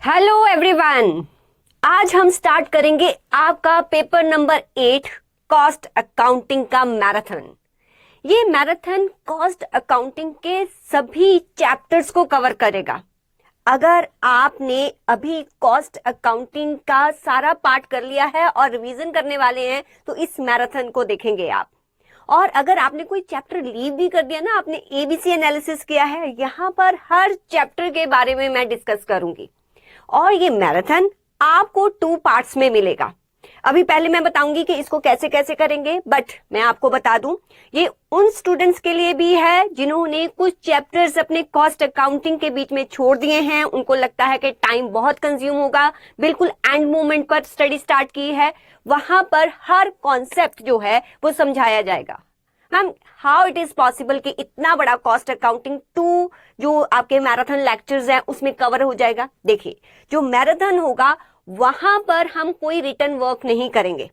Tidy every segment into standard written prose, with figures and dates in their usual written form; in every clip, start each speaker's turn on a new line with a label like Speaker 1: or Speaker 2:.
Speaker 1: Hello everyone. आज हम start करेंगे आपका पेपर नंबर 8 कॉस्ट अकाउंटिंग का मैराथन। ये मैराथन कॉस्ट अकाउंटिंग के सभी चैप्टर्स को कवर करेगा। अगर आपने अभी कॉस्ट अकाउंटिंग का सारा पार्ट कर लिया है और रिवीजन करने वाले हैं तो इस मैराथन को देखेंगे आप। और अगर आपने कोई चैप्टर लीव भी कर दिया ना, आपने एबीसी एनालिसिस किया है, यहाँ पर हर चैप्टर के बारे में मैं डिस्कस करूंगी। और ये मैराथन आपको 2 पार्ट्स में मिलेगा। अभी पहले मैं बताऊंगी कि इसको कैसे कैसे करेंगे, बट मैं आपको बता दूं ये उन स्टूडेंट्स के लिए भी है जिन्होंने कुछ चैप्टर्स अपने कॉस्ट अकाउंटिंग के बीच में छोड़ दिए हैं। उनको लगता है कि टाइम बहुत कंज्यूम होगा, बिल्कुल एंड मोमेंट पर स्टडी स्टार्ट की है। वहां पर हर कॉन्सेप्ट जो है वो समझाया जाएगा। Ma'am how it is possible कि इतना बड़ा कॉस्ट अकाउंटिंग 2 जो आपके मैराथन लेक्चर्स हैं उसमें कवर हो जाएगा। देखिए, जो मैराथन होगा वहां पर हम कोई रिटन वर्क नहीं करेंगे।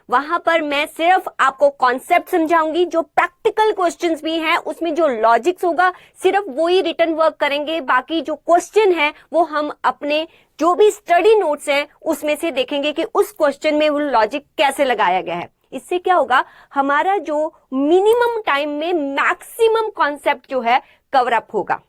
Speaker 1: वहां पर मैं सिर्फ आपको कॉन्सेप्ट समझाऊंगी। जो प्रैक्टिकल क्वेश्चंस भी हैं उसमें जो लॉजिक्स होगा सिर्फ वही रिटन वर्क करेंगे। बाकी जो क्वेश्चन है वो हम अपने जो भी स्टडी नोट्स हैं उसमें से देखेंगे कि उस क्वेश्चन में वो लॉजिक कैसे लगाया गया है। इससे क्या होगा, हमारा जो मिनिमम टाइम में मैक्सिमम कॉन्सेप्ट जो है कवर अप होगा।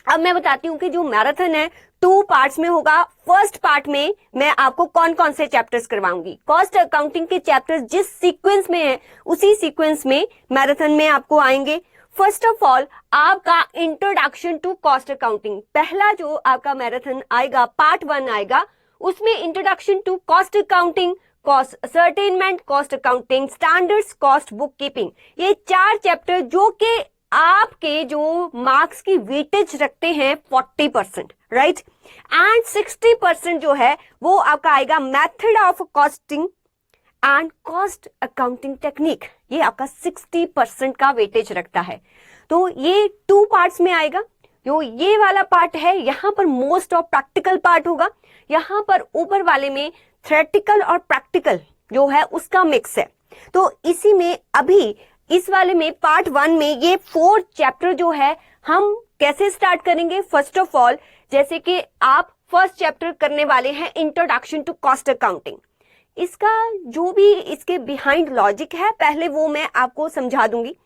Speaker 1: अब मैं बताती हूं कि जो मैराथन है 2 पार्ट्स में होगा। फर्स्ट पार्ट में मैं आपको कौन कौन से चैप्टर्स करवाऊंगी, कॉस्ट अकाउंटिंग के चैप्टर्स जिस सीक्वेंस में है उसी सीक्वेंस में मैराथन में आपको आएंगे। फर्स्ट ऑफ ऑल आपका इंट्रोडक्शन टू कॉस्ट अकाउंटिंग, पहला जो आपका मैराथन आएगा पार्ट 1 आएगा, उसमें introduction to cost accounting, cost ascertainment, cost accounting standards, cost book keeping, ये 4 चैप्टर जो कि आपके जो मार्क्स की वेटेज रखते हैं 40%, राइट। एंड 60% जो है वो आपका आएगा method of costing and cost accounting technique. ये आपका 60% का वेटेज रखता है। तो ये 2 पार्ट्स में आएगा। जो ये वाला पार्ट है यहाँ पर मोस्ट ऑफ प्रैक्टिकल पार्ट होगा। यहाँ पर ऊपर वाले में थ्योरेटिकल और प्रैक्टिकल जो है उसका मिक्स है। तो इसी में अभी इस वाले में पार्ट 1 में ये 4 चैप्टर जो है हम कैसे स्टार्ट करेंगे। फर्स्ट ऑफ ऑल जैसे कि आप फर्स्ट चैप्टर करने वाले हैं इंट्रोडक्शन टू कॉस्ट अकाउंटिंग, इसका जो भी इसके बिहाइंड लॉजिक है पहले वो मैं आपको समझा दूंगी।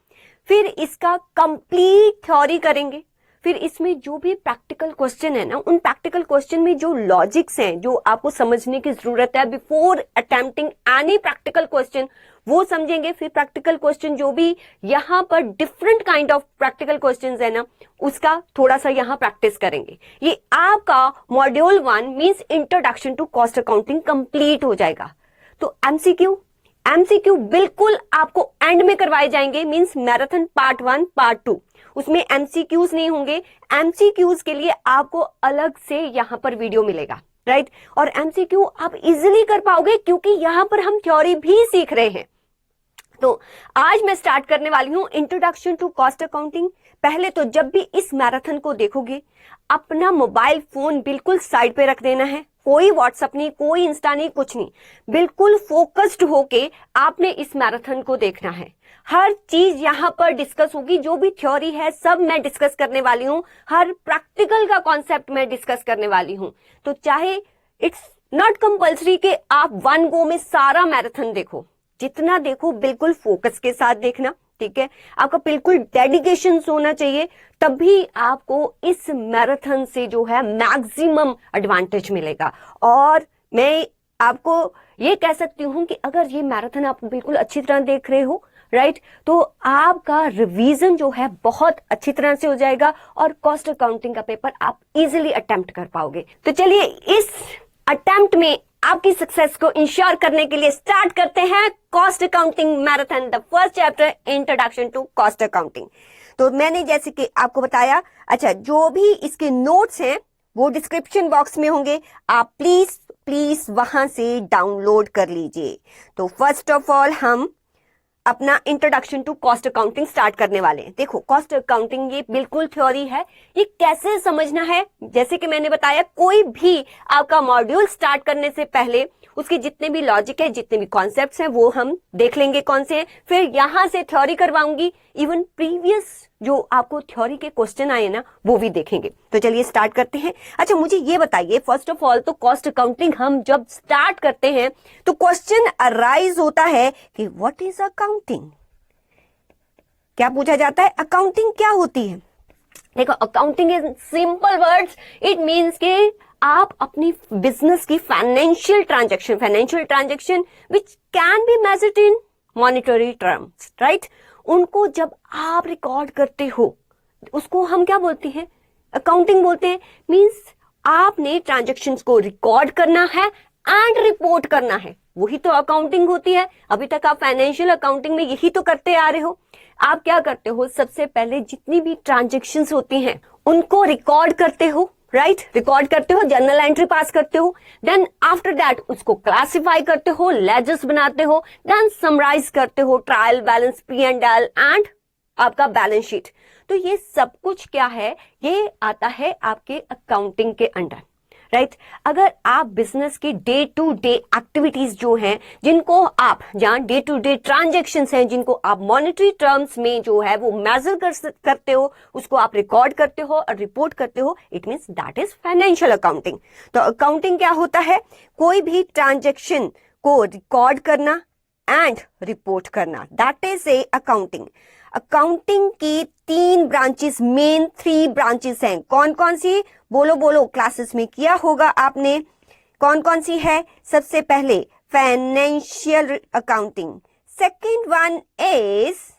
Speaker 1: फिर इसका कंप्लीट थ्योरी करेंगे। फिर इसमें जो भी प्रैक्टिकल क्वेश्चन है ना, उन प्रैक्टिकल क्वेश्चन में जो लॉजिक्स हैं जो आपको समझने की जरूरत है before attempting any practical question, वो समझेंगे। फिर प्रैक्टिकल क्वेश्चन जो भी यहाँ पर different kind of practical questions है ना, उसका थोड़ा सा यहाँ प्रैक्टिस करेंगे। ये आपका module 1 means introduction to cost accounting complete हो जाएगा। तो एमसीक्यू बिल्कुल आपको एंड में करवाए जाएंगे, मींस मैराथन पार्ट 1 पार्ट 2 उसमें एमसीक्यूज नहीं होंगे। एमसीक्यूज के लिए आपको अलग से यहाँ पर वीडियो मिलेगा, राइट। और एमसीक्यू आप इजीली कर पाओगे क्योंकि यहाँ पर हम थ्योरी भी सीख रहे हैं। तो आज मैं स्टार्ट करने वाली हूं इंट्रोडक्शन टू कॉस्ट अकाउंटिंग। पहले तो जब भी इस मैराथन को देखोगे अपना मोबाइल फोन बिल्कुल साइड पे रख देना है। कोई व्हाट्सएप नहीं, कोई इंस्टा नहीं, कुछ नहीं। बिल्कुल फोकस्ड होके आपने इस मैराथन को देखना है। हर चीज यहाँ पर डिस्कस होगी, जो भी थ्योरी है सब मैं डिस्कस करने वाली हूँ। हर प्रैक्टिकल का कॉन्सेप्ट मैं डिस्कस करने वाली हूँ। तो चाहे इट्स नॉट कंपल्सरी कि आप 1 गो में सारा मैराथन देखो, जितना देखो बिल्कुल फोकस के साथ देखना, ठीक है। आपका बिल्कुल डेडिकेशन होना चाहिए, तभी आपको इस मैराथन से जो है मैक्सिमम एडवांटेज मिलेगा। और मैं आपको ये कह सकती हूँ कि अगर ये मैराथन आप बिल्कुल अच्छी तरह देख रहे हो, राइट, तो आपका रिवीजन जो है बहुत अच्छी तरह से हो जाएगा और कॉस्ट अकाउंटिंग का पेपर आप इजीली अटेम्प्ट कर पाओगे। तो चलिए इस अटेम्प्ट में आपकी सक्सेस को इंश्योर करने के लिए स्टार्ट करते हैं cost accounting marathon, the first chapter introduction to cost accounting. तो मैंने जैसे कि आपको बताया, अच्छा जो भी इसके नोट्स हैं वो डिस्क्रिप्शन बॉक्स में होंगे, आप प्लीज वहां से डाउनलोड कर लीजिए। तो फर्स्ट ऑफ ऑल हम अपना introduction to cost accounting start करने वाले हैं। देखो कॉस्ट अकाउंटिंग ये बिल्कुल थ्योरी है, ये कैसे समझना है। जैसे कि मैंने बताया कोई भी आपका मॉड्यूल स्टार्ट करने से पहले उसके जितने भी लॉजिक है, जितने भी कॉन्सेप्ट्स हैं वो हम देख लेंगे कौन से हैं। फिर यहां से थ्योरी करवाऊंगी, इवन प्रीवियस जो आपको थ्योरी के क्वेश्चन आए ना वो भी देखेंगे। तो चलिए स्टार्ट करते हैं। अच्छा मुझे ये बताइए, फर्स्ट ऑफ ऑल तो कॉस्ट अकाउंटिंग हम जब स्टार्ट करते हैं तो क्वेश्चन अराइज होता है कि व्हाट इज अकाउंटिंग। क्या पूछा जाता है, अकाउंटिंग क्या होती है। देखो accounting is simple words, it means कि आप अपनी बिजनेस की financial transaction which can be measured in monetary terms, right, उनको जब आप रिकॉर्ड करते हो उसको हम क्या बोलते हैं, अकाउंटिंग बोलते हैं। मीन्स आपने ट्रांजैक्शंस को रिकॉर्ड करना है एंड रिपोर्ट करना है, वही तो अकाउंटिंग होती है। अभी तक आप फाइनेंशियल अकाउंटिंग में यही तो करते आ रहे हो। आप क्या करते हो, सबसे पहले जितनी भी ट्रांजैक्शंस होती हैं उनको रिकॉर्ड करते हो, राइट, रिकॉर्ड करते हो, जर्नल एंट्री पास करते हो, देन आफ्टर दैट उसको क्लासिफाई करते हो, लेजर्स बनाते हो, देन समराइज करते हो, ट्रायल बैलेंस, P&L एंड आपका बैलेंस शीट। तो ये सब कुछ क्या है, ये आता है आपके अकाउंटिंग के अंडर, राइट। अगर आप बिजनेस की डे टू डे एक्टिविटीज जो हैं, जिनको आप जहां डे टू डे ट्रांजैक्शंस हैं, जिनको आप मॉनेटरी टर्म्स में जो है वो मेजर करते हो, उसको आप रिकॉर्ड करते हो और रिपोर्ट करते हो, it means that is financial accounting. तो अकाउंटिंग क्या होता है, कोई भी ट्रांजैक्शन को रिकॉर्ड करना एंड रिपोर्ट करना, that is a accounting. Accounting की 3 ब्रांचेस, मेन 3 ब्रांचेस हैं। कौन कौन सी, बोलो बोलो, क्लासेस में किया होगा आपने। कौन कौन सी है, सबसे पहले financial accounting,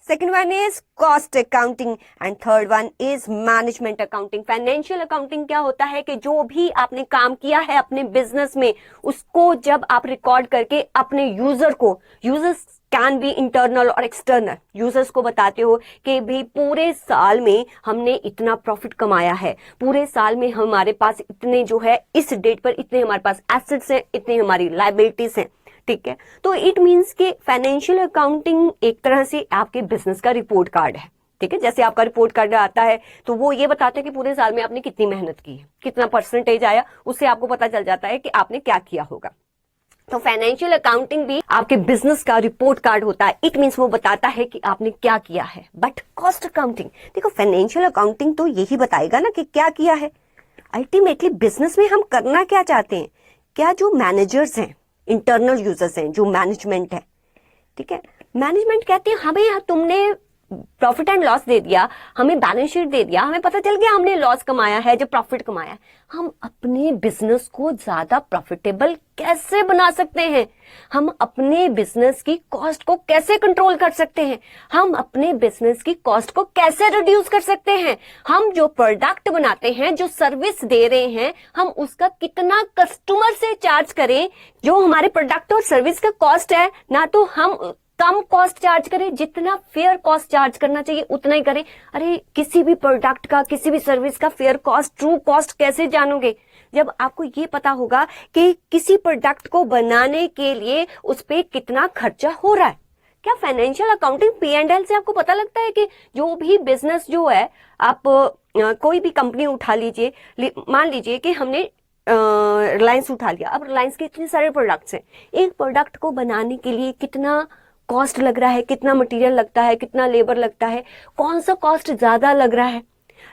Speaker 1: second one is cost accounting and third one is management accounting। Financial accounting क्या होता है कि जो भी आपने काम किया है अपने बिजनेस में, उसको जब आप रिकॉर्ड करके अपने यूजर्स कैन बी इंटरनल और एक्सटर्नल, यूजर्स को बताते हो कि भाई पूरे साल में हमने इतना प्रॉफिट कमाया है, पूरे साल में हमारे पास इतने जो है इस डेट पर इतने हमारे पास एसेट्स हैं, इतने हमारी लायबिलिटीज हैं, ठीक है। तो इट मींस कि फाइनेंशियल अकाउंटिंग एक तरह से आपके बिजनेस का रिपोर्ट कार्ड है, ठीक है। जैसे आपका रिपोर्ट कार्ड आता है तो वो ये बताते हैं कि पूरे साल में आपने कितनी मेहनत की है, कितना परसेंटेज आया, उससे आपको पता चल जाता है कि आपने क्या किया होगा। तो फाइनेंशियल अकाउंटिंग भी आपके बिजनेस का रिपोर्ट कार्ड होता है, इट मींस वो बताता है कि आपने क्या किया है। बट कॉस्ट अकाउंटिंग, देखो फाइनेंशियल अकाउंटिंग तो यही बताएगा ना कि क्या किया है। अल्टीमेटली बिजनेस में हम करना क्या चाहते हैं, क्या जो मैनेजर्स हैं, इंटरनल यूजर्स हैं, जो मैनेजमेंट है, ठीक है, मैनेजमेंट कहती है हमें तुमने प्रॉफिट एंड लॉस दे दिया, हमें बैलेंस शीट दे दिया, हमें पता चल गया हमने लॉस कमाया है जब प्रॉफिट कमाया है, हम अपने बिजनेस को ज्यादा प्रॉफिटेबल कैसे बना सकते हैं, हम अपने बिजनेस की कॉस्ट को कैसे कंट्रोल कर सकते हैं, हम अपने बिजनेस की कॉस्ट को कैसे रिड्यूस कर सकते हैं, हम जो प्रोडक्ट बनाते हैं, जो सर्विस दे रहे हैं, हम उसका कितना कस्टमर से चार्ज करें, जो हमारे प्रोडक्ट और सर्विस का कॉस्ट है, ना तो हम कम कॉस्ट चार्ज करें, जितना फेयर कॉस्ट चार्ज करना चाहिए उतना ही करें। अरे किसी भी प्रोडक्ट का, किसी भी सर्विस का फेयर कॉस्ट, ट्रू कॉस्ट कैसे जानोगे, जब आपको ये पता होगा कि किसी प्रोडक्ट को बनाने के लिए उस पे कितना खर्चा हो रहा है। क्या फाइनेंशियल अकाउंटिंग P&L से आपको पता लगता है कि जो भी बिजनेस जो है, आप कोई भी कंपनी उठा लीजिए, मान लीजिए कि हमने रिलायंस उठा लिया। अब रिलायंस के इतने सारे प्रोडक्ट्स हैं, एक प्रोडक्ट को बनाने के लिए कितना कॉस्ट लग रहा है, कितना मटेरियल लगता है, कितना लेबर लगता है, कौन सा कॉस्ट ज्यादा लग रहा है,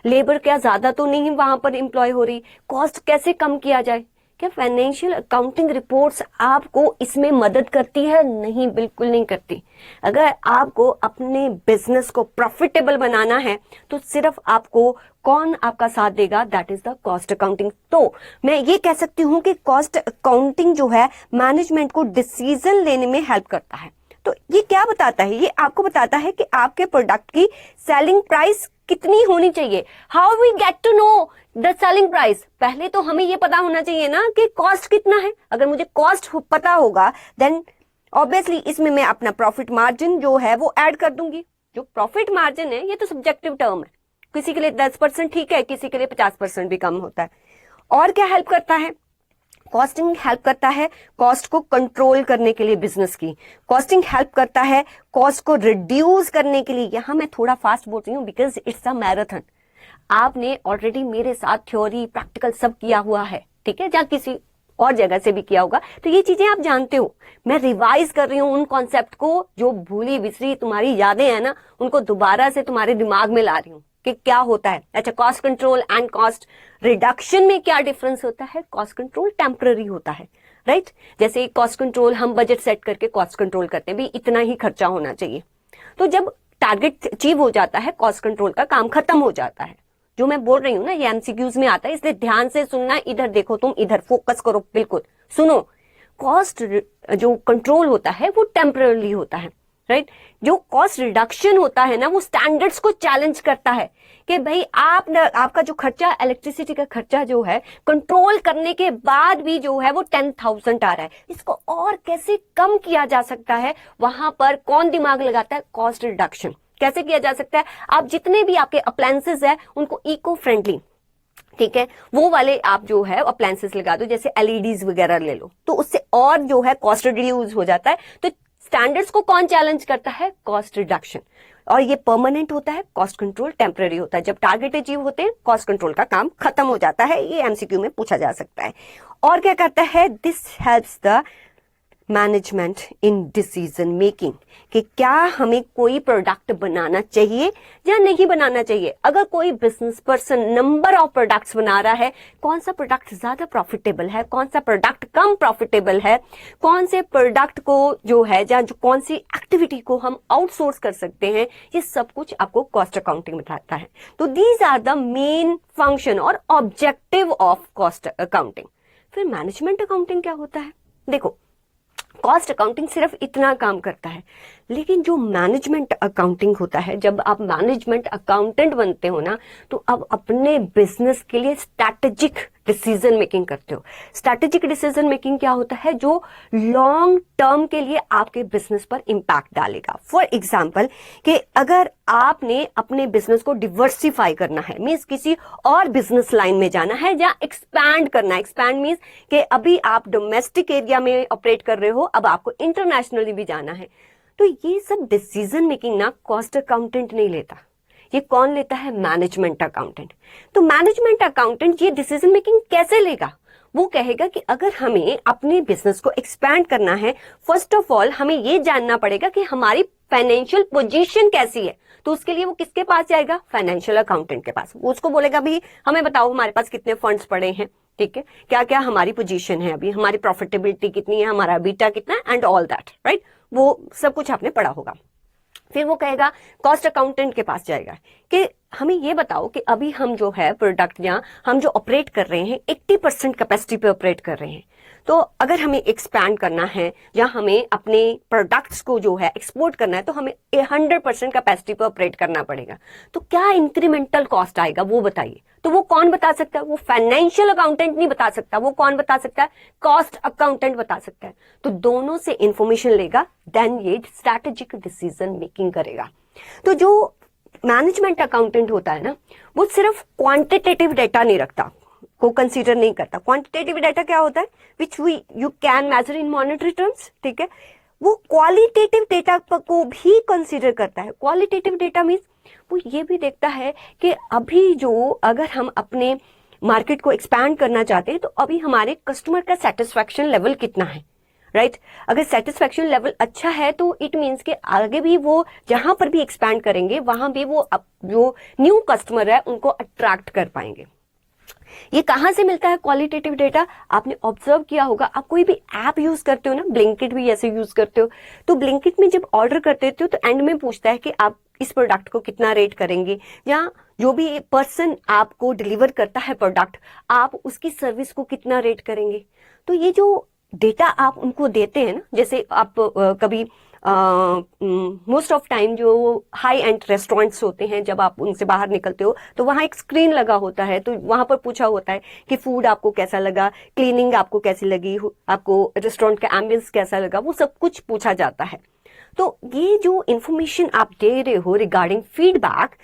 Speaker 1: लेबर क्या ज्यादा तो नहीं वहां पर एम्प्लॉय हो रही, कॉस्ट कैसे कम किया जाए। क्या फाइनेंशियल अकाउंटिंग रिपोर्ट्स आपको इसमें मदद करती है? नहीं, बिल्कुल नहीं करती। अगर आपको अपने बिजनेस को प्रॉफिटेबल बनाना है तो सिर्फ आपको कौन आपका साथ देगा, that is the cost accounting. तो मैं ये कह सकती हूँ कि कॉस्ट अकाउंटिंग जो है मैनेजमेंट को डिसीजन लेने में हेल्प करता है। तो ये क्या बताता है, ये आपको बताता है कि आपके प्रोडक्ट की सेलिंग प्राइस कितनी होनी चाहिए। How we get to know the selling price, पहले तो हमें ये पता होना चाहिए ना कि कॉस्ट कितना है। अगर मुझे कॉस्ट पता होगा देन ऑब्वियसली इसमें मैं अपना प्रॉफिट मार्जिन जो है वो ऐड कर दूंगी। जो प्रॉफिट मार्जिन है ये तो सब्जेक्टिव टर्म है, किसी के लिए 10% ठीक है, किसी के लिए 50% भी कम होता है। और क्या हेल्प करता है, कॉस्टिंग हेल्प करता है कॉस्ट को कंट्रोल करने के लिए, बिजनेस की कॉस्टिंग हेल्प करता है कॉस्ट को रिड्यूस करने के लिए। यहां मैं थोड़ा फास्ट बोल रही हूँ बिकॉज इट्स अ मैराथन। आपने ऑलरेडी मेरे साथ थ्योरी प्रैक्टिकल सब किया हुआ है, ठीक है, जहाँ किसी और जगह से भी किया होगा, तो ये चीजें आप जानते हो। मैं रिवाइज कर रही हूँ उन कॉन्सेप्ट को, जो भूली बिसरी तुम्हारी यादें हैं ना, उनको दोबारा से तुम्हारे दिमाग में ला रही हूँ कि क्या होता है। अच्छा, cost control and cost reduction में क्या डिफरेंस होता है? कॉस्ट कंट्रोल टेम्पररी होता है, राइट? जैसे कॉस्ट कंट्रोल हम बजट सेट करके कॉस्ट कंट्रोल करते हैं, भी इतना ही खर्चा होना चाहिए। तो जब टारगेट अचीव हो जाता है, कॉस्ट कंट्रोल का काम खत्म हो जाता है। जो मैं बोल रही हूँ ना, ये एमसीक्यूज में आता है, इसलिए ध्यान से सुनना। इधर देखो, तुम इधर फोकस करो, बिल्कुल सुनो। कॉस्ट जो कंट्रोल होता है वो टेम्पररी होता है, राइट? जो कॉस्ट रिडक्शन होता है ना, वो स्टैंडर्ड्स को चैलेंज करता है कि भाई आपका जो खर्चा, इलेक्ट्रिसिटी का खर्चा जो है, कंट्रोल करने के बाद भी जो है वो 10,000 आ रहा है, इसको और कैसे कम किया जा सकता है? वहां पर कौन दिमाग लगाता है? Cost reduction. कैसे किया जा सकता है? आप जितने भी आपके अप्लायंसेस है उनको इको फ्रेंडली, ठीक है, वो वाले आप जो है अप्लायंसेस लगा दो, जैसे एलईडीज वगैरह ले लो, तो उससे और जो है कॉस्ट रिड्यूस हो जाता है। तो स्टैंडर्ड्स को कौन चैलेंज करता है? Cost reduction. और ये परमानेंट होता है, कॉस्ट कंट्रोल टेम्पररी होता है। जब टारगेट अचीव होते हैं, कॉस्ट कंट्रोल का काम खत्म हो जाता है। ये एमसीक्यू में पूछा जा सकता है। और क्या करता है? This helps the management in decision making, कि क्या हमें कोई प्रोडक्ट बनाना चाहिए या नहीं बनाना चाहिए। अगर कोई business person number of products बना रहा है, कौन सा प्रोडक्ट ज्यादा प्रॉफिटेबल है, कौन सा प्रोडक्ट कम प्रॉफिटेबल है, कौन से प्रोडक्ट को जो है या जो कौन सी एक्टिविटी को हम आउटसोर्स कर सकते हैं, ये सब कुछ आपको कॉस्ट अकाउंटिंग बताता है। तो these are the main function और ऑब्जेक्टिव ऑफ कॉस्ट अकाउंटिंग। फिर मैनेजमेंट अकाउंटिंग क्या होता है? देखो, कॉस्ट अकाउंटिंग सिर्फ इतना काम करता है, लेकिन जो मैनेजमेंट अकाउंटिंग होता है, जब आप मैनेजमेंट अकाउंटेंट बनते हो ना, तो आप अपने बिजनेस के लिए स्ट्रैटेजिक डिसीजन मेकिंग करते हो। स्ट्रैटेजिक डिसीजन मेकिंग क्या होता है? जो लॉन्ग टर्म के लिए आपके बिजनेस पर इंपैक्ट डालेगा। फॉर एग्जाम्पल, कि अगर आपने अपने बिजनेस को डिवर्सिफाई करना है, मीन्स किसी और बिजनेस लाइन में जाना है या एक्सपैंड करना है। एक्सपैंड मीन्स कि अभी आप डोमेस्टिक एरिया में ऑपरेट कर रहे हो, अब आपको इंटरनेशनली भी जाना है। तो ये सब डिसीजन मेकिंग ना कॉस्ट अकाउंटेंट नहीं लेता, ये कौन लेता है? Management accountant. तो मैनेजमेंट अकाउंटेंट ये डिसीजन मेकिंग कैसे लेगा? वो कहेगा कि अगर हमें अपने बिजनेस को एक्सपैंड करना है, फर्स्ट ऑफ ऑल हमें ये जानना पड़ेगा कि हमारी फाइनेंशियल पोजीशन कैसी है। तो उसके लिए वो किसके पास जाएगा? फाइनेंशियल अकाउंटेंट के पास। वो उसको बोलेगा भाई हमें बताओ हमारे पास कितने फंड्स पड़े हैं, ठीक है, क्या क्या हमारी पोजीशन है, अभी हमारी प्रॉफिटेबिलिटी कितनी है, हमारा बीटा कितना है, एंड ऑल दैट, राइट? वो सब कुछ आपने पढ़ा होगा। फिर वो कहेगा, कॉस्ट अकाउंटेंट के पास जाएगा कि हमें ये बताओ कि अभी हम जो है प्रोडक्ट या हम जो ऑपरेट कर रहे हैं 80% कैपेसिटी पे ऑपरेट कर रहे हैं। तो अगर हमें एक्सपैंड करना है या हमें अपने प्रोडक्ट्स को जो है एक्सपोर्ट करना है, तो हमें 100% कैपेसिटी पे ऑपरेट करना पड़ेगा। तो क्या इंक्रीमेंटल कॉस्ट आएगा, वो बताइए। तो वो कौन बता सकता है? वो फाइनेंशियल अकाउंटेंट नहीं बता सकता, वो कौन बता सकता है? कॉस्ट अकाउंटेंट बता सकता है। तो दोनों से इंफॉर्मेशन लेगा, देन ये स्ट्रैटेजिक डिसीजन मेकिंग करेगा। तो जो मैनेजमेंट अकाउंटेंट होता है ना, वो सिर्फ क्वांटिटेटिव डेटा नहीं रखता, को कंसीडर नहीं करता। क्वांटिटेटिव डेटा क्या होता है? Which you can measure in monetary terms, ठीक है। वो क्वालिटेटिव डेटा को भी कंसीडर करता है। क्वालिटेटिव डेटा मीन्स वो ये भी देखता है कि अभी जो अगर हम अपने मार्केट को एक्सपैंड करना चाहते हैं, तो अभी हमारे कस्टमर का सेटिस्फैक्शन लेवल कितना है, राइट? अगर सेटिस्फैक्शन लेवल अच्छा है तो इट मीन्स कि आगे भी वो जहां पर भी एक्सपैंड करेंगे, वहां भी वो जो न्यू कस्टमर है उनको अट्रैक्ट कर पाएंगे। ये कहां से मिलता है क्वालिटेटिव डेटा? आपने ऑब्जर्व किया होगा, आप कोई भी ऐप यूज करते हो ना, ब्लिंकिट भी ऐसे यूज करते हो, तो ब्लिंकिट में जब ऑर्डर करते हो तो एंड में पूछता है कि आप इस प्रोडक्ट को कितना रेट करेंगे, या जो भी पर्सन आपको डिलीवर करता है प्रोडक्ट, आप उसकी सर्विस को कितना रेट करेंगे। तो ये जो डेटा आप उनको देते हैं ना, जैसे आप कभी मोस्ट ऑफ टाइम जो हाई एंड रेस्टोरेंट्स होते हैं, जब आप उनसे बाहर निकलते हो तो वहां एक स्क्रीन लगा होता है, तो वहां पर पूछा होता है कि फूड आपको कैसा लगा, क्लीनिंग आपको कैसी लगी, आपको रेस्टोरेंट का एम्बियंस कैसा लगा, वो सब कुछ पूछा जाता है। तो ये जो इंफॉर्मेशन आप दे रहे हो रिगार्डिंग फीडबैक,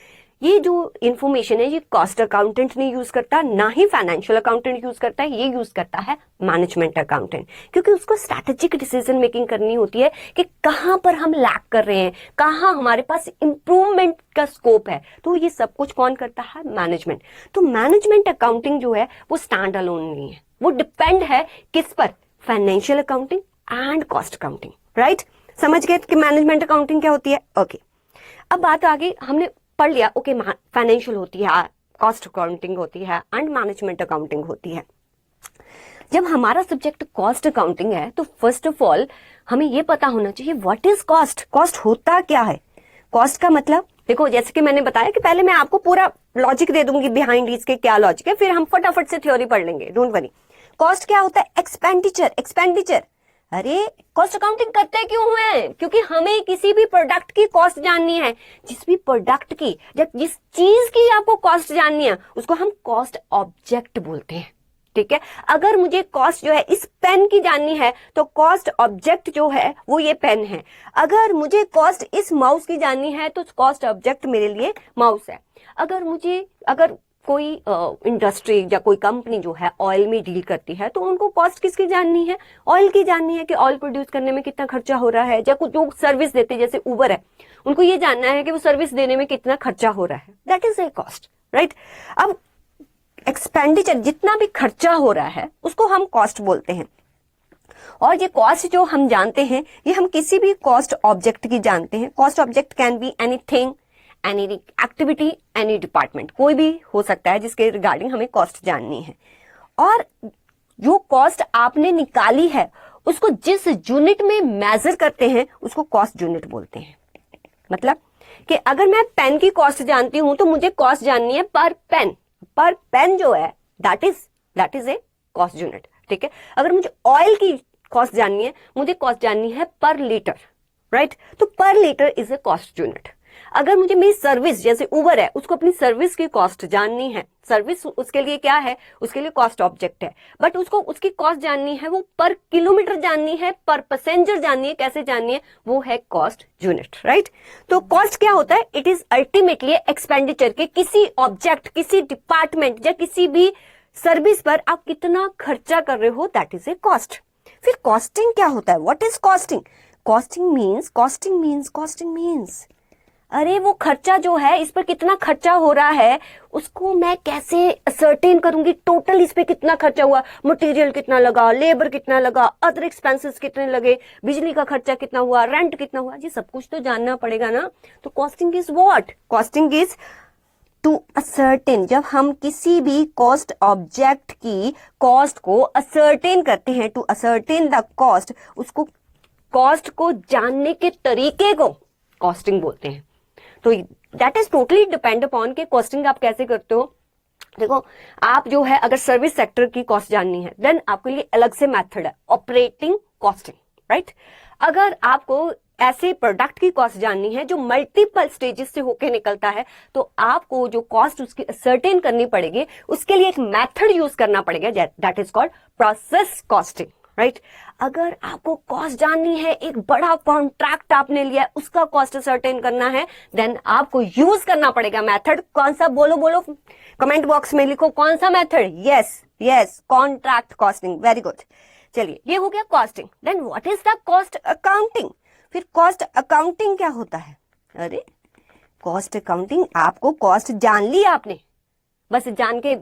Speaker 1: ये जो इंफॉर्मेशन है ये कॉस्ट अकाउंटेंट नहीं यूज करता, ना ही फाइनेंशियल अकाउंटेंट यूज करता है, ये यूज करता है मैनेजमेंट अकाउंटेंट, क्योंकि उसको स्ट्रैटेजिक डिसीजन मेकिंग करनी होती है कि कहां पर हम लैक कर रहे हैं, कहां हमारे पास इंप्रूवमेंट का स्कोप है। तो ये सब कुछ कौन करता है? मैनेजमेंट। तो मैनेजमेंट अकाउंटिंग जो है वो स्टैंड अलोन नहीं है, वो डिपेंड है किस पर, financial accounting and cost accounting, right. समझ गए कि मैनेजमेंट अकाउंटिंग क्या होती है। ओके, अब बात आगे हमने पढ़ लिया, ओके फाइनेंशियल होती है, कॉस्ट अकाउंटिंग होती है एंड मैनेजमेंट अकाउंटिंग होती है। जब हमारा सब्जेक्ट कॉस्ट अकाउंटिंग है तो फर्स्ट ऑफ ऑल हमें ये पता होना चाहिए व्हाट इज कॉस्ट, कॉस्ट होता क्या है। कॉस्ट का मतलब देखो, जैसे कि मैंने बताया कि पहले मैं आपको पूरा लॉजिक दे दूंगी बिहाइंड इसके क्या लॉजिक है, फिर हम फटाफट से थ्योरी पढ़ लेंगे, डोंट वरी। कॉस्ट क्या होता है, एक्सपेंडिचर, एक्सपेंडिचर। अरे कॉस्ट अकाउंटिंग करते क्यों हैं, क्योंकि हमें किसी भी प्रोडक्ट की कॉस्ट जाननी है। जिस भी प्रोडक्ट की या जिस चीज की आपको कॉस्ट जाननी है उसको हम कॉस्ट ऑब्जेक्ट बोलते हैं, ठीक है। अगर मुझे कॉस्ट जो है इस पेन की जाननी है तो कॉस्ट ऑब्जेक्ट जो है वो ये पेन है। अगर मुझे कॉस्ट इस माउस की जाननी है तो कॉस्ट ऑब्जेक्ट मेरे लिए माउस है। अगर कोई इंडस्ट्री या कोई कंपनी जो है ऑयल में डील करती है तो उनको कॉस्ट किसकी जाननी है, ऑयल की जाननी है कि ऑयल प्रोड्यूस करने में कितना खर्चा हो रहा है। या कुछ जो सर्विस देते हैं जैसे उबर है, उनको ये जानना है कि वो सर्विस देने में कितना खर्चा हो रहा है, that is a cost, right. अब एक्सपेंडिचर, जितना भी खर्चा हो रहा है उसको हम कॉस्ट बोलते हैं। और ये कॉस्ट जो हम जानते हैं ये हम किसी भी कॉस्ट ऑब्जेक्ट की जानते हैं। Cost object can be anything, any activity, any department, कोई भी हो सकता है जिसके रिगार्डिंग हमें कॉस्ट जाननी है। और जो कॉस्ट आपने निकाली है उसको जिस यूनिट में मेजर करते हैं उसको कॉस्ट यूनिट बोलते हैं। मतलब कि अगर मैं पेन की कॉस्ट जानती हूं तो मुझे कॉस्ट जाननी है पर पेन। पर पेन जो है that is a cost unit, ठीक है। अगर मुझे ऑयल की कॉस्ट जाननी है, मुझे कॉस्ट जाननी है पर लीटर, राइट। तो पर litre is a cost unit. अगर मुझे मेरी सर्विस जैसे उबर है उसको अपनी सर्विस की कॉस्ट जाननी है, सर्विस उसके लिए क्या है, उसके लिए कॉस्ट ऑब्जेक्ट है, बट उसको उसकी कॉस्ट जाननी है, वो पर किलोमीटर जाननी है, पर पैसेंजर जाननी है, कैसे जाननी है, वो है कॉस्ट यूनिट, राइट। तो कॉस्ट क्या होता है, इट इज अल्टीमेटली एक्सपेंडिचर के किसी ऑब्जेक्ट, किसी डिपार्टमेंट या किसी भी सर्विस पर आप कितना खर्चा कर रहे हो, दैट इज ए कॉस्ट। फिर कॉस्टिंग क्या होता है, what is costing. Costing means अरे वो खर्चा जो है, इस पर कितना खर्चा हो रहा है उसको मैं कैसे सर्टेन करूंगी, टोटल इस पे कितना खर्चा हुआ, मटेरियल कितना लगा, लेबर कितना लगा, अदर एक्सपेंसेस कितने लगे, बिजली का खर्चा कितना हुआ, रेंट कितना हुआ, ये सब कुछ तो जानना पड़ेगा ना। तो costing is what, costing is to ascertain. जब हम किसी भी कॉस्ट ऑब्जेक्ट की कॉस्ट को असर्टेन करते हैं, टू असर्टेन द कॉस्ट, उसको कॉस्ट को जानने के तरीके को कॉस्टिंग बोलते हैं। तो that is totally depend upon के कॉस्टिंग आप कैसे करते हो। देखो आप जो है अगर सर्विस सेक्टर की कॉस्ट जाननी है देन आपके लिए अलग से मेथड है, ऑपरेटिंग कॉस्टिंग, राइट। अगर आपको ऐसे प्रोडक्ट की कॉस्ट जाननी है जो मल्टीपल स्टेजेस से होके निकलता है तो आपको जो कॉस्ट उसकी सर्टेन करनी पड़ेगी, उसके लिए एक मेथड यूज करना पड़ेगा, that is called process costing, right. अगर आपको कॉस्ट जाननी है, एक बड़ा कॉन्ट्रैक्ट आपने लिया है, उसका कॉस्ट सर्टेन करना है, देन आपको यूज करना पड़ेगा मेथड। कौन सा, बोलो कमेंट बॉक्स में लिखो कौन सा method. Yes contract costing, very good. चलिए ये हो गया costing. Then what is the cost accounting. फिर कॉस्ट अकाउंटिंग क्या होता है। अरे कॉस्ट अकाउंटिंग, आपको कॉस्ट जान ली आपने, बस जान के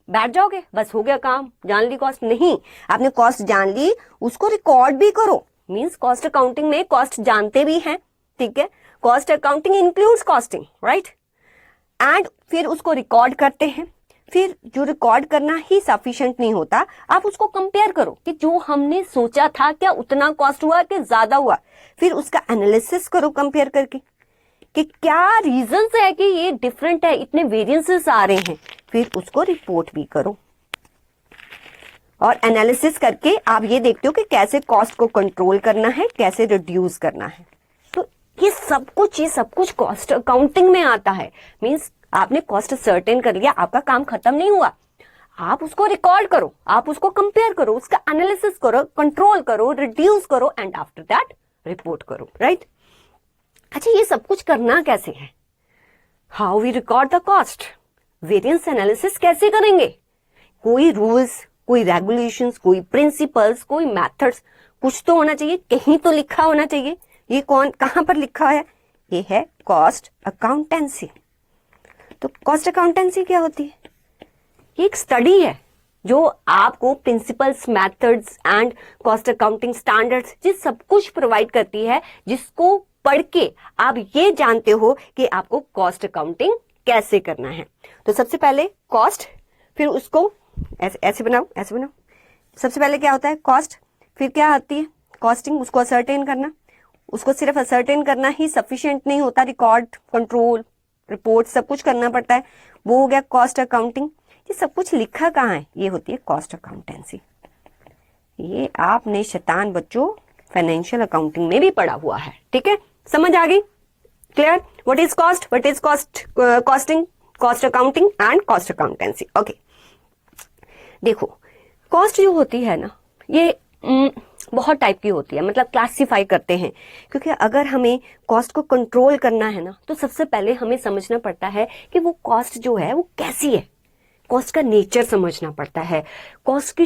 Speaker 1: बैठ जाओगे, बस हो गया काम, जान ली कॉस्ट, नहीं। आपने कॉस्ट जान ली, उसको रिकॉर्ड भी करो। मींस कॉस्ट अकाउंटिंग में कॉस्ट जानते भी हैं, ठीक है। Cost accounting includes costing, right. And फिर उसको रिकॉर्ड करते हैं। फिर जो रिकॉर्ड करना ही सफिशिएंट नहीं होता, आप उसको कंपेयर करो कि जो हमने सोचा था क्या उतना कॉस्ट हुआ कि ज्यादा हुआ। फिर उसका एनालिसिस करो कंपेयर करके कि क्या रीजंस है कि ये डिफरेंट है, इतने वेरिएंसेस आ रहे हैं। फिर उसको रिपोर्ट भी करो और एनालिसिस करके आप ये देखते हो कि कैसे कॉस्ट को कंट्रोल करना है, कैसे रिड्यूस करना है। तो ये सब कुछ कॉस्ट अकाउंटिंग में आता है। मींस आपने कॉस्ट सर्टेन कर लिया, आपका काम खत्म नहीं हुआ। आप उसको रिकॉर्ड करो, आप उसको कंपेयर करो, उसका एनालिसिस करो, कंट्रोल करो, रिड्यूस करो एंड आफ्टर दैट रिपोर्ट करो, राइट। अच्छा ये सब कुछ करना कैसे है, how we record the cost, variance analysis कैसे करेंगे, कोई रूल्स, कोई रेगुलेशंस, कोई प्रिंसिपल्स, कोई मेथड्स, कुछ तो होना चाहिए, कहीं तो लिखा होना चाहिए। ये कहां पर लिखा है, ये है कॉस्ट अकाउंटेंसी। तो कॉस्ट अकाउंटेंसी क्या होती है, ये एक स्टडी है जो आपको principles, methods and cost accounting standards ये सब कुछ प्रोवाइड करती है, जिसको पढ़ के आप ये जानते हो कि आपको कॉस्ट अकाउंटिंग कैसे करना है। तो सबसे पहले कॉस्ट, फिर उसको ऐसे बनाओ, ऐसे बनाओ। सबसे पहले क्या होता है कॉस्ट, फिर क्या आती है कॉस्टिंग, उसको असर्टेन करना। उसको सिर्फ असर्टेन करना ही सफिशिएंट नहीं होता, रिकॉर्ड, कंट्रोल, रिपोर्ट सब कुछ करना पड़ता है, वो हो गया कॉस्ट अकाउंटिंग। ये सब कुछ लिखा कहाँ है, ये होती है कॉस्ट अकाउंटेंसी। ये आपने शैतान बच्चों फाइनेंशियल अकाउंटिंग में भी पढ़ा हुआ है, ठीक है, समझ आ गई, clear. What is cost, what is cost, costing, cost accounting and cost accountancy. Okay, देखो कॉस्ट जो होती है ना, ये बहुत टाइप की होती है, मतलब क्लासिफाई करते हैं, क्योंकि अगर हमें कॉस्ट को कंट्रोल करना है ना, तो सबसे पहले हमें समझना पड़ता है कि वो कॉस्ट जो है वो कैसी है। कॉस्ट का नेचर समझना पड़ता है, कॉस्ट की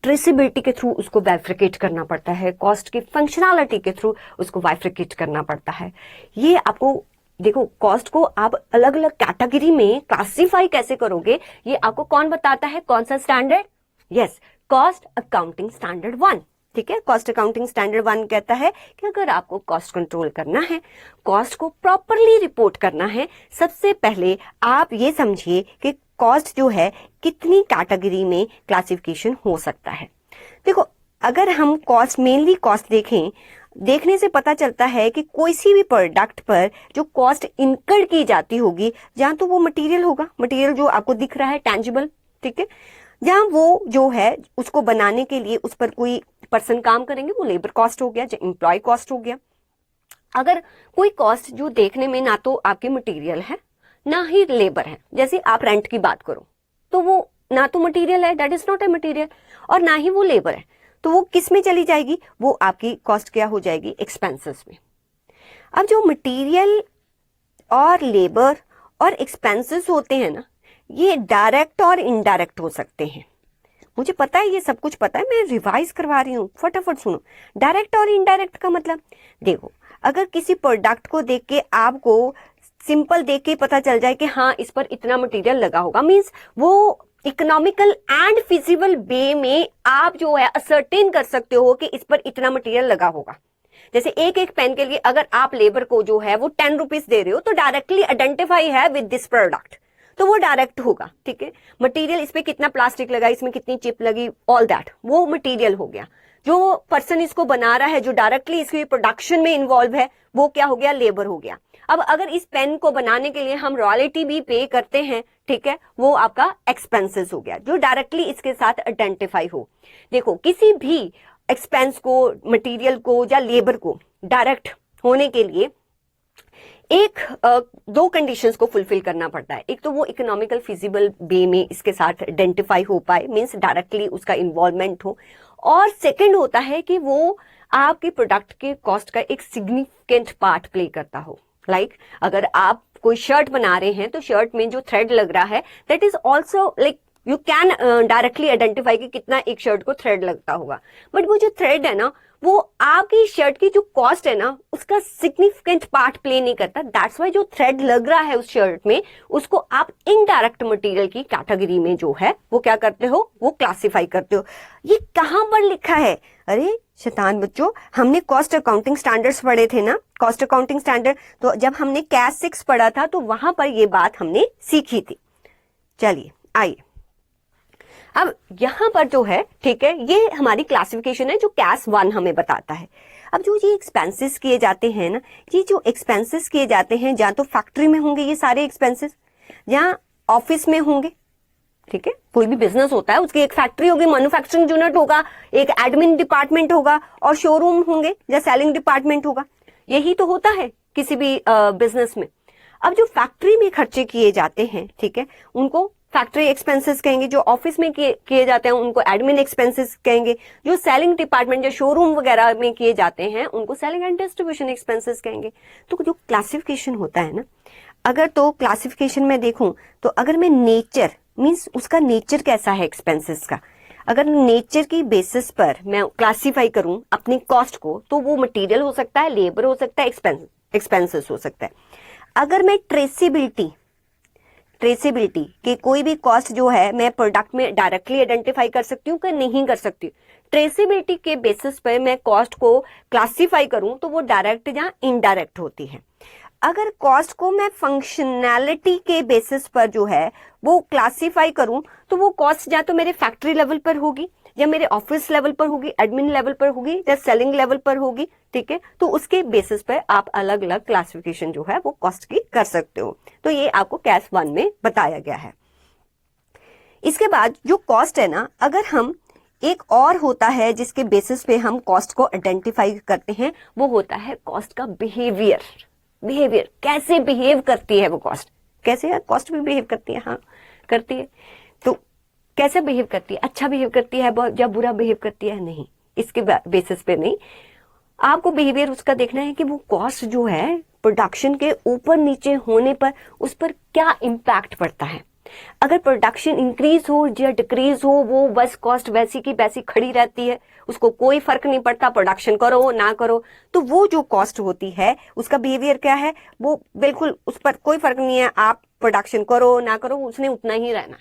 Speaker 1: ट्रेसेबिलिटी के थ्रू उसको बाइफरकेट करना पड़ता है, कॉस्ट की फंक्शनैलिटी के थ्रू उसको बाइफरकेट करना पड़ता है। ये आपको देखो, कॉस्ट को आप अलग अलग कैटेगरी में क्लासिफाई कैसे करोगे, ये आपको कौन बताता है, कौन सा standard, yes, cost accounting standard 1, ठीक है। कॉस्ट अकाउंटिंग स्टैंडर्ड 1 कहता है कि अगर आपको कॉस्ट कंट्रोल करना है, कॉस्ट को प्रॉपरली रिपोर्ट करना है, सबसे पहले आप ये समझिए कि कॉस्ट जो है कितनी कैटेगरी में क्लासिफिकेशन हो सकता है। देखो, अगर हम कॉस्ट, मेनली कॉस्ट देखें, देखने से पता चलता है कि कोई सी भी प्रोडक्ट पर जो कॉस्ट इनकर की जाती होगी, जहां तो वो मटेरियल होगा, मटेरियल जो आपको दिख रहा है टेंजिबल, ठीक है, जहां वो जो है उसको बनाने के लिए उस पर कोई पर्सन काम करेंगे, वो लेबर कॉस्ट हो गया, जो एम्प्लॉय कॉस्ट हो गया। अगर कोई कॉस्ट जो देखने में ना तो आपकी मटेरियल है ना ही लेबर है, जैसे आप रेंट की बात करो, तो वो ना तो मटेरियल है, that is not a material, और ना ही वो लेबर है, तो वो किस में चली जाएगी, वो आपकी कॉस्ट क्या हो जाएगी, एक्सपेंसेस में। अब जो मटेरियल और लेबर और एक्सपेंसेस होते हैं ना, ये डायरेक्ट और इनडायरेक्ट हो सकते हैं। मुझे पता है, ये सब कुछ पता है, मैं रिवाइज करवा रही हूँ, फटाफट सुनो। डायरेक्ट और इनडायरेक्ट का मतलब, देखो, अगर किसी प्रोडक्ट को देख के आपको सिंपल देख के पता चल जाए कि हाँ इस पर इतना मटेरियल लगा होगा, मींस वो इकोनॉमिकल एंड फिजिबल वे में आप जो है असर्टेन कर सकते हो कि इस पर इतना मटेरियल लगा होगा। जैसे एक एक पेन के लिए अगर आप लेबर को जो है वो 10 रुपीज दे रहे हो, तो डायरेक्टली आइडेंटिफाई है विद दिस प्रोडक्ट, तो वो डायरेक्ट होगा, ठीक है। मटेरियल, इस पे कितना प्लास्टिक लगा, इसमें कितनी चिप लगी, ऑल दैट, वो मटेरियल हो गया। जो पर्सन इसको बना रहा है, जो डायरेक्टली इसकी प्रोडक्शन में इन्वॉल्व है, वो क्या हो गया, लेबर हो गया। अब अगर इस पेन को बनाने के लिए हम रॉयल्टी भी पे करते हैं, ठीक है, वो आपका एक्सपेंसेस हो गया, जो डायरेक्टली इसके साथ आइडेंटिफाई हो। देखो, किसी भी एक्सपेंस को, मटेरियल को या लेबर को डायरेक्ट होने के लिए एक दो कंडीशंस को फुलफिल करना पड़ता है। एक तो वो इकोनॉमिकल फिजिबल वे में इसके साथ आइडेंटिफाई हो पाए, मींस डायरेक्टली उसका इन्वॉल्वमेंट हो, और सेकंड होता है कि वो आपके प्रोडक्ट के कॉस्ट का एक सिग्निफिकेंट पार्ट प्ले करता हो। लाइक अगर आप कोई शर्ट बना रहे हैं, तो शर्ट में जो थ्रेड लग रहा है, that is also like you can directly identify कि कितना एक शर्ट को थ्रेड लगता होगा, बट वो जो थ्रेड है ना, वो आपकी शर्ट की जो कॉस्ट है ना, उसका सिग्निफिकेंट पार्ट प्ले नहीं करता। दैट्स वाई जो थ्रेड लग रहा है उस शर्ट में, उसको आप इनडायरेक्ट मटेरियल की कैटेगरी में जो है वो क्या करते हो, वो क्लासिफाई करते हो। ये कहां पर लिखा है, अरे शैतान बच्चों, हमने कॉस्ट अकाउंटिंग स्टैंडर्ड्स पढ़े थे ना, कॉस्ट अकाउंटिंग स्टैंडर्ड, तो जब हमने कैश 6 पढ़ा था, तो वहां पर ये बात हमने सीखी थी। चलिए आइए, अब यहां पर जो है, ठीक है, ये हमारी क्लासिफिकेशन है जो कैश 1 हमें बताता है। अब जो ये एक्सपेंसेस किए जाते हैं ना, ये जो एक्सपेंसेस किए जाते हैं, जहां तो फैक्ट्री में होंगे ये सारे एक्सपेंसेस, जहां ऑफिस में होंगे, ठीक है, कोई भी बिजनेस होता है उसकी एक फैक्ट्री होगी, मैन्युफैक्चरिंग यूनिट होगा, एक एडमिन डिपार्टमेंट होगा, और शोरूम होंगे या सेलिंग डिपार्टमेंट होगा। यही तो होता है किसी भी बिजनेस में। अब जो फैक्ट्री में खर्चे किए जाते हैं, ठीक है, उनको फैक्ट्री एक्सपेंसेस कहेंगे, जो ऑफिस में किए जाते हैं उनको एडमिन एक्सपेंसेस कहेंगे, जो सेलिंग डिपार्टमेंट या शोरूम वगैरह में किए जाते हैं उनको सेलिंग एंड डिस्ट्रीब्यूशन एक्सपेंसेस कहेंगे। तो जो क्लासिफिकेशन होता है ना, अगर तो क्लासिफिकेशन में देखूं, तो अगर मैं नेचर, मींस उसका नेचर कैसा है एक्सपेंसेस का, अगर नेचर की बेसिस पर मैं क्लासिफाई करूं अपनी कॉस्ट को, तो वो मटेरियल हो सकता है, लेबर हो सकता है, एक्सपेंसेस हो सकता है। अगर मैं ट्रेसिबिलिटी ट्रेसेबिलिटी कि कोई भी कॉस्ट जो है मैं प्रोडक्ट में डायरेक्टली आइडेंटिफाई कर सकती हूँ कि नहीं कर सकती। ट्रेसेबिलिटी के बेसिस पर मैं कॉस्ट को क्लासिफाई करूं तो वो डायरेक्ट या इनडायरेक्ट होती है। अगर कॉस्ट को मैं फंक्शनैलिटी के बेसिस पर जो है वो क्लासिफाई करूं तो वो कॉस्ट या तो मेरे फैक्ट्री लेवल पर होगी या मेरे ऑफिस लेवल पर होगी, एडमिन लेवल पर होगी या सेलिंग लेवल पर होगी, ठीक है। तो उसके बेसिस पर आप अलग अलग क्लासिफिकेशन जो है वो कॉस्ट की कर सकते हो। तो ये आपको कैस 1 में बताया गया है। इसके बाद जो कॉस्ट है ना, अगर हम एक और होता है जिसके बेसिस पे हम कॉस्ट को आइडेंटिफाई करते हैं, वो होता है कॉस्ट का बिहेवियर। बिहेवियर कैसे बिहेव करती है वो कॉस्ट, कैसे है कॉस्ट भी बिहेव करती है, हाँ करती है। तो कैसे बिहेव करती है, अच्छा बिहेव करती है या बुरा बिहेव करती है, नहीं, इसके बेसिस पे नहीं। आपको बिहेवियर उसका देखना है कि वो कॉस्ट जो है प्रोडक्शन के ऊपर नीचे होने पर उस पर क्या इम्पैक्ट पड़ता है। अगर प्रोडक्शन इंक्रीज हो या डिक्रीज हो, वो बस कॉस्ट वैसी की वैसी खड़ी रहती है, उसको कोई फर्क नहीं पड़ता, प्रोडक्शन करो ना करो, तो वो जो कॉस्ट होती है उसका बिहेवियर क्या है, वो बिल्कुल उस पर कोई फर्क नहीं है, आप प्रोडक्शन करो ना करो उसने उतना ही रहना,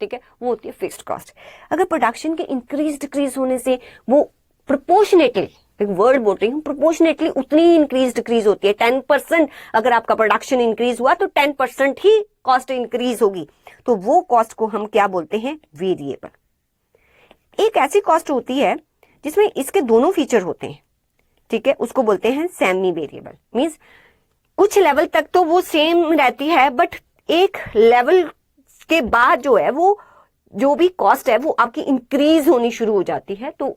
Speaker 1: ठीक है, वो होती है फिक्स्ड कॉस्ट। अगर प्रोडक्शन के इंक्रीज डिक्रीज होने से वो प्रोपोर्शनेटली, एक वर्ड बोल रही हूँ, प्रोपोर्शनेटली उतनी ही इंक्रीज डिक्रीज होती है। 10% अगर आपका प्रोडक्शन इंक्रीज हुआ तो 10% ही कॉस्ट इंक्रीज होगी, तो वो कॉस्ट को हम क्या बोलते हैं, वेरिएबल। एक ऐसी कॉस्ट होती है जिसमें इसके दोनों फीचर होते हैं, ठीक है, उसको बोलते हैं सेमी वेरिएबल। मींस कुछ लेवल तक तो वो सेम रहती है, बट एक लेवल के बाद जो है वो जो भी कॉस्ट है वो आपकी इंक्रीज होनी शुरू हो जाती है। तो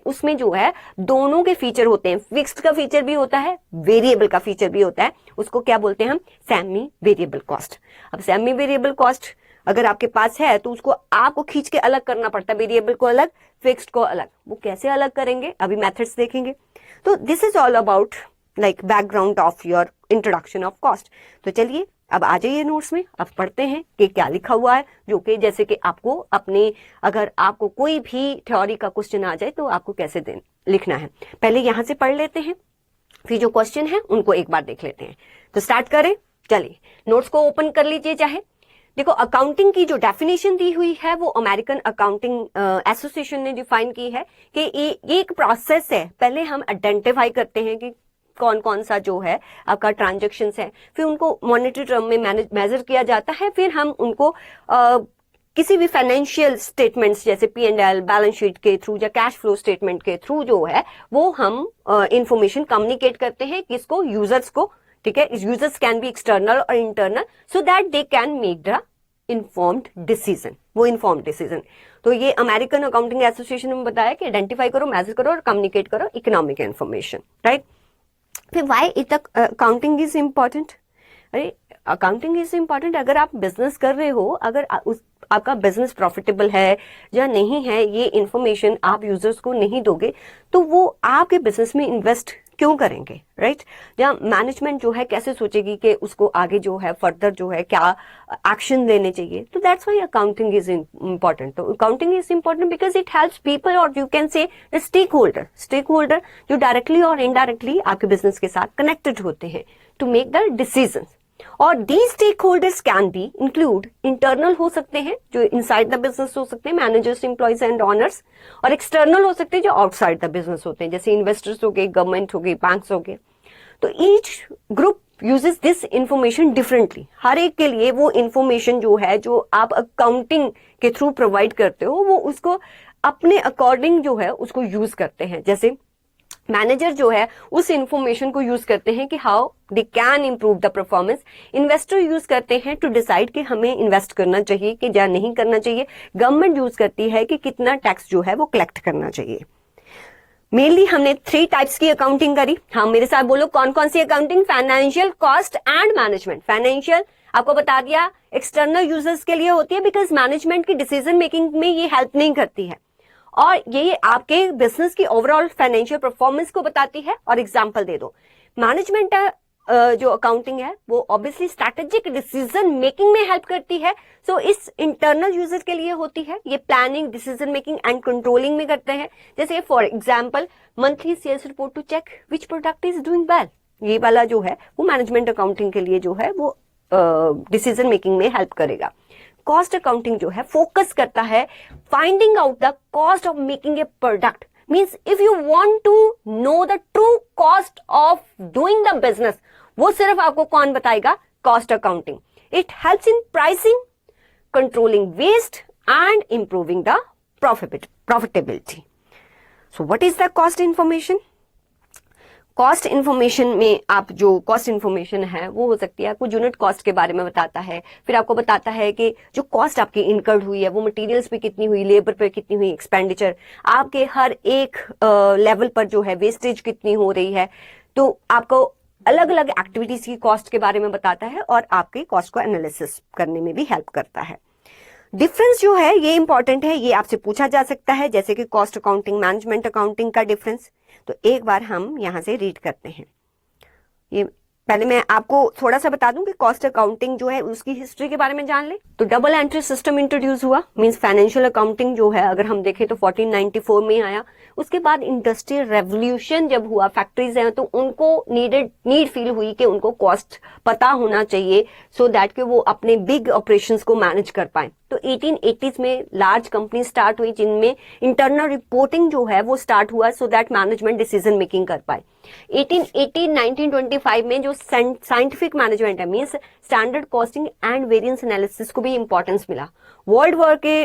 Speaker 1: उसमें जो है दोनों के फीचर होते हैं, फिक्स्ड का फीचर भी होता है, वेरिएबल का फीचर भी होता है, उसको क्या बोलते हैं हम, सेमी वेरिएबल कॉस्ट। अब सेमी वेरिएबल कॉस्ट अगर आपके पास है तो उसको आपको खींच के अलग करना पड़ता है, वेरिएबल को अलग, फिक्स्ड को अलग। वो कैसे अलग करेंगे अभी मेथड्स देखेंगे। तो this is all about like background of your introduction of cost. तो चलिए अब आ जाइए नोट्स में, अब पढ़ते हैं कि क्या लिखा हुआ है, जो कि जैसे कि आपको अपने, अगर आपको कोई भी थ्योरी का क्वेश्चन आ जाए तो आपको कैसे लिखना है। पहले यहां से पढ़ लेते हैं, फिर जो क्वेश्चन है उनको एक बार देख लेते हैं। तो स्टार्ट करें, चलिए नोट्स को ओपन कर लीजिए। चाहे देखो, अकाउंटिंग की जो डेफिनेशन दी हुई है वो अमेरिकन अकाउंटिंग एसोसिएशन ने डिफाइन की है कि ये एक प्रोसेस है। पहले हम आइडेंटिफाई करते हैं कि कौन कौन सा जो है आपका ट्रांजैक्शंस है, फिर उनको मॉनेटरी टर्म में मेजर किया जाता है, फिर हम उनको किसी भी फाइनेंशियल स्टेटमेंट्स जैसे P&L, बैलेंस शीट के थ्रू या कैश फ्लो स्टेटमेंट के थ्रू जो है वो हम इंफॉर्मेशन कम्युनिकेट करते हैं किसको, यूजर्स को, ठीक है। यूजर्स कैन बी एक्सटर्नल और internal, so that they can make the informed decision, वो इन्फॉर्म्ड डिसीजन। तो ये अमेरिकन अकाउंटिंग एसोसिएशन ने बताया कि आइडेंटिफाई करो, मेजर करो और कम्युनिकेट करो इकोनॉमिक इन्फॉर्मेशन, राइट। फिर why it accounting is important, अरे अकाउंटिंग इज इम्पोर्टेंट। अगर आप बिजनेस कर रहे हो, अगर आपका बिजनेस प्रॉफिटेबल है या नहीं है, ये इंफॉर्मेशन आप यूजर्स को नहीं दोगे तो वो आपके बिजनेस में इन्वेस्ट क्यों करेंगे, राइट। या मैनेजमेंट जो है कैसे सोचेगी कि उसको आगे जो है फर्दर जो है क्या एक्शन लेने चाहिए। तो that's why accounting is important. तो accounting is important because it helps people, और you can say stakeholder जो डायरेक्टली और इनडायरेक्टली आपके बिजनेस के साथ कनेक्टेड होते हैं टू मेक द डिसीजन। और these stakeholders can be include internal हो सकते हैं जो inside the business हो सकते हैं, managers, employees and owners, और external हो सकते हैं जो outside the business होते हैं, जैसे investors हो गए, government हो गई, banks हो गए। तो each group uses this information differently। हर एक के लिए वो information जो है, जो आप accounting के थ्रू प्रोवाइड करते हो, वो उसको अपने अकॉर्डिंग जो है उसको यूज करते हैं। जैसे मैनेजर जो है उस इंफॉर्मेशन को यूज करते हैं कि how they can improve the performance. Investor use करते हैं टू डिसाइड कि हमें इन्वेस्ट करना चाहिए कि या नहीं करना चाहिए। गवर्नमेंट यूज करती है कि कितना टैक्स जो है वो कलेक्ट करना चाहिए। मेनली हमने 3 टाइप्स की अकाउंटिंग करी। हाँ, मेरे साथ बोलो कौन कौन सी accounting, financial, cost and management. Financial आपको बता दिया एक्सटर्नल यूजर्स के लिए होती है बिकॉज मैनेजमेंट की डिसीजन मेकिंग में ये हेल्प नहीं करती है, और ये आपके बिजनेस की ओवरऑल फाइनेंशियल परफॉर्मेंस को बताती है। और एग्जांपल दे दो, मैनेजमेंट जो अकाउंटिंग है वो ऑब्वियसली स्ट्रैटेजिक डिसीजन मेकिंग में हेल्प करती है। सो इस इंटरनल यूजर के लिए होती है, ये planning, decision making and controlling में करते हैं। जैसे for example monthly sales report to check which product is doing well, ये वाला जो है वो मैनेजमेंट अकाउंटिंग के लिए जो है वो डिसीजन मेकिंग में हेल्प करेगा। कॉस्ट अकाउंटिंग जो है फोकस करता है finding out the cost of making a product. Means if you want to know the true cost of doing the business, वो सिर्फ आपको कौन बताएगा? Cost accounting. It helps in pricing, controlling waste and improving the profitability. So what is the cost information? Cost information में आप जो cost information है वो हो सकती है आपको यूनिट कॉस्ट के बारे में बताता है, फिर आपको बताता है कि जो कॉस्ट आपकी इनकर्ड हुई है वो मटेरियल्स पे कितनी हुई, लेबर पे कितनी हुई, एक्सपेंडिचर आपके हर एक लेवल पर जो है वेस्टेज कितनी हो रही है। तो आपको अलग अलग एक्टिविटीज की कॉस्ट के बारे में बताता है और आपके कॉस्ट को एनालिसिस करने में भी हेल्प करता है। डिफरेंस जो है ये इंपॉर्टेंट है, ये आपसे पूछा जा सकता है, जैसे कि कॉस्ट अकाउंटिंग मैनेजमेंट अकाउंटिंग का डिफरेंस। तो एक बार हम यहां से रीड करते हैं। ये पहले मैं आपको थोड़ा सा बता दूं कि कॉस्ट अकाउंटिंग जो है उसकी हिस्ट्री के बारे में जान ले। तो डबल एंट्री सिस्टम इंट्रोड्यूस हुआ, मींस फाइनेंशियल अकाउंटिंग जो है अगर हम देखें तो 1494 में आया। उसके बाद इंडस्ट्रियल रेवोल्यूशन जब हुआ, फैक्ट्रीज हैं तो उनको नीड फील हुई कि उनको कॉस्ट पता होना चाहिए सो दैट कि वो अपने बिग ऑपरेशंस को मैनेज कर पाए। तो 1880s में लार्ज कंपनी स्टार्ट हुई जिनमें इंटरनल रिपोर्टिंग जो है वो स्टार्ट हुआ so that management decision making कर पाए। 1925 में जो साइंटिफिक मैनेजमेंट है, means standard costing and variance analysis को भी इंपॉर्टेंस मिला। वर्ल्ड वॉर के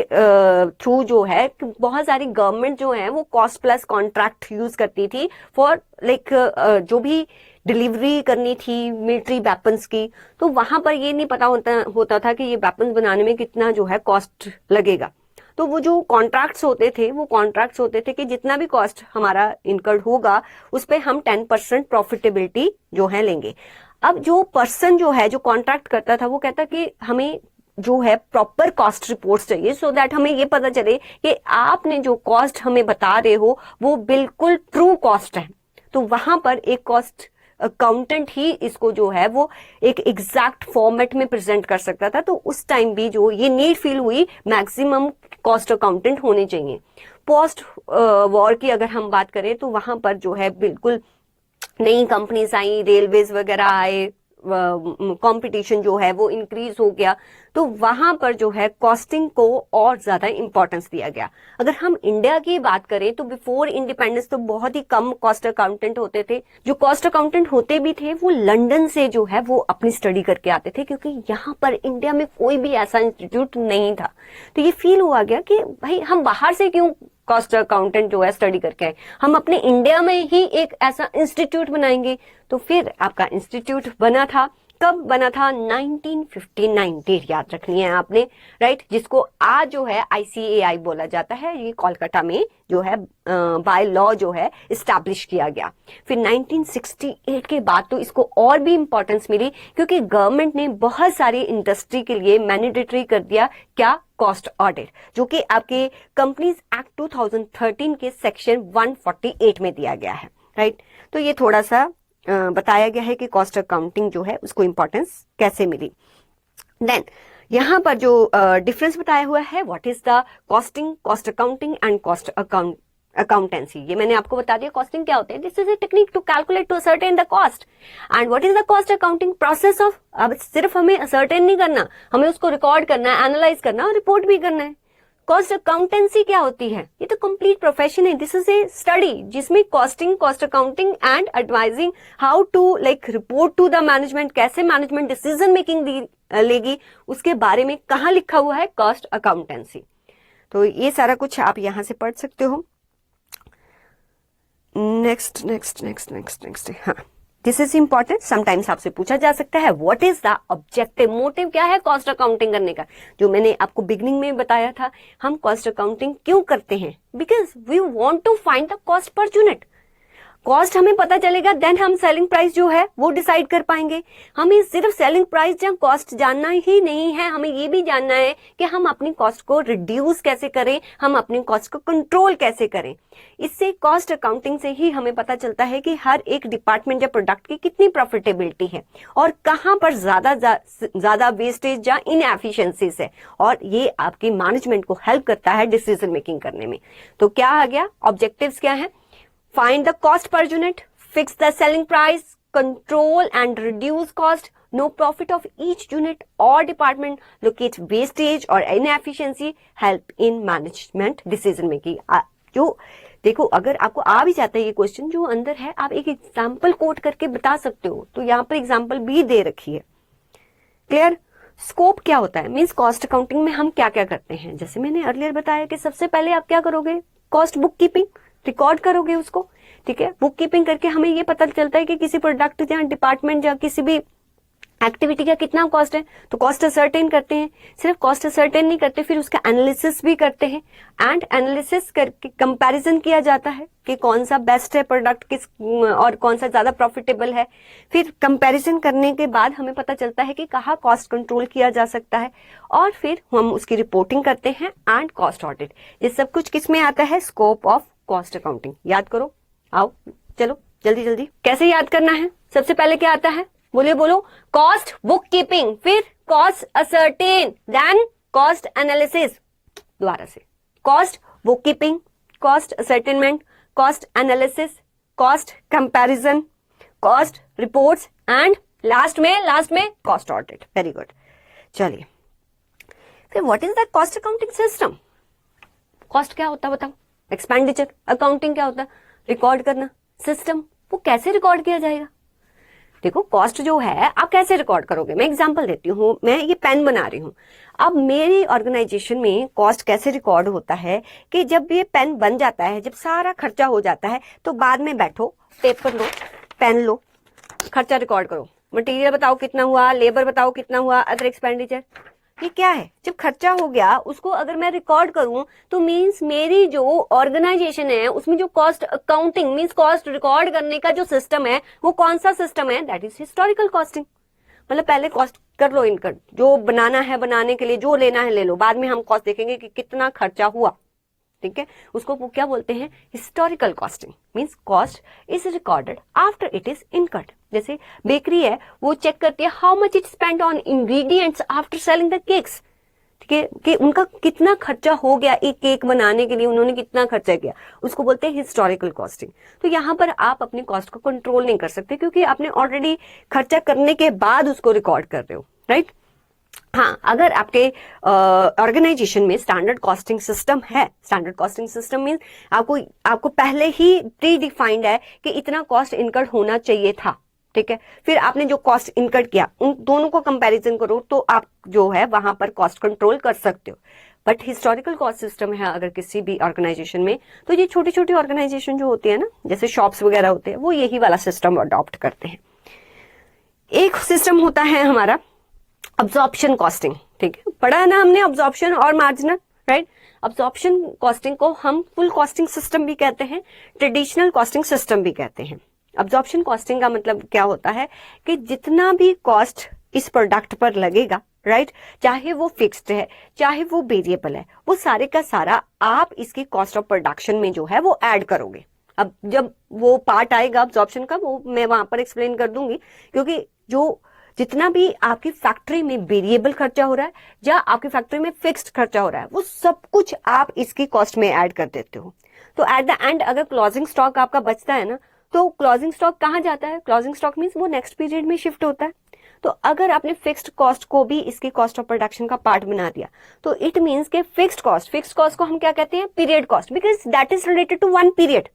Speaker 1: थ्रू जो है बहुत सारी गवर्नमेंट जो है वो कॉस्ट प्लस कॉन्ट्रैक्ट यूज करती थी फॉर जो भी डिलीवरी करनी थी मिलिट्री वेपन्स की। तो वहां पर ये नहीं पता होता था कि ये वेपन्स बनाने में कितना जो है कॉस्ट लगेगा। तो वो जो कॉन्ट्रैक्ट्स होते थे वो कॉन्ट्रैक्ट्स होते थे कि जितना भी कॉस्ट हमारा इनकर्ड होगा उस पे हम 10% प्रॉफिटेबिलिटी जो है लेंगे। अब जो पर्सन जो है जो कॉन्ट्रैक्ट करता था वो कहता कि हमें जो है प्रॉपर कॉस्ट रिपोर्ट्स चाहिए सो दैट हमें ये पता चले कि आपने जो कॉस्ट हमें बता रहे हो वो बिल्कुल ट्रू कॉस्ट है। तो वहां पर एक कॉस्ट अकाउंटेंट ही इसको जो है वो एक एग्जैक्ट फॉर्मेट में प्रेजेंट कर सकता था। तो उस टाइम भी जो ये नीड फील हुई मैक्सिमम कॉस्ट अकाउंटेंट होने चाहिए। पोस्ट वॉर की अगर हम बात करें तो वहां पर जो है बिल्कुल नई कंपनीज आई, रेलवेज वगैरह आए, कंपटीशन जो है वो इंक्रीज हो गया। तो वहां पर जो है कॉस्टिंग को और ज्यादा इंपॉर्टेंस दिया गया। अगर हम इंडिया की बात करें तो बिफोर इंडिपेंडेंस तो बहुत ही कम कॉस्ट अकाउंटेंट होते थे। जो कॉस्ट अकाउंटेंट होते भी थे वो लंदन से जो है वो अपनी स्टडी करके आते थे, क्योंकि यहाँ पर इंडिया में कोई भी ऐसा इंस्टीट्यूट नहीं था। तो ये फील हुआ गया कि भाई हम बाहर से क्यों कॉस्ट अकाउंटेंट जो है स्टडी करके आए, हम अपने इंडिया में ही एक ऐसा इंस्टीट्यूट बनाएंगे। तो फिर आपका इंस्टीट्यूट बना था। कब बना था? 1959, डेट याद रखनी है आपने, राइट, जिसको आज जो है ICAI बोला जाता है। ये कोलकाता में जो है बाय लॉ जो है इस्टेब्लिश किया गया। फिर 1968 के बाद तो इसको और भी इंपॉर्टेंस मिली क्योंकि गवर्नमेंट ने बहुत सारी इंडस्ट्री के लिए मैंडेटरी कर दिया क्या? कॉस्ट ऑडिट, जो कि आपके कंपनीज एक्ट 2013 के सेक्शन 148 में दिया गया है, राइट। तो ये थोड़ा सा बताया गया है कि कॉस्ट अकाउंटिंग जो है उसको इंपॉर्टेंस कैसे मिली। देन यहां पर जो डिफरेंस बताया हुआ है, what is the costing, cost accounting and cost accountancy. ये मैंने आपको बता दिया कॉस्टिंग क्या होता है। This is a technique to calculate to ascertain the cost and what is the cost accounting process of. अब सिर्फ हमें असर्टेन नहीं करना, हमें उसको रिकॉर्ड करना है, एनालाइज करना और रिपोर्ट भी करना है। कॉस्ट अकाउंटेंसी क्या होती है? ये तो कंप्लीट प्रोफेशन है। दिस इज ए स्टडी जिसमें costing, cost accounting and advising how to report to the management, कैसे मैनेजमेंट डिसीजन मेकिंग लेगी, उसके बारे में कहाँ लिखा हुआ है? Cost accountancy. तो ये सारा कुछ आप यहां से पढ़ सकते हो। नेक्स्ट हाँ, दिस इज इंपॉर्टेंट। समटाइम्स आपसे पूछा जा सकता है what is the objective, motive क्या है कॉस्ट अकाउंटिंग करने का। जो मैंने आपको बिगनिंग में बताया था, हम कॉस्ट अकाउंटिंग क्यों करते हैं? Because we want to find the cost per unit. Cost हमें पता चलेगा देन हम सेलिंग प्राइस जो है वो डिसाइड कर पाएंगे। हमें सिर्फ सेलिंग प्राइस या कॉस्ट जानना ही नहीं है, हमें ये भी जानना है कि हम अपनी कॉस्ट को रिड्यूस कैसे करें, हम अपनी कॉस्ट को कंट्रोल कैसे करें। इससे कॉस्ट अकाउंटिंग से ही हमें पता चलता है कि हर एक डिपार्टमेंट या प्रोडक्ट की कितनी प्रॉफिटेबिलिटी है और कहां पर ज्यादा वेस्टेज या इनएफिशिएंसीज है, और ये आपकी मैनेजमेंट को हेल्प करता है डिसीजन मेकिंग करने में। तो क्या आ गया? ऑब्जेक्टिव्स क्या है? Find the cost per unit, fix the selling price, control and reduce cost, know profit of each unit और डिपार्टमेंट, लोकेट वेस्टेज और inefficiency, help in management decision making. जो देखो, अगर आपको आ भी जाता है ये क्वेश्चन जो अंदर है, आप एक एग्जाम्पल कोट करके बता सकते हो, तो यहाँ पर एग्जाम्पल भी दे रखी है। क्लियर? स्कोप क्या होता है, मीन्स कॉस्ट अकाउंटिंग में हम क्या क्या करते हैं। जैसे मैंने अर्लियर बताया कि सबसे पहले आप क्या करोगे, कॉस्ट बुक कीपिंग, रिकॉर्ड करोगे उसको, ठीक है। बुक कीपिंग करके हमें ये पता चलता है कि किसी प्रोडक्ट या डिपार्टमेंट या किसी भी एक्टिविटी का कितना कॉस्ट है, तो कॉस्ट असर्टेन करते हैं। सिर्फ कॉस्ट असर्टेन नहीं करते, फिर उसका एनालिसिस भी करते हैं, एंड एनालिसिस करके कंपैरिजन किया जाता है कि कौन सा बेस्ट है प्रोडक्ट किस और कौन सा ज्यादा प्रॉफिटेबल है। फिर कंपैरिजन करने के बाद हमें पता चलता है कि कहाँ कॉस्ट कंट्रोल किया जा सकता है, और फिर हम उसकी रिपोर्टिंग करते हैं एंड कॉस्ट ऑडिट। ये सब कुछ किस में आता है, स्कोप ऑफ कॉस्ट अकाउंटिंग। याद करो, आओ चलो जल्दी जल्दी। कैसे याद करना है, सबसे पहले क्या आता है, बोलिए बोलो, कॉस्ट बुक कीपिंग, फिर cost ascertain, then cost analysis. दोबारा से, cost book keeping, cost ascertainment, cost analysis, cost comparison, cost reports, and last में कॉस्ट ऑडिट। Very good. चलिए, फिर what is the cost accounting system. Cost क्या होता है बताओ, एक्सपेंडिचर। अकाउंटिंग क्या होता है, रिकॉर्ड करना। सिस्टम, वो कैसे रिकॉर्ड किया जाएगा। देखो, कॉस्ट जो है आप कैसे रिकॉर्ड करोगे, मैं एग्जांपल देती हूँ। मैं ये पेन बना रही हूँ, अब मेरी ऑर्गेनाइजेशन में कॉस्ट कैसे रिकॉर्ड होता है कि जब ये पेन बन जाता है, जब सारा खर्चा हो जाता है, तो बाद में बैठो, पेपर लो, पेन लो, खर्चा रिकॉर्ड करो। मटेरियल बताओ कितना हुआ, लेबर बताओ कितना हुआ, अदर एक्सपेंडिचर। ये क्या है, जब खर्चा हो गया उसको अगर मैं रिकॉर्ड करूं तो मींस मेरी जो ऑर्गेनाइजेशन है उसमें जो cost accounting means cost record करने का जो सिस्टम है वो कौन सा सिस्टम है, दैट इज हिस्टोरिकल कॉस्टिंग। मतलब पहले कॉस्ट कर लो इनकम, जो बनाना है बनाने के लिए जो लेना है ले लो, बाद में हम कॉस्ट देखेंगे कि कितना खर्चा हुआ, ठीक है। उसको वो क्या बोलते हैं, historical costing. Means cost is recorded after it is incurred. जैसे बेकरी है, वो चेक करती है how much it spend on ingredients after selling the cakes, ठीक है, कि उनका कितना खर्चा हो गया, एक केक बनाने के लिए उन्होंने कितना खर्चा किया, उसको बोलते हैं हिस्टोरिकल कॉस्टिंग। तो यहाँ पर आप अपने कॉस्ट को कंट्रोल नहीं कर सकते क्योंकि आपने ऑलरेडी खर्चा करने के बाद उसको रिकॉर्ड कर रहे हो, राइट। हाँ, अगर आपके ऑर्गेनाइजेशन में स्टैंडर्ड कॉस्टिंग सिस्टम है, स्टैंडर्ड कॉस्टिंग सिस्टम मींस आपको पहले ही प्री डिफाइंड है कि इतना कॉस्ट इनकर्ड होना चाहिए था, ठीक है। फिर आपने जो कॉस्ट इनकर्ड किया उन दोनों को कंपैरिजन करो तो आप जो है वहां पर कॉस्ट कंट्रोल कर सकते हो। बट हिस्टोरिकल कॉस्ट सिस्टम है अगर किसी भी ऑर्गेनाइजेशन में, तो ये छोटी छोटी ऑर्गेनाइजेशन जो होती है ना, जैसे शॉप्स वगैरह होते हैं, वो यही वाला सिस्टम अडॉप्ट करते हैं। एक सिस्टम होता है हमारा अब्जॉर्प्शन कॉस्टिंग, ठीक है, पढ़ा है ना हमने अब्जॉर्प्शन और मार्जिनल, राइट। अब्जॉर्प्शन कॉस्टिंग को हम फुल कॉस्टिंग सिस्टम भी कहते हैं, ट्रेडिशनल कॉस्टिंग सिस्टम भी कहते हैं। अब्जॉर्प्शन कॉस्टिंग का मतलब क्या होता है कि जितना भी कॉस्ट इस प्रोडक्ट पर लगेगा, राइट, चाहे वो फिक्स्ड है चाहे वो वेरिएबल है, वो सारे का सारा आप इसकी कॉस्ट ऑफ प्रोडक्शन में जो है वो ऐड करोगे। अब जब वो पार्ट आएगा अब्जॉर्प्शन का, वो मैं वहां पर एक्सप्लेन कर दूंगी, क्योंकि जो जितना भी आपकी फैक्ट्री में वेरिएबल खर्चा हो रहा है या आपकी फैक्ट्री में फिक्स्ड खर्चा हो रहा है, वो सब कुछ आप इसकी कॉस्ट में ऐड कर देते हो। तो एट द एंड अगर क्लोजिंग स्टॉक आपका बचता है ना, तो क्लोजिंग स्टॉक कहाँ जाता है, क्लोजिंग स्टॉक मींस वो नेक्स्ट पीरियड में शिफ्ट होता है। तो अगर आपने फिक्स्ड कॉस्ट को भी इसकी कॉस्ट ऑफ प्रोडक्शन का पार्ट बना दिया, तो इट मींस के फिक्स्ड कॉस्ट को हम क्या कहते हैं, period cost, because that is related to one period,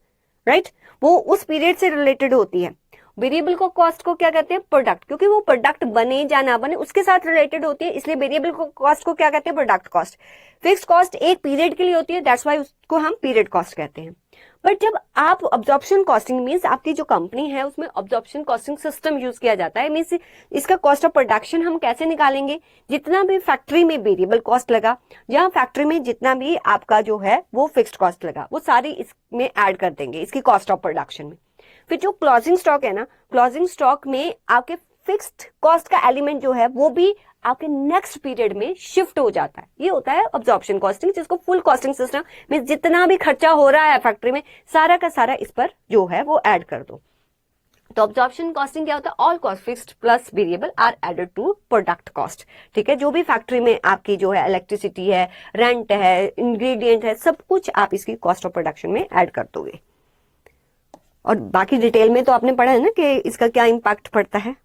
Speaker 1: right, वो उस पीरियड से रिलेटेड होती है। वेरिएबल को कॉस्ट को क्या कहते हैं, प्रोडक्ट, क्योंकि वो प्रोडक्ट बने या ना बने उसके साथ रिलेटेड होती है, इसलिए वेरिएबल को कॉस्ट को क्या कहते हैं, प्रोडक्ट कॉस्ट। फिक्स्ड कॉस्ट एक पीरियड के लिए होती है, दैट्स व्हाई उसको हम पीरियड कॉस्ट कहते हैं। बट जब आप ऑब्जॉर्प्शन कॉस्टिंग मींस आपकी जो कंपनी है उसमें ऑब्जॉर्प्शन कॉस्टिंग सिस्टम यूज किया जाता है, मींस इसका कॉस्ट ऑफ प्रोडक्शन हम कैसे निकालेंगे, जितना भी फैक्ट्री में वेरिएबल कॉस्ट लगा या फैक्ट्री में जितना भी आपका जो है वो फिक्स्ड कॉस्ट लगा, वो सारी इसमें ऐड कर देंगे इसकी कॉस्ट ऑफ प्रोडक्शन में। फिर जो क्लोजिंग स्टॉक है ना, क्लोजिंग स्टॉक में आपके फिक्स्ड कॉस्ट का एलिमेंट जो है वो भी आपके नेक्स्ट पीरियड में शिफ्ट हो जाता है। ये होता है ऑब्जॉर्प्शन कॉस्टिंग, जिसको फुल कॉस्टिंग सिस्टम में जितना भी खर्चा हो रहा है फैक्ट्री में सारा का सारा इस पर जो है वो ऐड कर दो। तो ऑब्जॉर्प्शन कॉस्टिंग क्या होता है, all cost fixed plus variable are added to product cost, ठीक है। जो भी फैक्ट्री में आपकी जो है इलेक्ट्रिसिटी है, रेंट है, इंग्रेडिएंट है, सब कुछ आप इसकी कॉस्ट ऑफ प्रोडक्शन में ऐड कर दोगे। और बाकी डिटेल में तो आपने पढ़ा है ना कि इसका क्या इम्पैक्ट पड़ता है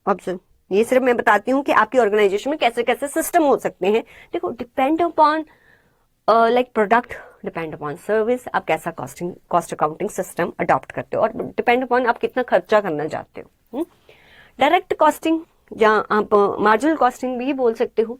Speaker 1: ये सिर्फ मैं बताती हूँ कि आपकी ऑर्गेनाइजेशन में कैसे कैसे सिस्टम हो सकते हैं। देखो, depend upon like product, depend upon service, आप कैसा कॉस्ट अकाउंटिंग सिस्टम अडॉप्ट करते हो, और डिपेंड अपॉन आप कितना खर्चा करना चाहते हो। डायरेक्ट कॉस्टिंग, जहाँ आप मार्जिनल कॉस्टिंग भी बोल सकते हो,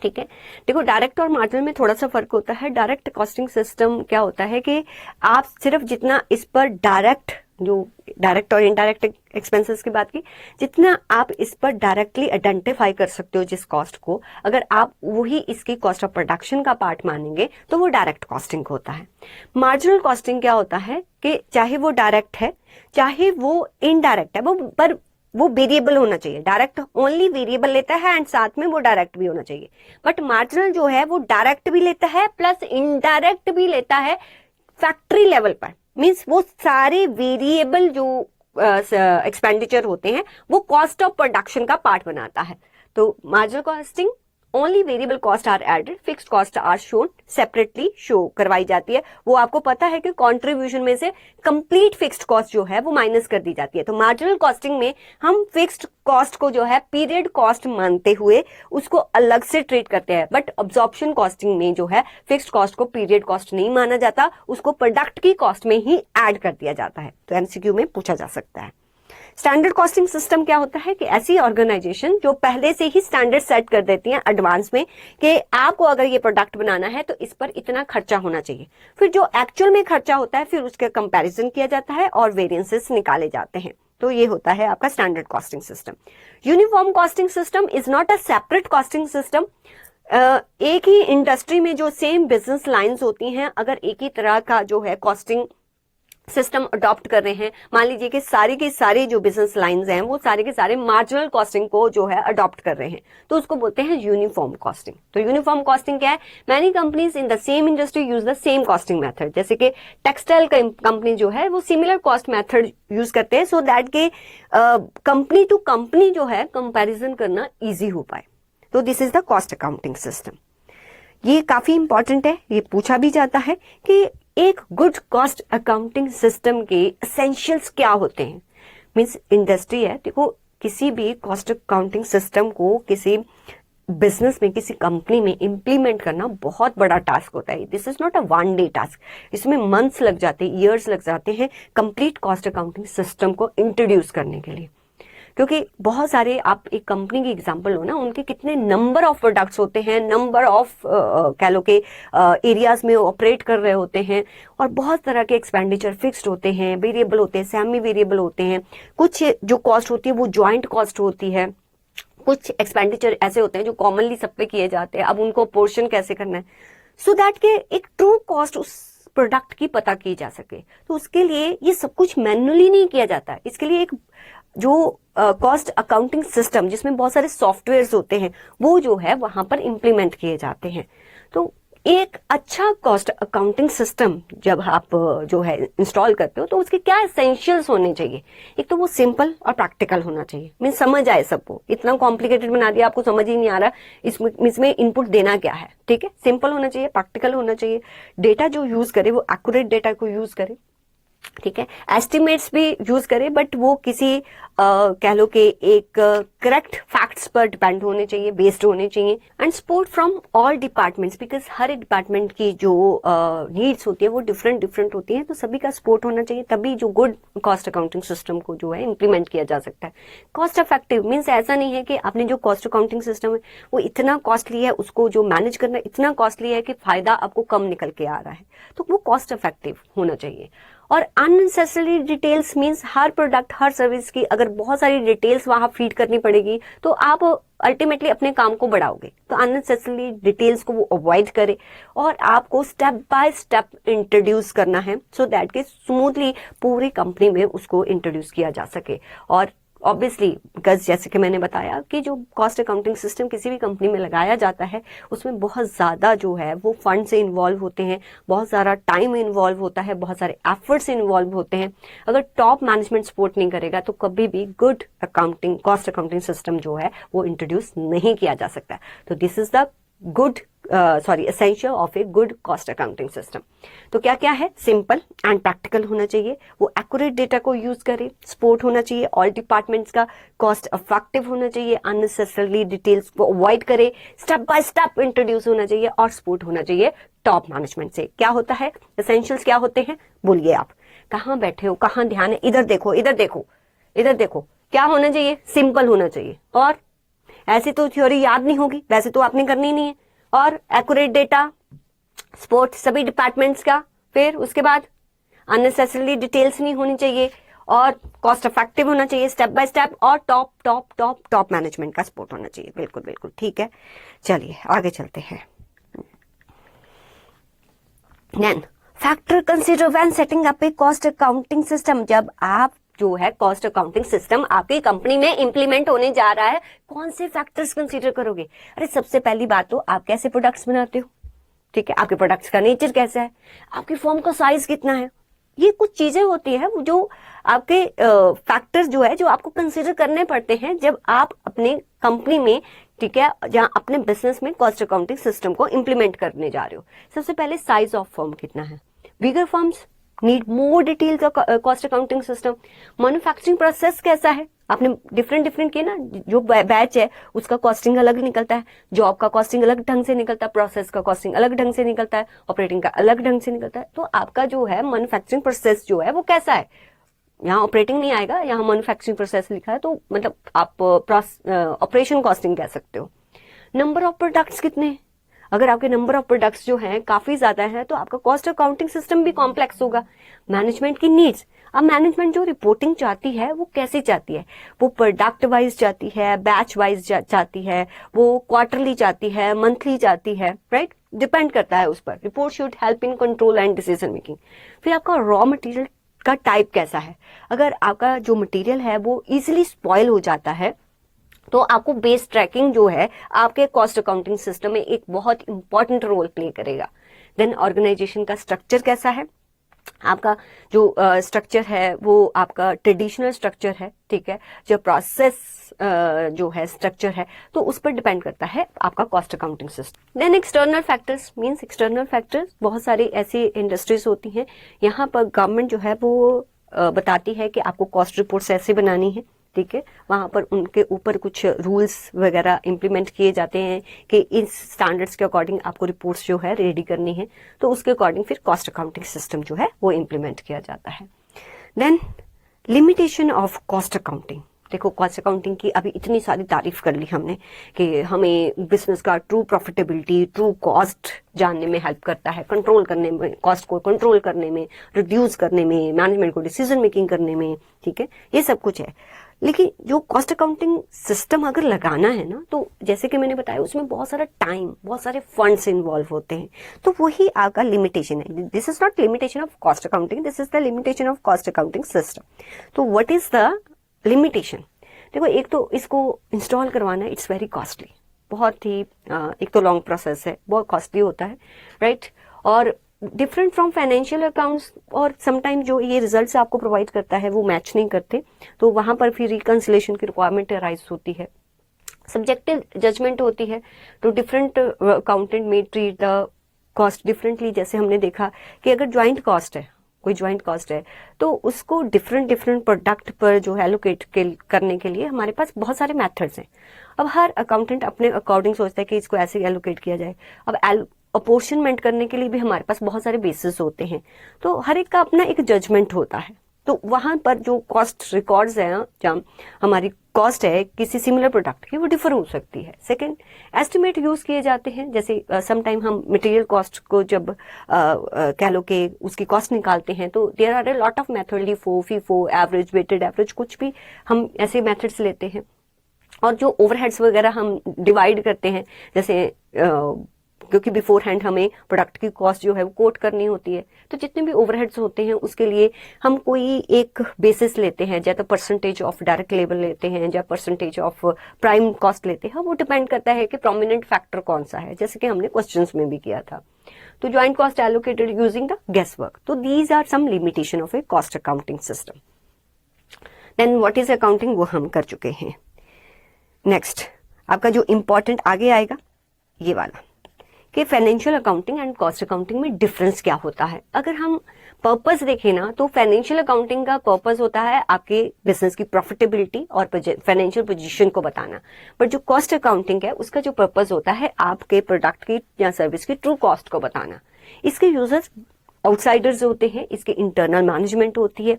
Speaker 1: ठीक है। देखो, डायरेक्ट और मार्जिनल में थोड़ा सा फर्क होता है। डायरेक्ट कॉस्टिंग सिस्टम क्या होता है कि आप सिर्फ जितना इस पर डायरेक्ट और इनडायरेक्ट एक्सपेंसेस की बात की, जितना आप इस पर डायरेक्टली आइडेंटिफाई कर सकते हो जिस कॉस्ट को, अगर आप वही इसकी कॉस्ट ऑफ प्रोडक्शन का पार्ट मानेंगे तो वो डायरेक्ट कॉस्टिंग होता है। मार्जिनल कॉस्टिंग क्या होता है कि चाहे वो डायरेक्ट है चाहे वो इनडायरेक्ट है, वो वेरिएबल होना चाहिए। डायरेक्ट ओनली वेरिएबल लेता है एंड साथ में वो डायरेक्ट भी होना चाहिए, बट मार्जिनल जो है वो डायरेक्ट भी लेता है प्लस इनडायरेक्ट भी लेता है फैक्ट्री लेवल पर। मींस वो सारे वेरिएबल जो एक्सपेंडिचर होते हैं वो कॉस्ट ऑफ प्रोडक्शन का पार्ट बनाता है। तो marginal costing only variable cost are added, fixed cost are shown, separately show करवाई जाती है। वो आपको पता है कि कंट्रीब्यूशन में से कंप्लीट फिक्स्ड कॉस्ट जो है वो माइनस कर दी जाती है। तो मार्जिनल कॉस्टिंग में हम फिक्स्ड कॉस्ट को जो है पीरियड कॉस्ट मानते हुए उसको अलग से ट्रीट करते हैं, बट अब्जॉर्प्शन कॉस्टिंग में जो है फिक्स्ड कॉस्ट को पीरियड कॉस्ट नहीं माना जाता, उसको प्रोडक्ट की कॉस्ट में ही ऐड कर दिया जाता है। तो एमसीक्यू में पूछा जा सकता है। स्टैंडर्ड कॉस्टिंग सिस्टम क्या होता है कि ऐसी ऑर्गेनाइजेशन जो पहले से ही स्टैंडर्ड सेट कर देती हैं एडवांस में कि आपको अगर ये प्रोडक्ट बनाना है तो इस पर इतना खर्चा होना चाहिए। फिर जो एक्चुअल में खर्चा होता है फिर उसका कंपैरिजन किया जाता है और वेरिएंसेस निकाले जाते हैं। तो ये होता है आपका standard costing system. Uniform costing system is not a separate costing system. एक ही इंडस्ट्री में जो सेम बिजनेस लाइंस होती हैं, अगर एक ही तरह का जो है कॉस्टिंग सिस्टम अडॉप्ट कर रहे हैं, मान लीजिए कि सारी के सारे जो बिजनेस लाइंस हैं वो सारे के सारे मार्जिनल कॉस्टिंग को जो है अडॉप्ट कर रहे हैं, तो उसको बोलते हैं यूनिफॉर्म कॉस्टिंग। तो यूनिफॉर्म कॉस्टिंग क्या है? Many companies in the same industry use the same costing method. जैसे कि टेक्सटाइल कंपनी जो है वो सिमिलर कॉस्ट मेथड यूज करते हैं सो दैट के कंपनी टू कंपनी जो है कंपैरिजन करना इजी हो पाए। तो this is the cost accounting system. ये काफी इंपॉर्टेंट है, ये पूछा भी जाता है कि एक गुड कॉस्ट अकाउंटिंग सिस्टम के एसेंशियल्स क्या होते हैं। मींस इंडस्ट्री है, देखो किसी भी कॉस्ट अकाउंटिंग सिस्टम को किसी बिजनेस में किसी कंपनी में इंप्लीमेंट करना बहुत बड़ा टास्क होता है। This is not a one day task, इसमें मंथ्स लग जाते हैं, ईयर्स लग जाते हैं कंप्लीट कॉस्ट अकाउंटिंग सिस्टम को इंट्रोड्यूस करने के लिए। क्योंकि बहुत सारे, आप एक कंपनी की एग्जांपल लो ना, उनके कितने नंबर ऑफ प्रोडक्ट्स होते हैं, नंबर ऑफ कह लो के एरियाज में ऑपरेट कर रहे होते हैं, और बहुत तरह के एक्सपेंडिचर फिक्स्ड होते हैं, वेरिएबल होते हैं, सेमी वेरिएबल होते हैं। कुछ जो कॉस्ट होती है वो ज्वाइंट कॉस्ट होती है, कुछ एक्सपेंडिचर ऐसे होते हैं जो कॉमनली सब पे किए जाते हैं, अब उनको पोर्शन कैसे करना है सो दैट के एक ट्रू कॉस्ट उस प्रोडक्ट की पता की जा सके। तो उसके लिए ये सब कुछ मैन्युअली नहीं किया जाता है, इसके लिए एक जो कॉस्ट अकाउंटिंग सिस्टम जिसमें बहुत सारे सॉफ्टवेयर्स होते हैं वो जो है वहां पर इंप्लीमेंट किए जाते हैं। तो एक अच्छा कॉस्ट अकाउंटिंग सिस्टम जब आप जो है इंस्टॉल करते हो तो उसके क्या एसेंशियल्स होने चाहिए? एक तो वो सिंपल और प्रैक्टिकल होना चाहिए, मीन्स समझ आए सबको। इतना कॉम्प्लिकेटेड बना दिया आपको समझ ही नहीं आ रहा इसमें इनपुट देना क्या है, ठीक है। सिंपल होना चाहिए, प्रैक्टिकल होना चाहिए, डेटा जो यूज करे वो एक्यूरेट डेटा को यूज करे, ठीक है। एस्टिमेट्स भी यूज करे बट वो किसी कह लो कि एक करेक्ट फैक्ट्स पर डिपेंड होने चाहिए, बेस्ड होने चाहिए। And support from all departments, because हर एक डिपार्टमेंट की जो नीड्स होती है वो डिफरेंट होती है, तो सभी का सपोर्ट होना चाहिए, तभी जो गुड कॉस्ट अकाउंटिंग सिस्टम को जो है इंप्लीमेंट किया जा सकता है। कॉस्ट इफेक्टिव मीन्स ऐसा नहीं है कि आपने जो कॉस्ट अकाउंटिंग सिस्टम है वो इतना कॉस्टली है, उसको जो मैनेज करना इतना कॉस्टली है कि फायदा आपको कम निकल के आ रहा है, तो वो कॉस्ट इफेक्टिव होना चाहिए। और अननेसेसरी डिटेल्स मींस हर प्रोडक्ट हर सर्विस की अगर बहुत सारी डिटेल्स वहां फीड करनी पड़ेगी तो आप अल्टीमेटली अपने काम को बढ़ाओगे। तो अननेसेसरी डिटेल्स को वो अवॉइड करे और आपको स्टेप बाय स्टेप इंट्रोड्यूस करना है सो दैट कि स्मूथली पूरी कंपनी में उसको इंट्रोड्यूस किया जा सके। और ऑब्वियसली बिकॉज जैसे कि मैंने बताया कि जो कॉस्ट अकाउंटिंग सिस्टम किसी भी कंपनी में लगाया जाता है उसमें बहुत ज्यादा जो है वो फंड से इन्वॉल्व होते हैं, बहुत सारा टाइम इन्वॉल्व होता है, बहुत सारे एफर्ट्स इन्वॉल्व होते हैं। अगर टॉप मैनेजमेंट सपोर्ट नहीं करेगा तो कभी भी good accounting cost accounting system जो है वो इंट्रोड्यूस नहीं किया जा सकता। तो this is the good essential of a good cost accounting system. तो क्या क्या है? सिंपल एंड प्रैक्टिकल होना चाहिए, वो एक्यूरेट डेटा को यूज करे, सपोर्ट होना चाहिए ऑल डिपार्टमेंट्स का, कॉस्ट इफेक्टिव होना चाहिए, अननेसेसरली डिटेल्स को अवॉइड करे, स्टेप बाय स्टेप इंट्रोड्यूस होना चाहिए और सपोर्ट होना चाहिए टॉप मैनेजमेंट से। क्या होता है? एसेंशियल्स क्या होते हैं? बोलिए आप, कहाँ बैठे हो, कहाँ ध्यान है? इधर देखो, इधर देखो, इधर देखो। क्या होना चाहिए? सिंपल होना चाहिए, और ऐसी तो थ्योरी याद नहीं होगी, वैसे तो आपने करनी नहीं है, और एक्यूरेट डेटा, सपोर्ट सभी डिपार्टमेंट्स का, फिर उसके बाद अननेसेसरली डिटेल्स नहीं होनी चाहिए, और कॉस्ट इफेक्टिव होना चाहिए स्टेप बाय स्टेप, और top top top top management का सपोर्ट होना चाहिए। बिल्कुल बिल्कुल ठीक है, चलिए आगे चलते हैं। Then factor consider when setting up a cost accounting system. जब आप जो है कॉस्ट अकाउंटिंग सिस्टम आपकी कंपनी में इंप्लीमेंट होने जा रहा है, कौन से फैक्टर्स कंसीडर करोगे? अरे सबसे पहली बात तो आप कैसे प्रोडक्ट्स बनाते हो, ठीक है, आपके प्रोडक्ट्स का नेचर कैसा है, आपकी फर्म का साइज कितना है, ये कुछ चीजें होती है जो आपके फैक्टर्स जो है जो आपको कंसीडर करने पड़ते हैं जब आप अपने कंपनी में, ठीक है, जहां अपने बिजनेस में कॉस्ट अकाउंटिंग सिस्टम को इंप्लीमेंट करने जा रहे हो। सबसे पहले साइज ऑफ फर्म कितना है, बिगर फर्म्स नीड मोर डिटेल का cost accounting system. Manufacturing process कैसा है, आपने डिफरेंट डिफरेंट किए ना, जो बैच है उसका कॉस्टिंग अलग निकलता है, जॉब का कॉस्टिंग अलग ढंग से निकलता है, प्रोसेस का कॉस्टिंग अलग ढंग से निकलता है, ऑपरेटिंग का अलग ढंग से निकलता है। तो आपका जो है मैन्युफैक्चरिंग प्रोसेस जो है वो कैसा है, यहाँ ऑपरेटिंग नहीं आएगा, यहाँ मैन्युफैक्चरिंग प्रोसेस लिखा है, तो मतलब आप ऑपरेशन कॉस्टिंग कह सकते हो। नंबर ऑफ प्रोडक्ट्स कितने हैं, अगर आपके नंबर ऑफ प्रोडक्ट्स जो हैं काफी ज्यादा है तो आपका कॉस्ट अकाउंटिंग सिस्टम भी कॉम्प्लेक्स होगा। मैनेजमेंट की नीड्स, अब मैनेजमेंट जो रिपोर्टिंग चाहती है वो कैसे चाहती है, वो प्रोडक्ट वाइज चाहती है, बैच वाइज चाहती है, वो क्वार्टरली चाहती है, मंथली चाहती है, राइट, डिपेंड करता है उस पर। Report should help in control and decision making. फिर आपका रॉ मटेरियल का टाइप कैसा है, अगर आपका जो मटेरियल है वो इजिली स्पॉइल हो जाता है तो आपको बेस ट्रैकिंग जो है आपके कॉस्ट अकाउंटिंग सिस्टम में एक बहुत इंपॉर्टेंट रोल प्ले करेगा। देन ऑर्गेनाइजेशन का स्ट्रक्चर कैसा है, आपका जो स्ट्रक्चर है वो आपका ट्रेडिशनल स्ट्रक्चर है, ठीक है, जो प्रोसेस जो है स्ट्रक्चर है, तो उस पर डिपेंड करता है आपका cost accounting system. Then external factors means external factors, बहुत सारी ऐसी इंडस्ट्रीज होती हैं, यहाँ पर गवर्नमेंट जो है वो बताती है कि आपको कॉस्ट रिपोर्ट्स ऐसे बनानी है, ठीक है, वहां पर उनके ऊपर कुछ रूल्स वगैरह इंप्लीमेंट किए जाते हैं कि इस स्टैंडर्ड्स के अकॉर्डिंग आपको रिपोर्ट्स जो है रेडी करनी है, तो उसके अकॉर्डिंग फिर कॉस्ट अकाउंटिंग सिस्टम जो है वो इंप्लीमेंट किया जाता है। Then limitation of cost accounting, देखो कॉस्ट अकाउंटिंग की अभी इतनी सारी तारीफ कर ली हमने कि हमें बिजनेस का ट्रू प्रॉफिटेबिलिटी, ट्रू कॉस्ट जानने में हेल्प करता है, कंट्रोल करने में, कॉस्ट को कंट्रोल करने में, रिड्यूस करने में, मैनेजमेंट को डिसीजन मेकिंग करने में, ठीक है, ये सब कुछ है। लेकिन जो कॉस्ट अकाउंटिंग सिस्टम अगर लगाना है ना, तो जैसे कि मैंने बताया उसमें बहुत सारा टाइम, बहुत सारे फंड्स इन्वॉल्व होते हैं, तो वही आपका लिमिटेशन है। This is not limitation of cost accounting, this is the limitation of cost accounting system. तो व्हाट इज द लिमिटेशन? देखो, एक तो इसको इंस्टॉल करवाना इट्स वेरी कॉस्टली, बहुत ही एक तो लॉन्ग प्रोसेस है, बहुत कॉस्टली होता है, राइट, और डिफरेंट फ्रॉम फाइनेंशियल अकाउंट्स, और समटाइम जो ये रिजल्ट्स आपको प्रोवाइड करता है वो मैच नहीं करते, तो वहां पर फिर रिकंसिलेशन की रिक्वायरमेंट अराइज होती है, सब्जेक्टिव जजमेंट होती है, तो डिफरेंट अकाउंटेंट में ट्रीट द कॉस्ट डिफरेंटली। जैसे हमने देखा कि अगर ज्वाइंट कॉस्ट है, कोई ज्वाइंट कॉस्ट है, तो उसको डिफरेंट डिफरेंट प्रोडक्ट पर जो है एलोकेट करने के लिए हमारे पास बहुत सारे मेथड्स हैं। अब हर अकाउंटेंट अपने अकॉर्डिंग सोचता है कि इसको ऐसे एलोकेट किया जाए। अब अपोर्शनमेंट करने के लिए भी हमारे पास बहुत सारे बेसिस होते हैं, तो हर एक का अपना एक जजमेंट होता है। तो वहां पर जो कॉस्ट रिकॉर्ड्स हैं, जहाँ हमारी कॉस्ट है किसी सिमिलर प्रोडक्ट की, वो डिफर हो सकती है। सेकंड, एस्टिमेट यूज किए जाते हैं, जैसे समटाइम हम मटेरियल कॉस्ट को जब कह लो कि उसकी कॉस्ट निकालते हैं, तो there are a lot of method, LIFO, FIFO, average, weighted average, कुछ भी हम ऐसे मेथड्स लेते हैं। और जो ओवरहेड्स वगैरह हम डिवाइड करते हैं, जैसे क्योंकि बिफोर हैंड हमें प्रोडक्ट की कॉस्ट जो है वो कोट करनी होती है, तो जितने भी ओवरहेड्स होते हैं उसके लिए हम कोई एक बेसिस लेते हैं, या तो परसेंटेज ऑफ डायरेक्ट लेबर लेते हैं, या परसेंटेज ऑफ प्राइम कॉस्ट लेते हैं। वो डिपेंड करता है कि प्रोमिनेंट फैक्टर कौन सा है, जैसे कि हमने क्वेश्चंस में भी किया था। तो joint cost allocated using the guesswork, तो these are some limitation of a cost accounting system. Then what is accounting, वो हम कर चुके हैं। नेक्स्ट आपका जो इंपॉर्टेंट आगे आएगा ये वाला, कि financial accounting and cost accounting में डिफरेंस क्या होता है। अगर हम पर्पस देखें ना, तो फाइनेंशियल अकाउंटिंग का पर्पस होता है आपके बिजनेस की प्रॉफिटेबिलिटी और फाइनेंशियल पोजीशन को बताना, बट जो कॉस्ट अकाउंटिंग है उसका जो पर्पस होता है आपके प्रोडक्ट की या सर्विस की ट्रू कॉस्ट को बताना। इसके यूजर्स आउटसाइडर्स होते हैं, इसके इंटरनल मैनेजमेंट होती है।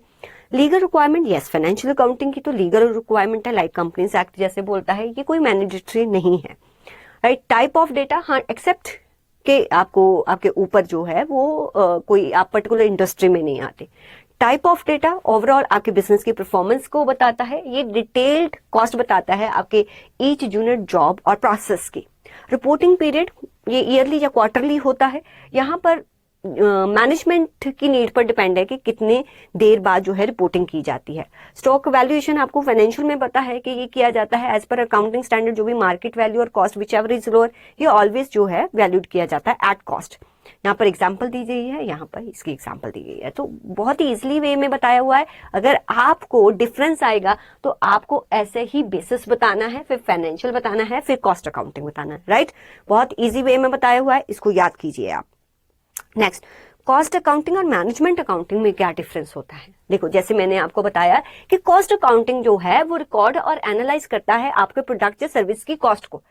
Speaker 1: Legal requirement, yes, financial accounting की तो लीगल रिक्वायरमेंट है, लाइक कंपनीज एक्ट जैसे बोलता है, ये कोई मैंडेटरी नहीं है। राइट, टाइप ऑफ डेटा, हाँ, एक्सेप्ट के आपको आपके ऊपर जो है वो कोई आप पर्टिकुलर इंडस्ट्री में नहीं आते। टाइप ऑफ डेटा ओवरऑल आपके बिजनेस की परफॉर्मेंस को बताता है। ये डिटेल्ड कॉस्ट बताता है आपके ईच यूनिट जॉब और प्रोसेस की। रिपोर्टिंग पीरियड ये ईयरली या क्वार्टरली होता है। यहाँ पर मैनेजमेंट की नीड पर डिपेंड है कि कितने देर बाद जो है रिपोर्टिंग की जाती है। स्टॉक वैल्यूएशन आपको फाइनेंशियल में पता है कि ये किया जाता है एज पर अकाउंटिंग स्टैंडर्ड, जो भी मार्केट वैल्यू और cost which ever is lower, ये ऑलवेज जो है वैल्यूड किया जाता है एट कॉस्ट। यहाँ पर एग्जाम्पल दी गई है, यहाँ पर इसकी एग्जाम्पल दी गई है, तो बहुत ही इजिली वे में बताया हुआ है। अगर आपको डिफरेंस आएगा तो आपको ऐसे ही बेसिस बताना है, फिर फाइनेंशियल बताना है, फिर कॉस्ट अकाउंटिंग बताना है। राइट, बहुत इजी वे में बताया हुआ है, इसको याद कीजिए आप। नेक्स्ट, कॉस्ट अकाउंटिंग और मैनेजमेंट अकाउंटिंग में क्या डिफरेंस होता है। देखो, जैसे मैंने आपको बताया कि कॉस्ट अकाउंटिंग जो है वो रिकॉर्ड और एनालाइज करता है आपके प्रोडक्ट या सर्विस की कॉस्ट को,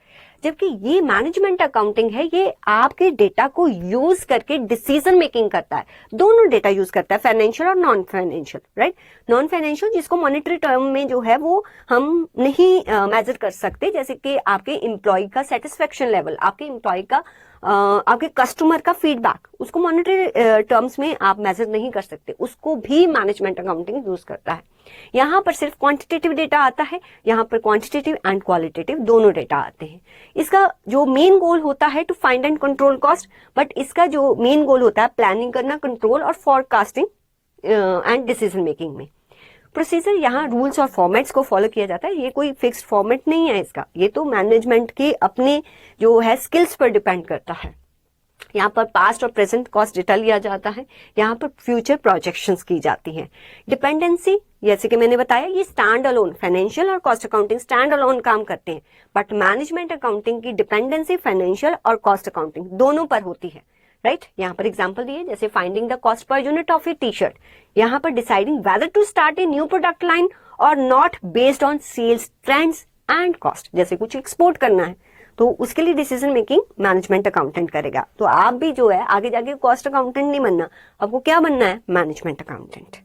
Speaker 1: जबकि ये मैनेजमेंट अकाउंटिंग है, ये आपके डेटा को यूज करके डिसीजन मेकिंग करता है। दोनों डेटा यूज करता है, फाइनेंशियल और non financial. Right, non financial जिसको मॉनेटरी टर्म में जो है वो हम नहीं मेजर कर सकते, जैसे कि आपके एम्प्लॉय का सेटिस्फेक्शन लेवल, आपके एम्प्लॉय का आपके कस्टमर का फीडबैक, उसको मॉनेटरी टर्म्स में आप मेजर नहीं कर सकते, उसको भी मैनेजमेंट अकाउंटिंग यूज करता है। यहाँ पर सिर्फ क्वांटिटेटिव डेटा आता है, यहाँ पर क्वांटिटेटिव एंड क्वालिटेटिव दोनों डेटा आते हैं। इसका जो मेन गोल होता है to find and control cost, but इसका जो मेन गोल होता है प्लानिंग करना, कंट्रोल और फॉरकास्टिंग एंड डिसीजन मेकिंग में। प्रोसीजर, यहाँ रूल्स और फॉर्मेट्स को फॉलो किया जाता है, ये कोई फिक्स्ड फॉर्मेट नहीं है इसका, ये तो मैनेजमेंट के अपने जो है स्किल्स पर डिपेंड करता है। यहाँ पर पास्ट और प्रेजेंट कॉस्ट डेटा लिया जाता है, यहाँ पर फ्यूचर प्रोजेक्शंस की जाती हैं। डिपेंडेंसी, जैसे कि मैंने बताया, ये स्टैंड अलोन, फाइनेंशियल और कॉस्ट अकाउंटिंग स्टैंड अलोन काम करते हैं, बट मैनेजमेंट अकाउंटिंग की डिपेंडेंसी फाइनेंशियल और कॉस्ट अकाउंटिंग दोनों पर होती है। राइट, यहाँ पर एग्जांपल दिए, जैसे finding the cost per unit of a T-shirt, यहाँ पर deciding whether to start a new product line और not based on sales trends and cost. जैसे कुछ एक्सपोर्ट करना है तो उसके लिए डिसीजन मेकिंग मैनेजमेंट अकाउंटेंट करेगा। तो आप भी जो है आगे जाके कॉस्ट अकाउंटेंट नहीं बनना, आपको क्या बनना है, management accountant.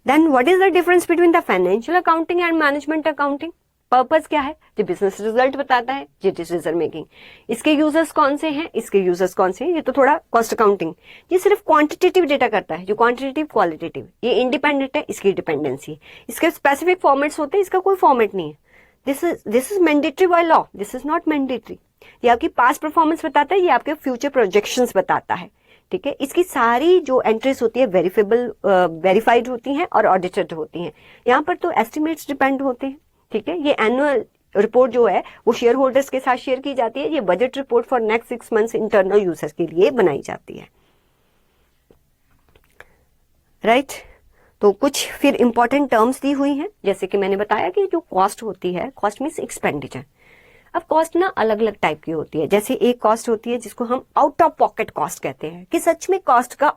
Speaker 1: Then what is the difference between the financial accounting and management accounting. Purpose क्या है, जो बिजनेस रिजल्ट बताता है, जो डिसीजन मेकिंग। इसके यूजर्स कौन से हैं, इसके यूजर्स कौन से हैं, ये तो थोड़ा कॉस्ट अकाउंटिंग, ये सिर्फ क्वांटिटेटिव डेटा करता है, जो क्वांटिटेटिव क्वालिटेटिव, ये इंडिपेंडेंट है, इसकी डिपेंडेंसी। इसके स्पेसिफिक फॉर्मेट्स होते हैं, इसका कोई फॉर्मेट नहीं है। This is mandatory by law, this is not mandatory. ये आपकी पास्ट परफॉर्मेंस बताता है, ये आपके फ्यूचर प्रोजेक्शंस बताता है। ठीक है, इसकी सारी जो एंट्रीज होती है वेरीफाइड होती हैं और ऑडिटेड होती हैं। यहाँ पर तो एस्टिमेट्स डिपेंड होते हैं। ठीक है, ये एनुअल रिपोर्ट जो है वो शेयर होल्डर्स के साथ शेयर की जाती है। ये budget report for next 6 months internal users के लिए बनाई जाती है। राइट, तो कुछ फिर इंपॉर्टेंट टर्म्स दी हुई हैं, जैसे कि मैंने बताया कि जो कॉस्ट होती है, कॉस्ट मीन्स एक्सपेंडिचर। अब कॉस्ट ना अलग अलग टाइप की होती है, जैसे एक कॉस्ट होती है जिसको हम आउट ऑफ पॉकेट कॉस्ट कहते हैं, कि सच में कॉस्ट का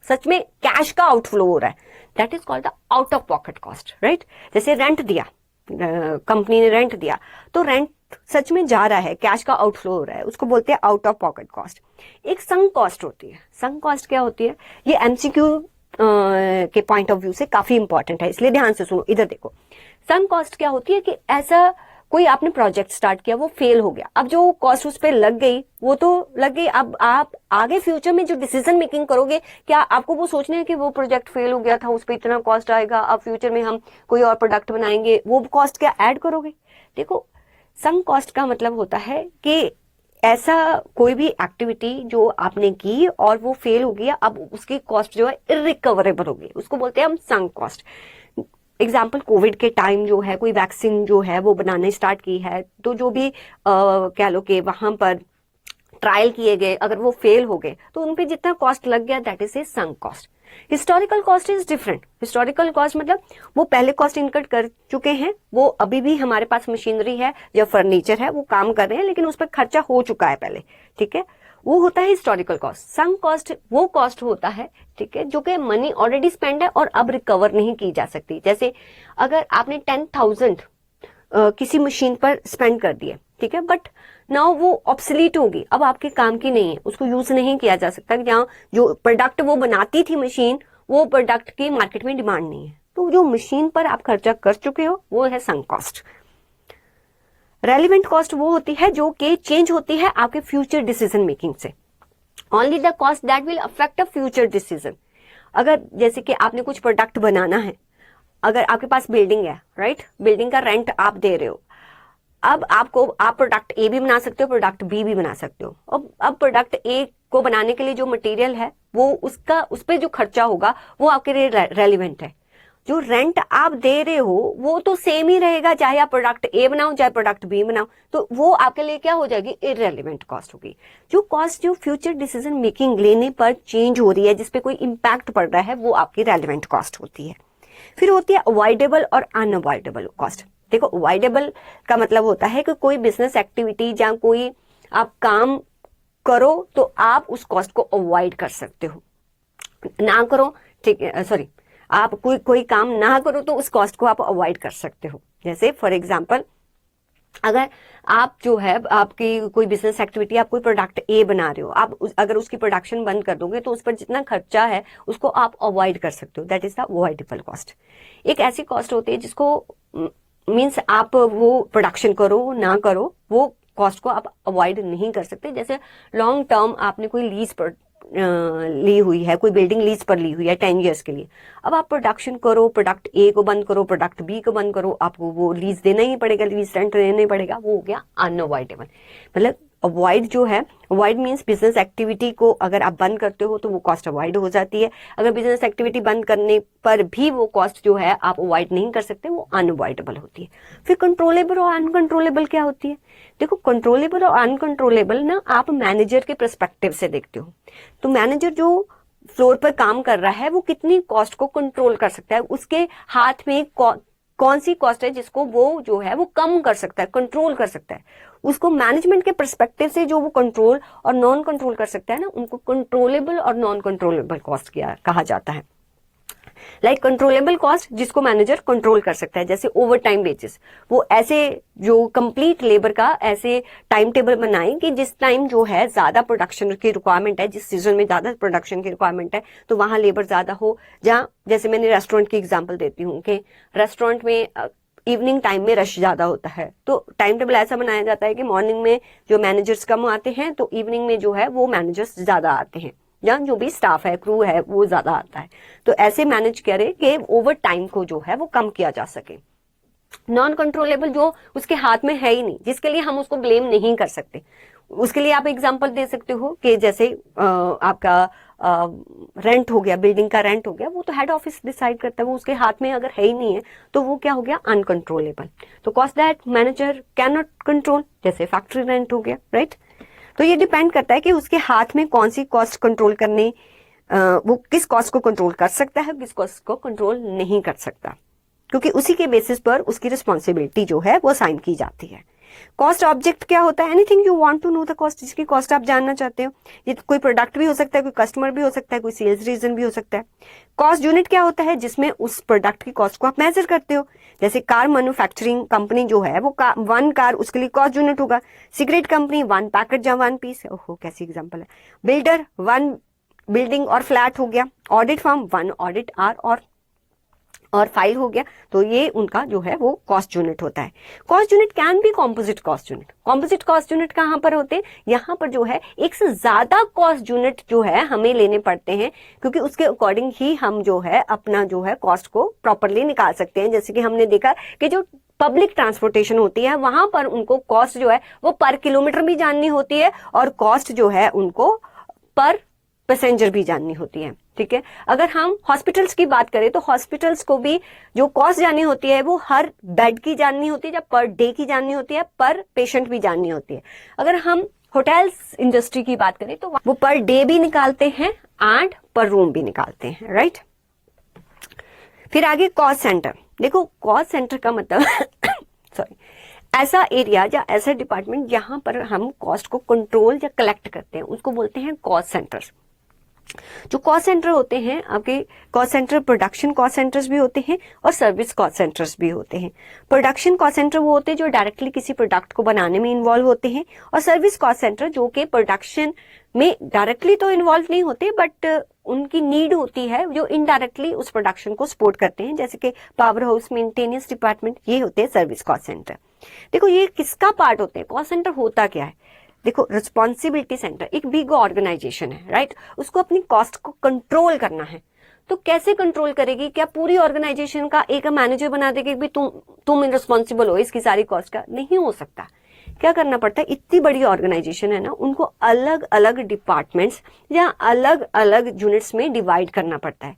Speaker 1: सच में कैश का आउटफ्लो हो रहा है, that is called the out of pocket cost. Right, जैसे रेंट दिया, कंपनी ने रेंट दिया, तो रेंट सच में जा रहा है, कैश का आउटफ्लो हो रहा है, उसको बोलते हैं आउट ऑफ पॉकेट कॉस्ट। एक संक कॉस्ट होती है। संक कॉस्ट क्या होती है, ये एमसीक्यू के पॉइंट ऑफ व्यू से काफी इंपॉर्टेंट है, इसलिए ध्यान से सुनो। इधर देखो, संक कॉस्ट क्या होती है कि ऐसा कोई आपने प्रोजेक्ट स्टार्ट किया, वो फेल हो गया, अब जो कॉस्ट उस पर लग गई वो तो लग गई, अब आप आगे फ्यूचर में जो डिसीजन मेकिंग करोगे, क्या आपको वो सोचना है कि वो प्रोजेक्ट फेल हो गया था, उस पर इतना कॉस्ट आएगा, अब फ्यूचर में हम कोई और प्रोडक्ट बनाएंगे, वो कॉस्ट क्या ऐड करोगे। देखो, संक कॉस्ट का मतलब होता है कि ऐसा कोई भी एक्टिविटी जो आपने की और वो फेल हो गया, अब उसकी कॉस्ट जो है इरिकवरेबल होगी, उसको बोलते हैं हम संक कॉस्ट। एग्जाम्पल, कोविड के टाइम जो है कोई वैक्सीन जो है वो बनाने स्टार्ट की है, तो जो भी कह लो कि वहां पर ट्रायल किए गए, अगर वो फेल हो गए तो उन पे जितना कॉस्ट लग गया, that is a sunk cost. Historical cost is different. Historical cost मतलब वो पहले कॉस्ट इनकट कर चुके हैं, वो अभी भी हमारे पास मशीनरी है या फर्नीचर है, वो काम कर रहे हैं, लेकिन उस पर खर्चा हो चुका है पहले, ठीक है, वो होता है हिस्टोरिकल कॉस्ट। संक कॉस्ट वो कॉस्ट होता है, ठीक है, जो कि मनी ऑलरेडी स्पेंड है और अब रिकवर नहीं की जा सकती। जैसे अगर आपने 10,000 किसी मशीन पर स्पेंड कर दिए, ठीक है, बट नाउ वो ऑब्सलीट होगी, अब आपके काम की नहीं है, उसको यूज नहीं किया जा सकता, जहाँ जो प्रोडक्ट वो बनाती थी मशीन, वो प्रोडक्ट की मार्केट में डिमांड नहीं है, तो जो मशीन पर आप खर्चा कर चुके हो वो है संक कॉस्ट। रेलिवेंट कॉस्ट वो होती है जो कि चेंज होती है आपके फ्यूचर डिसीजन मेकिंग से। Only the cost that will affect a future decision. अगर जैसे कि आपने कुछ प्रोडक्ट बनाना है, अगर आपके पास बिल्डिंग है, राइट, बिल्डिंग का रेंट आप दे रहे हो, अब आप प्रोडक्ट ए भी बना सकते हो, प्रोडक्ट बी भी बना सकते हो। अब प्रोडक्ट ए को बनाने के लिए जो मटेरियल है वो उस पे जो खर्चा होगा वो आपके लिए रेलिवेंट है। जो रेंट आप दे रहे हो वो तो सेम ही रहेगा, चाहे आप प्रोडक्ट ए बनाओ चाहे प्रोडक्ट बी बनाओ, तो वो आपके लिए क्या हो जाएगी, इररेलेवेंट कॉस्ट होगी। जो कॉस्ट जो फ्यूचर डिसीजन मेकिंग लेने पर चेंज हो रही है, जिसपे कोई इंपैक्ट पड़ रहा है, वो आपकी रेलिवेंट कॉस्ट होती है। फिर होती है अवॉइडेबल और अनअवॉइडेबल कॉस्ट। देखो, अवॉइडेबल का मतलब होता है कि कोई बिजनेस एक्टिविटी या कोई आप काम करो तो आप उस कॉस्ट को अवॉइड कर सकते हो, ना करो, ठीक है, सॉरी, आप कोई काम ना करो तो उस कॉस्ट को आप अवॉइड कर सकते हो। जैसे फॉर एग्जांपल, अगर आप जो है आपकी कोई बिजनेस एक्टिविटी, आप कोई प्रोडक्ट ए बना रहे हो, आप अगर उसकी प्रोडक्शन बंद कर दोगे तो उस पर जितना खर्चा है उसको आप अवॉइड कर सकते हो, that is the avoidable cost. एक ऐसी कॉस्ट होती है जिसको मीन्स आप वो प्रोडक्शन करो ना करो, वो कॉस्ट को आप अवॉइड नहीं कर सकते। जैसे लॉन्ग टर्म आपने कोई लीज पर ली हुई है, कोई बिल्डिंग लीज पर ली हुई है 10 इयर्स के लिए, अब आप प्रोडक्शन करो, प्रोडक्ट ए को बंद करो, प्रोडक्ट बी को बंद करो, आपको वो लीज देना ही पड़ेगा, लीज रेंट देना ही पड़ेगा, वो हो गया अनअवॉइडेबल। मतलब अवॉइड जो है, अवॉइड मीन्स बिजनेस एक्टिविटी को अगर आप बंद करते हो तो वो कॉस्ट अवॉइड हो जाती है। अगर बिजनेस एक्टिविटी बंद करने पर भी वो कॉस्ट जो है आप अवॉइड नहीं कर सकते, वो अनअवॉइडेबल होती है। फिर कंट्रोलेबल और अनकंट्रोलेबल क्या होती है? देखो, कंट्रोलेबल और अनकंट्रोलेबल ना आप मैनेजर के पर्सपेक्टिव से देखते हो। तो मैनेजर जो फ्लोर पर काम कर रहा है वो कितनी कॉस्ट को कंट्रोल कर सकता है, उसके हाथ में कौन सी कॉस्ट है जिसको वो जो है वो कम कर सकता है, कंट्रोल कर सकता है। उसको मैनेजमेंट के पर्सपेक्टिव से जो वो कंट्रोल और नॉन कंट्रोल कर सकता है ना, उनको कंट्रोलेबल और नॉन कंट्रोलेबल कॉस्ट कहा जाता है। लाइक कंट्रोलेबल कॉस्ट जिसको मैनेजर कंट्रोल कर सकता है, जैसे ओवर टाइम बेसिस, वो ऐसे जो कंप्लीट लेबर का ऐसे टाइम टेबल बनाए कि जिस टाइम जो है ज्यादा प्रोडक्शन की रिक्वायरमेंट है, जिस सीजन में ज्यादा प्रोडक्शन की रिक्वायरमेंट है तो वहां लेबर ज्यादा हो। जहां जैसे मैंने रेस्टोरेंट की एग्जांपल देती हूँ कि रेस्टोरेंट में इवनिंग टाइम में रश ज्यादा होता है, तो टाइम टेबल ऐसा बनाया जाता है कि मॉर्निंग में जो मैनेजर्स कम आते हैं तो इवनिंग में जो है वो मैनेजर्स ज्यादा आते हैं, या जो भी स्टाफ है, क्रू है, वो ज्यादा आता है। तो ऐसे मैनेज करें कि ओवर टाइम को जो है वो कम किया जा सके। नॉन कंट्रोलेबल जो उसके हाथ में है ही नहीं, जिसके लिए हम उसको ब्लेम नहीं कर सकते, उसके लिए आप एग्जांपल दे सकते हो कि जैसे आपका रेंट हो गया, बिल्डिंग का रेंट हो गया, वो तो हेड ऑफिस डिसाइड करता है, वो उसके हाथ में अगर है ही नहीं है तो वो क्या हो गया, अनकंट्रोलेबल। तो cost that manager can not control, जैसे फैक्ट्री रेंट हो गया, राइट। तो ये डिपेंड करता है कि उसके हाथ में कौन सी कॉस्ट कंट्रोल करने, वो किस कॉस्ट को कंट्रोल कर सकता है, किस कॉस्ट को कंट्रोल नहीं कर सकता, क्योंकि उसी के बेसिस पर उसकी रिस्पॉन्सिबिलिटी जो है वो साइन की जाती है। कॉस्ट ऑब्जेक्ट क्या होता है? Anything you want to know the cost, जिसकी कॉस्ट आप जानना चाहते हो। ये कोई प्रोडक्ट भी हो सकता है, कोई कस्टमर भी हो सकता है, कोई सेल्स रीजन भी हो सकता है। कॉस्ट यूनिट क्या होता है? जिसमें उस प्रोडक्ट की कॉस्ट को आप मेजर करते हो। जैसे कार मैन्युफैक्चरिंग कंपनी जो है वो वन कार, उसके लिए कॉस्ट यूनिट होगा। सिगरेट कंपनी 1 पैकेट या 1 पीस, ओहो कैसी एग्जाम्पल है। बिल्डर 1 बिल्डिंग और फ्लैट हो गया। ऑडिट फर्म 1 ऑडिट आर और फाइल हो गया। तो ये उनका जो है वो कॉस्ट यूनिट होता है। Cost unit can be composite cost unit. Composite cost unit कहां पर होते हैं? यहाँ पर जो है एक से ज्यादा कॉस्ट यूनिट जो है हमें लेने पड़ते हैं, क्योंकि उसके अकॉर्डिंग ही हम जो है अपना जो है कॉस्ट को प्रॉपरली निकाल सकते हैं। जैसे कि हमने देखा कि जो पब्लिक ट्रांसपोर्टेशन होती है वहां पर उनको कॉस्ट जो है वो पर किलोमीटर भी जाननी होती है और कॉस्ट जो है उनको पर पैसेंजर भी जाननी होती है, ठीक है। अगर हम हॉस्पिटल्स की बात करें तो हॉस्पिटल्स को भी जो कॉस्ट जाननी होती है वो हर बेड की जाननी होती है, या पर डे की जाननी होती है, पर पेशेंट भी जाननी होती है। अगर हम होटल्स इंडस्ट्री की बात करें तो वो पर डे भी निकालते हैं एंड पर रूम भी निकालते हैं, राइट। फिर आगे कॉस्ट सेंटर। देखो कॉस्ट सेंटर का मतलब सॉरी, ऐसा एरिया या ऐसा डिपार्टमेंट जहां पर हम कॉस्ट को कंट्रोल या कलेक्ट करते हैं उसको बोलते हैं कॉस्ट सेंटर्स। जो कॉस्ट सेंटर होते हैं आपके cost centre production cost centres भी होते हैं और सर्विस कॉस्ट सेंटर्स भी होते हैं। प्रोडक्शन कॉस्ट सेंटर वो होते हैं जो डायरेक्टली किसी प्रोडक्ट को बनाने में इन्वॉल्व होते हैं, और सर्विस कॉस्ट सेंटर जो कि प्रोडक्शन में डायरेक्टली तो इन्वॉल्व नहीं होते बट उनकी नीड होती है जो इनडायरेक्टली उस प्रोडक्शन को सपोर्ट करते हैं, जैसे कि पावर हाउस, मेंटेनेंस डिपार्टमेंट, ये होते हैं सर्विस कॉस्ट सेंटर। देखो ये किसका पार्ट होते हैं, कॉस्ट सेंटर होता क्या है। देखो रिस्पॉन्सिबिलिटी सेंटर एक बिग ऑर्गेनाइजेशन है, राइट, उसको अपनी कॉस्ट को कंट्रोल करना है। तो कैसे कंट्रोल करेगी, क्या पूरी ऑर्गेनाइजेशन का एक मैनेजर बना देगी कि तुम रिस्पॉन्सिबल हो इसकी सारी कॉस्ट का, नहीं हो सकता। क्या करना पड़ता है, इतनी बड़ी ऑर्गेनाइजेशन है ना, उनको अलग अलग डिपार्टमेंट्स या अलग अलग यूनिट्स में डिवाइड करना पड़ता है।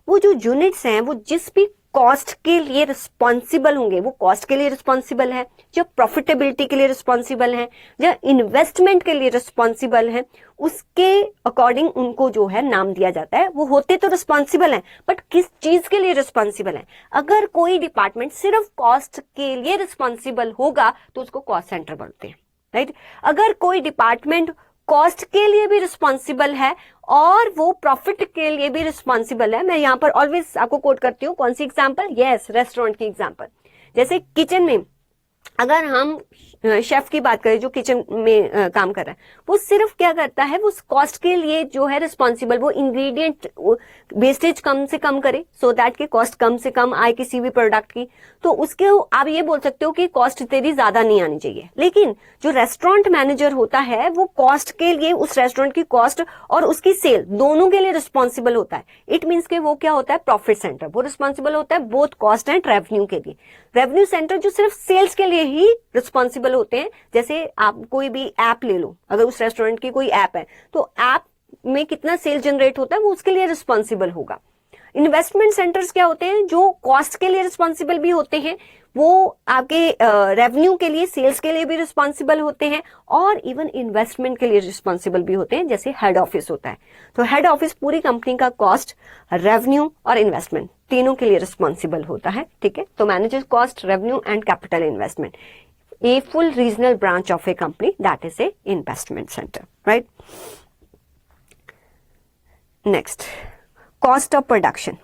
Speaker 1: वो जो यूनिट्स हैं वो जिस भी कॉस्ट के लिए रिस्पॉन्सिबल होंगे वो कॉस्ट के लिए रिस्पॉन्सिबल है, या प्रॉफिटेबिलिटी के लिए रिस्पॉन्सिबल है, या इन्वेस्टमेंट के लिए रिस्पॉन्सिबल है, उसके अकॉर्डिंग उनको जो है नाम दिया जाता है। वो होते तो रिस्पॉन्सिबल हैं बट किस चीज के लिए रिस्पॉन्सिबल है। अगर कोई डिपार्टमेंट सिर्फ कॉस्ट के लिए रिस्पॉन्सिबल होगा तो उसको कॉस्ट सेंटर बोलते हैं, राइट। अगर कोई डिपार्टमेंट कॉस्ट के लिए भी रिस्पॉन्सिबल है और वो प्रॉफिट के लिए भी रिस्पॉन्सिबल है, मैं यहां पर ऑलवेज आपको कोट करती हूँ, कौन सी एग्जांपल, यस, रेस्टोरेंट की एग्जांपल। जैसे किचन में अगर हम शेफ की बात करें जो किचन में काम कर रहा है, वो सिर्फ क्या करता है, वो कॉस्ट के लिए जो है रिस्पॉन्सिबल, वो इंग्रेडिएंट वेस्टेज कम से कम करे सो दैट के कॉस्ट कम से कम आए किसी भी प्रोडक्ट की। तो उसके आप ये बोल सकते हो कि कॉस्ट तेरी ज्यादा नहीं आनी चाहिए। लेकिन जो रेस्टोरेंट मैनेजर होता है वो कॉस्ट के लिए, उस रेस्टोरेंट की कॉस्ट और उसकी सेल दोनों के लिए रिस्पॉन्सिबल होता है। इट मीन्स के वो क्या होता है, प्रॉफिट सेंटर, वो रिस्पॉन्सिबल होता है बोथ कॉस्ट एंड रेवेन्यू के लिए। रेवेन्यू सेंटर जो सिर्फ सेल्स के लिए ही रिस्पॉन्सिबल होते हैं, जैसे आप कोई भी ऐप ले लो, अगर उस रेस्टोरेंट की कोई ऐप है तो ऐप में कितना सेल जनरेट होता है वो उसके लिए रिस्पॉन्सिबल होगा। इन्वेस्टमेंट सेंटर्स क्या होते हैं, जो कॉस्ट के लिए रिस्पॉन्सिबल भी होते हैं, वो आपके रेवेन्यू के लिए, सेल्स के लिए भी रिस्पॉन्सिबल होते हैं और इवन इन्वेस्टमेंट के लिए रिस्पॉन्सिबल भी होते हैं, जैसे हेड ऑफिस होता है। तो हेड ऑफिस पूरी कंपनी का कॉस्ट, रेवेन्यू और इन्वेस्टमेंट तीनों के लिए रिस्पॉन्सिबल होता है, ठीक है। तो manages cost, revenue and capital investment. A full regional branch of a company, that is a investment center, right? Next, cost of production.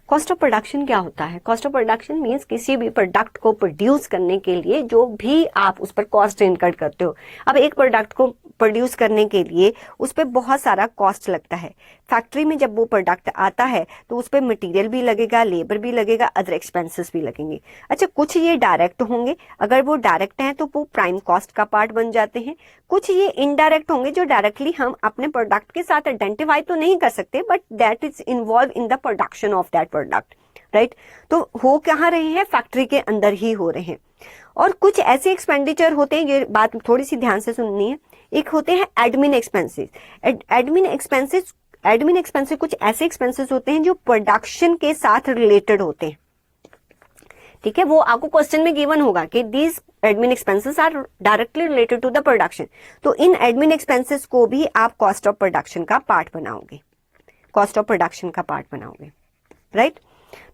Speaker 1: Cost of production क्या होता है, कॉस्ट ऑफ प्रोडक्शन मीन्स किसी भी प्रोडक्ट को produce करने के लिए जो भी आप उस पर कॉस्ट इनकर्ड करते हो। अब एक प्रोडक्ट को प्रोड्यूस करने के लिए उस पर बहुत सारा कॉस्ट लगता है। फैक्ट्री में जब वो प्रोडक्ट आता है तो उस पर मटेरियल भी लगेगा, लेबर भी लगेगा, अदर एक्सपेंसेस भी लगेंगे। अच्छा, कुछ ये डायरेक्ट होंगे, अगर वो डायरेक्ट हैं तो वो प्राइम कॉस्ट का पार्ट बन जाते हैं। कुछ ये इनडायरेक्ट होंगे जो डायरेक्टली हम अपने प्रोडक्ट के साथ आइडेंटिफाई तो नहीं कर सकते but that is involve in the production of that product, right. तो हो कहाँ रहे हैं, फैक्ट्री के अंदर ही हो रहे हैं। और कुछ ऐसे एक्सपेंडिचर होते हैं, ये बात थोड़ी सी ध्यान से सुननी है। एक होते हैं एडमिन एक्सपेंसेस। एडमिन एक्सपेंसेस कुछ ऐसे एक्सपेंसेस होते हैं जो प्रोडक्शन के साथ रिलेटेड होते हैं, ठीक है। वो आपको क्वेश्चन में गिवन होगा कि these admin expenses are directly related to the production. तो इन एडमिन एक्सपेंसेस को भी आप कॉस्ट ऑफ प्रोडक्शन का पार्ट बनाओगे, कॉस्ट ऑफ प्रोडक्शन का पार्ट बनाओगे, राइट।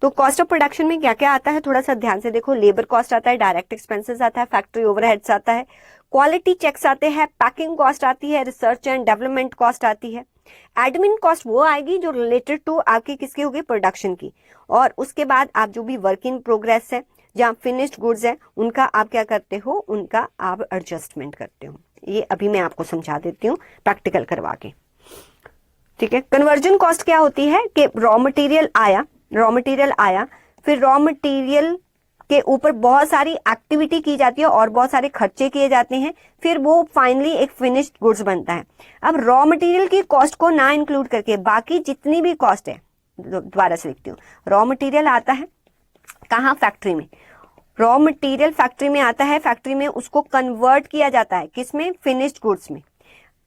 Speaker 1: तो कॉस्ट ऑफ प्रोडक्शन में क्या क्या आता है, थोड़ा सा ध्यान से देखो। लेबर कॉस्ट आता है, डायरेक्ट एक्सपेंसेस आता है, फैक्ट्री ओवरहेड्स आता है, क्वालिटी चेक्स आते हैं, पैकिंग कॉस्ट आती है, रिसर्च एंड डेवलपमेंट कॉस्ट आती है। एडमिन कॉस्ट वो आएगी जो रिलेटेड टू आपकी किसकी होगी, प्रोडक्शन की। और उसके बाद आप जो भी वर्क इन प्रोग्रेस है, जहाँ फिनिश्ड गुड्स है, उनका आप क्या करते हो, उनका आप एडजस्टमेंट करते हो। ये अभी मैं आपको समझा देती हूँ प्रैक्टिकल करवा के, ठीक है। कन्वर्जन कॉस्ट क्या होती है कि रॉ मटेरियल आया, फिर रॉ मटेरियल के ऊपर बहुत सारी एक्टिविटी की जाती है और बहुत सारे खर्चे किए जाते हैं, फिर वो फाइनली एक फिनिश्ड गुड्स बनता है। अब रॉ मटेरियल की कॉस्ट को ना इंक्लूड करके बाकी जितनी भी कॉस्ट है, दोबारा से लिखती हूँ, रॉ मटेरियल आता है कहाँ, फैक्ट्री में। रॉ मटेरियल फैक्ट्री में आता है, फैक्ट्री में उसको कन्वर्ट किया जाता है किसमें, फिनिश्ड गुड्स में।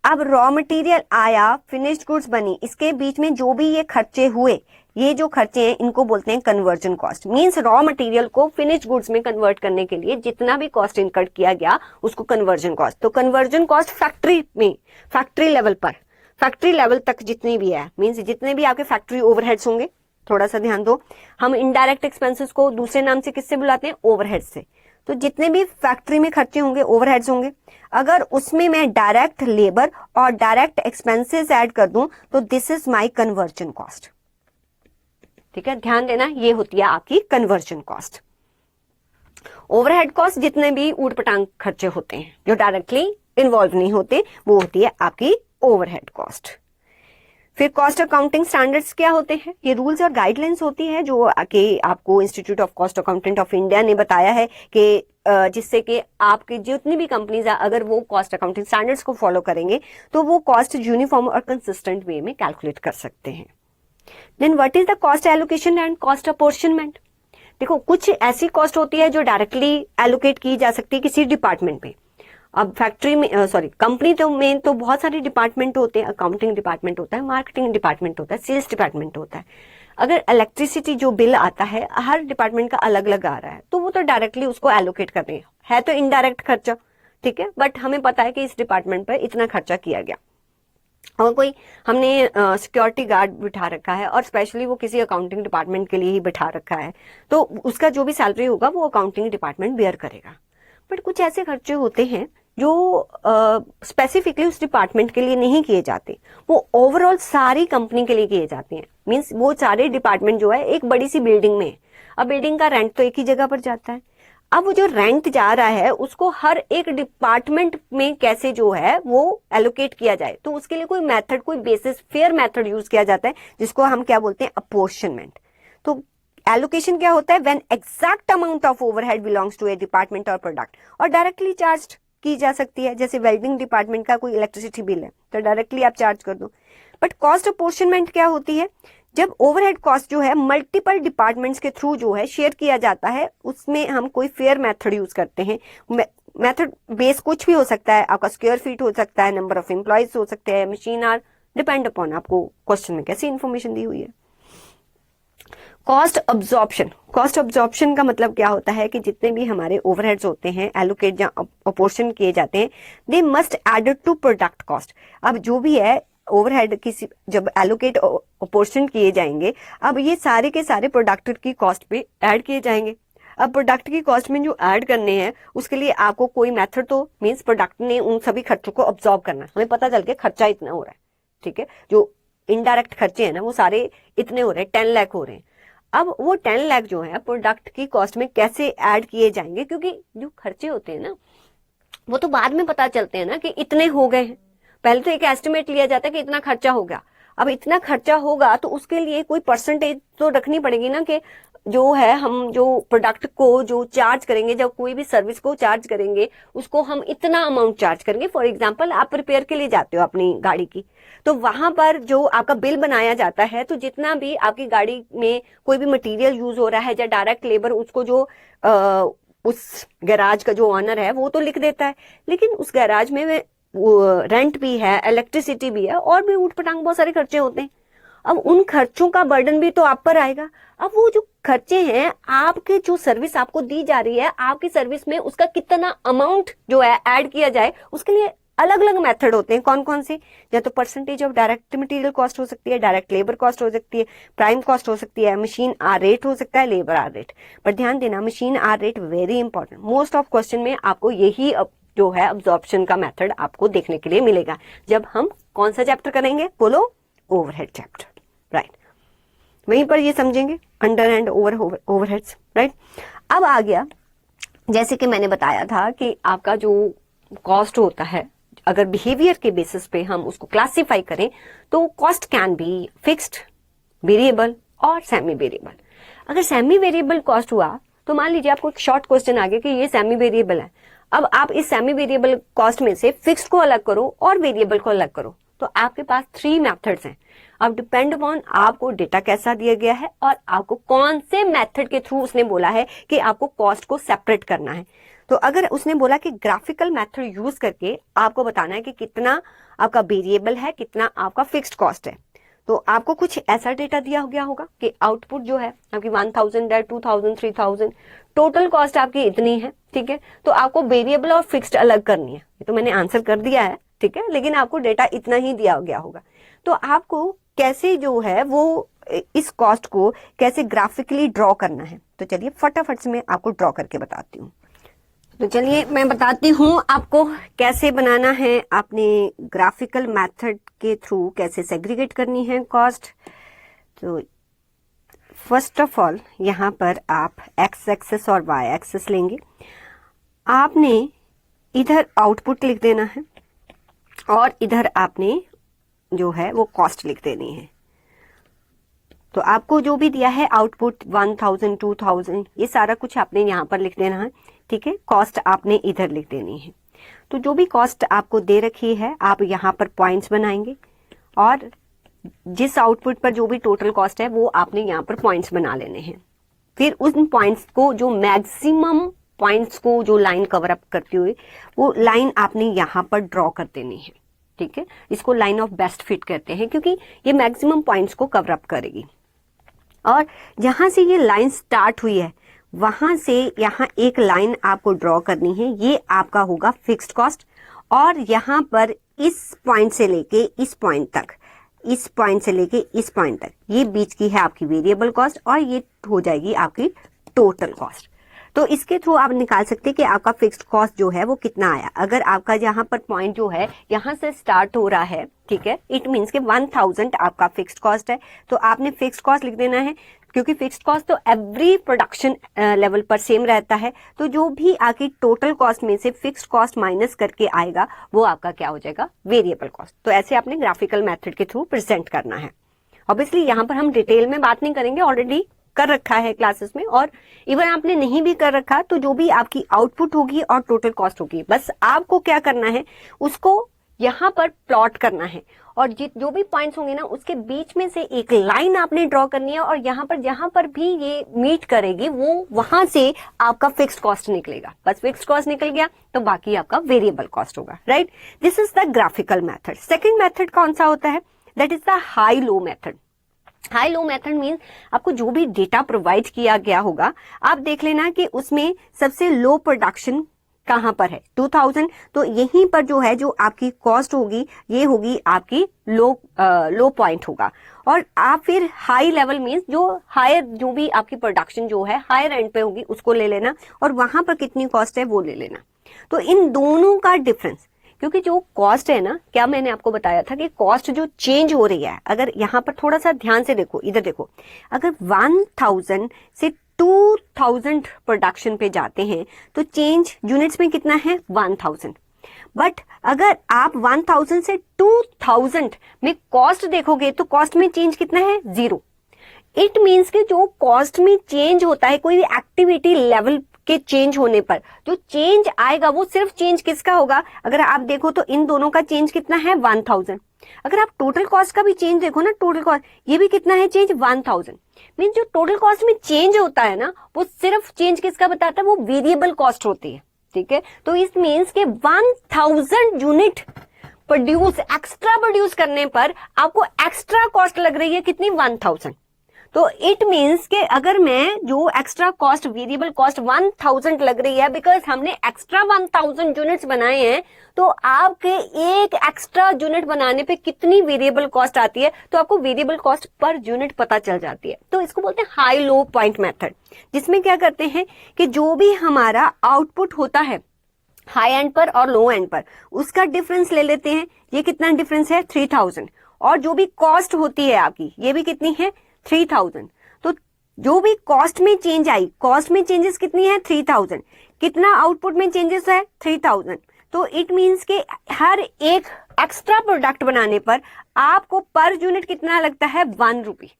Speaker 1: अब रॉ मटेरियल आया, फिनिश्ड गुड्स बनी, इसके बीच में जो भी ये खर्चे हुए, ये जो खर्चे हैं इनको बोलते हैं conversion cost. Means raw material को फिनिश्ड गुड्स में कन्वर्ट करने के लिए जितना भी कॉस्ट इनकर्ड किया गया उसको कन्वर्जन कॉस्ट। तो कन्वर्जन कॉस्ट फैक्ट्री में, फैक्ट्री लेवल पर फैक्ट्री लेवल तक जितनी भी है, मीन्स जितने भी आपके फैक्ट्री ओवरहेड्स होंगे, थोड़ा सा ध्यान दो, हम इनडायरेक्ट एक्सपेंसेस को दूसरे नाम से किससे बुलाते हैं, ओवरहेड्स से। तो जितने भी फैक्ट्री में खर्चे होंगे, ओवरहेड्स होंगे, अगर उसमें मैं डायरेक्ट लेबर और डायरेक्ट एक्सपेंसेस ऐड कर दूं तो this is my conversion cost. ठीक है, ध्यान देना, ये होती है आपकी कन्वर्जन कॉस्ट। ओवरहेड कॉस्ट जितने भी ऊटपटांग खर्चे होते हैं जो डायरेक्टली इन्वॉल्व नहीं होते, वो होती है आपकी ओवरहेड कॉस्ट। फिर कॉस्ट अकाउंटिंग स्टैंडर्ड्स क्या होते हैं, ये रूल्स और गाइडलाइंस होती है जो कि आपको institute of cost accountant of India ने बताया है कि जिससे कि आपकी जितनी भी कंपनीज है अगर वो कॉस्ट अकाउंटिंग स्टैंडर्ड्स को फॉलो करेंगे तो वो कॉस्ट यूनिफॉर्म और कंसिस्टेंट वे में कैलकुलेट कर सकते हैं। Then what is the cost allocation and cost apportionment. देखो, कुछ ऐसी कॉस्ट होती है जो डायरेक्टली एलोकेट की जा सकती है किसी डिपार्टमेंट में। अब फैक्ट्री में कंपनी में तो बहुत सारे डिपार्टमेंट होते हैं, अकाउंटिंग डिपार्टमेंट होता है, मार्केटिंग डिपार्टमेंट होता है, सेल्स डिपार्टमेंट होता है। अगर इलेक्ट्रिसिटी जो बिल आता है हर डिपार्टमेंट का अलग अलग आ रहा है तो वो तो डायरेक्टली उसको एलोकेट करनी है तो इनडायरेक्ट खर्चा, ठीक है, बट हमें पता है कि इस डिपार्टमेंट पर इतना खर्चा किया गया। और कोई हमने सिक्योरिटी गार्ड बिठा रखा है और स्पेशली वो किसी अकाउंटिंग डिपार्टमेंट के लिए ही बिठा रखा है तो उसका जो भी सैलरी होगा वो अकाउंटिंग डिपार्टमेंट बेयर करेगा। बट कुछ ऐसे खर्चे होते हैं जो स्पेसिफिकली उस डिपार्टमेंट के लिए नहीं किए जाते, वो ओवरऑल सारी कंपनी के लिए किए जाते हैं। मींस वो सारे डिपार्टमेंट जो है एक बड़ी सी बिल्डिंग में, अब बिल्डिंग का रेंट तो एक ही जगह पर जाता है, अब वो जो रेंट जा रहा है उसको हर एक डिपार्टमेंट में कैसे जो है वो एलोकेट किया जाए, तो उसके लिए कोई मेथड, कोई बेसिस फेयर मेथड यूज किया जाता है जिसको हम क्या बोलते हैं, अपॉर्शनमेंट। तो एलोकेशन क्या होता है, when exact amount of overhead belongs to a department और प्रोडक्ट और डायरेक्टली चार्ज की जा सकती है। जैसे वेल्डिंग डिपार्टमेंट का कोई इलेक्ट्रिसिटी बिल है तो डायरेक्टली आप चार्ज कर दो। बट कॉस्ट अपॉर्शनमेंट क्या होती है, जब ओवरहेड कॉस्ट जो है मल्टीपल डिपार्टमेंट्स के थ्रू जो है शेयर किया जाता है, उसमें हम कोई फेयर मेथड यूज करते हैं। मेथड बेस कुछ भी हो सकता है, आपका स्क्वायर फीट हो सकता है, नंबर ऑफ एम्प्लॉयज हो सकते हैं, मशीन आर, डिपेंड अपॉन आपको क्वेश्चन में कैसी इंफॉर्मेशन दी हुई है। कॉस्ट अब्जॉर्प्शन, कॉस्ट अब्जॉर्प्शन का मतलब क्या होता है कि जितने भी हमारे ओवरहेड्स होते हैं एलोकेट या अपोर्शन किए जाते हैं, they must added to product cost. अब जो भी है ओवरहेड किसी जब एलोकेट अपोर्शन किए जाएंगे, अब ये सारे के सारे प्रोडक्ट की कॉस्ट पे ऐड किए जाएंगे। अब प्रोडक्ट की कॉस्ट में जो ऐड करने हैं उसके लिए आपको कोई मेथड तो मींस प्रोडक्ट ने उन सभी खर्चों को अब्जॉर्ब करना है। हमें पता चल के खर्चा इतना हो रहा है, ठीक है, जो इनडायरेक्ट खर्चे हैं ना वो सारे इतने हो रहे हैं, 10 लाख हो रहे हैं। अब वो 10 लाख जो है प्रोडक्ट की कॉस्ट में कैसे ऐड किए जाएंगे, क्योंकि जो खर्चे होते हैं ना वो तो बाद में पता चलते हैं ना कि इतने हो गए हैं। पहले तो एक एस्टिमेट लिया जाता है कि इतना खर्चा हो गया, अब इतना खर्चा होगा तो उसके लिए कोई परसेंटेज तो रखनी पड़ेगी ना कि जो है हम जो प्रोडक्ट को जो चार्ज करेंगे, जब कोई भी सर्विस को चार्ज करेंगे उसको हम इतना अमाउंट चार्ज करेंगे। फॉर एग्जांपल आप रिपेयर के लिए जाते हो अपनी गाड़ी की, तो वहां पर जो आपका बिल बनाया जाता है तो जितना भी आपकी गाड़ी में कोई भी मटेरियल यूज हो रहा है या डायरेक्ट लेबर, उसको जो उस गैराज का जो ऑनर है वो तो लिख देता है, लेकिन उस गैराज में रेंट भी है, इलेक्ट्रिसिटी भी है और भी ऊटपटांग बहुत सारे खर्चे होते हैं। अब उन खर्चों का बर्डन भी तो आप पर आएगा। अब वो जो खर्चे हैं, आपके जो सर्विस आपको दी जा रही है, आपकी सर्विस में उसका कितना अमाउंट जो है ऐड किया जाए, उसके लिए अलग अलग मेथड होते हैं। कौन कौन से, या तो percentage of direct material cost हो सकती है, डायरेक्ट लेबर कॉस्ट हो सकती है, प्राइम कॉस्ट हो सकती है, मशीन आर रेट हो सकता है, लेबर आर रेट। पर ध्यान देना, machine hour rate very important, most of question में आपको यही जो है अब्जॉर्प्शन का मेथड आपको देखने के लिए मिलेगा जब हम कौन सा चैप्टर करेंगे, बोलो, ओवरहेड चैप्टर, राइट। वहीं पर ये समझेंगे अंडर एंड ओवरहेड्स, राइट। अब आ गया, जैसे कि मैंने बताया था कि आपका जो कॉस्ट होता है, अगर बिहेवियर के बेसिस पे हम उसको क्लासिफाई करें तो cost can be fixed, variable और सेमी वेरिएबल। अगर सेमी वेरिएबल कॉस्ट हुआ तो मान लीजिए आपको एक शॉर्ट क्वेश्चन आ गया कि ये सेमी वेरिएबल है, अब आप इस सेमी वेरिएबल कॉस्ट में से फिक्स्ड को अलग करो और वेरिएबल को अलग करो, तो आपके पास 3 मेथड्स हैं। अब डिपेंड अपॉन आपको डेटा कैसा दिया गया है और आपको कौन से मेथड के थ्रू उसने बोला है कि आपको कॉस्ट को सेपरेट करना है। तो अगर उसने बोला कि ग्राफिकल मेथड यूज करके आपको बताना है कि कितना आपका वेरिएबल है, कितना आपका फिक्स्ड कॉस्ट है, तो आपको कुछ ऐसा डेटा दिया गया होगा कि आउटपुट जो है आपकी 1000 है, 2000, 3000, टोटल कॉस्ट आपकी इतनी है, ठीक है, तो आपको वेरिएबल और फिक्स्ड अलग करनी है। ये तो मैंने आंसर कर दिया है, ठीक है, लेकिन आपको डेटा इतना ही दिया गया होगा। तो आपको कैसे जो है वो इस कॉस्ट को कैसे ग्राफिकली ड्रॉ करना है, तो चलिए फटाफट से मैं आपको ड्रॉ करके बताती हूँ। तो चलिए मैं बताती हूँ आपको कैसे बनाना है, आपने ग्राफिकल मेथड के थ्रू कैसे सेग्रीगेट करनी है कॉस्ट। तो फर्स्ट ऑफ ऑल यहाँ पर आप एक्स एक्सेस और वाई एक्सेस लेंगे, आपने इधर आउटपुट लिख देना है और इधर आपने जो है वो कॉस्ट लिख देनी है। तो आपको जो भी दिया है आउटपुट 1000, 2000 ये सारा कुछ आपने यहाँ पर लिख देना है, ठीक है। कॉस्ट आपने इधर लिख देनी है। तो जो भी कॉस्ट आपको दे रखी है आप यहाँ पर पॉइंट्स बनाएंगे और जिस आउटपुट पर जो भी टोटल कॉस्ट है वो आपने यहाँ पर पॉइंट्स बना लेने हैं। फिर उन पॉइंट्स को जो मैक्सिमम पॉइंट्स को जो लाइन कवर अप करती हुई वो लाइन आपने यहाँ पर ड्रॉ कर देनी है, ठीक है। इसको लाइन ऑफ बेस्ट फिट कहते हैं क्योंकि ये मैक्सिमम पॉइंट्स को कवर अप करेगी। और जहां से ये लाइन स्टार्ट हुई है वहां से यहाँ एक लाइन आपको ड्रॉ करनी है, ये आपका होगा फिक्स्ड कॉस्ट। और यहाँ पर इस पॉइंट से लेके इस पॉइंट तक, इस पॉइंट से लेके इस पॉइंट तक, ये बीच की है आपकी वेरिएबल कॉस्ट और ये हो जाएगी आपकी टोटल कॉस्ट। तो इसके थ्रू आप निकाल सकते हैं कि आपका फिक्स्ड कॉस्ट जो है वो कितना आया। अगर आपका यहाँ पर पॉइंट जो है यहाँ से स्टार्ट हो रहा है, ठीक है, इट मीन्स कि 1000 आपका फिक्स्ड कॉस्ट है। तो आपने फिक्स्ड कॉस्ट लिख देना है क्योंकि फिक्स्ड कॉस्ट तो एवरी प्रोडक्शन लेवल पर सेम रहता है। तो जो भी आपकी टोटल कॉस्ट में से फिक्स्ड कॉस्ट माइनस करके आएगा वो आपका क्या हो जाएगा, वेरिएबल कॉस्ट। तो ऐसे आपने ग्राफिकल मेथड के थ्रू प्रेजेंट करना है। ऑब्वियसली यहाँ पर हम डिटेल में बात नहीं करेंगे, ऑलरेडी कर रखा है क्लासेस में, और इवन आपने नहीं भी कर रखा तो जो भी आपकी आउटपुट होगी और टोटल कॉस्ट होगी, बस आपको क्या करना है उसको यहाँ पर प्लॉट करना है और जो भी पॉइंट्स होंगे ना उसके बीच में से एक लाइन आपने ड्रॉ करनी है और यहाँ पर जहां पर भी ये मीट करेगी वो वहां से आपका फिक्स्ड कॉस्ट निकलेगा। बस फिक्स्ड कॉस्ट निकल गया तो बाकी आपका वेरिएबल कॉस्ट होगा, right. This is the graphical method. Second method कौन सा होता है, that is the high low method. High low method means आपको जो भी डेटा प्रोवाइड किया गया होगा आप देख लेना कि उसमें सबसे लो प्रोडक्शन कहां पर है, 2000। तो यहीं पर जो है जो आपकी कॉस्ट होगी ये होगी आपकी लो पॉइंट होगा। और आप फिर हाई लेवल मीन्स जो हायर जो भी आपकी प्रोडक्शन जो है हायर एंड पे होगी उसको ले लेना और वहां पर कितनी कॉस्ट है वो ले लेना। तो इन दोनों का डिफरेंस, क्योंकि जो कॉस्ट है ना, क्या मैंने आपको बताया था कि कॉस्ट जो चेंज हो रही है, अगर यहाँ पर थोड़ा सा ध्यान से देखो, इधर देखो, अगर 1000 से 2000 प्रोडक्शन पे जाते हैं तो चेंज यूनिट्स में कितना है, 1000। बट अगर आप 1000 से 2000 में कॉस्ट देखोगे तो कॉस्ट में चेंज कितना है, 0। इट मीन्स कि जो कॉस्ट में चेंज होता है कोई भी एक्टिविटी लेवल के चेंज होने पर जो चेंज आएगा वो सिर्फ चेंज किसका होगा, अगर आप देखो तो इन दोनों का चेंज कितना है, 1000। अगर आप टोटल कॉस्ट का भी चेंज देखो ना, टोटल कॉस्ट ये भी कितना है, चेंज 1000। मीन्स जो टोटल कॉस्ट में चेंज होता है ना वो सिर्फ चेंज किसका बताता है, वो वेरिएबल कॉस्ट होती है, ठीक है। तो इस मीन्स के 1000 यूनिट प्रोड्यूस एक्स्ट्रा प्रोड्यूस करने पर आपको एक्स्ट्रा कॉस्ट लग रही है कितनी, 1000। तो इट मीन्स के अगर मैं जो एक्स्ट्रा कॉस्ट वेरिएबल कॉस्ट 1000 लग रही है बिकॉज हमने एक्स्ट्रा 1000 यूनिट्स बनाए हैं, तो आपके एक एक्स्ट्रा यूनिट बनाने पे कितनी वेरिएबल कॉस्ट आती है तो आपको वेरिएबल कॉस्ट पर यूनिट पता चल जाती है। तो इसको बोलते हैं हाई लो पॉइंट मेथड, जिसमें क्या करते हैं कि जो भी हमारा आउटपुट होता है हाई एंड पर और लो एंड पर उसका डिफरेंस ले लेते हैं। ये कितना डिफरेंस है, 3000। और जो भी कॉस्ट होती है आपकी ये भी कितनी है, 3000। तो जो भी कॉस्ट में चेंज आई, कॉस्ट में चेंजेस कितनी है, 3000। कितना आउटपुट में चेंजेस है, 3000। तो इट मीन्स के हर एक एक्स्ट्रा प्रोडक्ट बनाने पर आपको पर यूनिट कितना लगता है, 1 रुपी,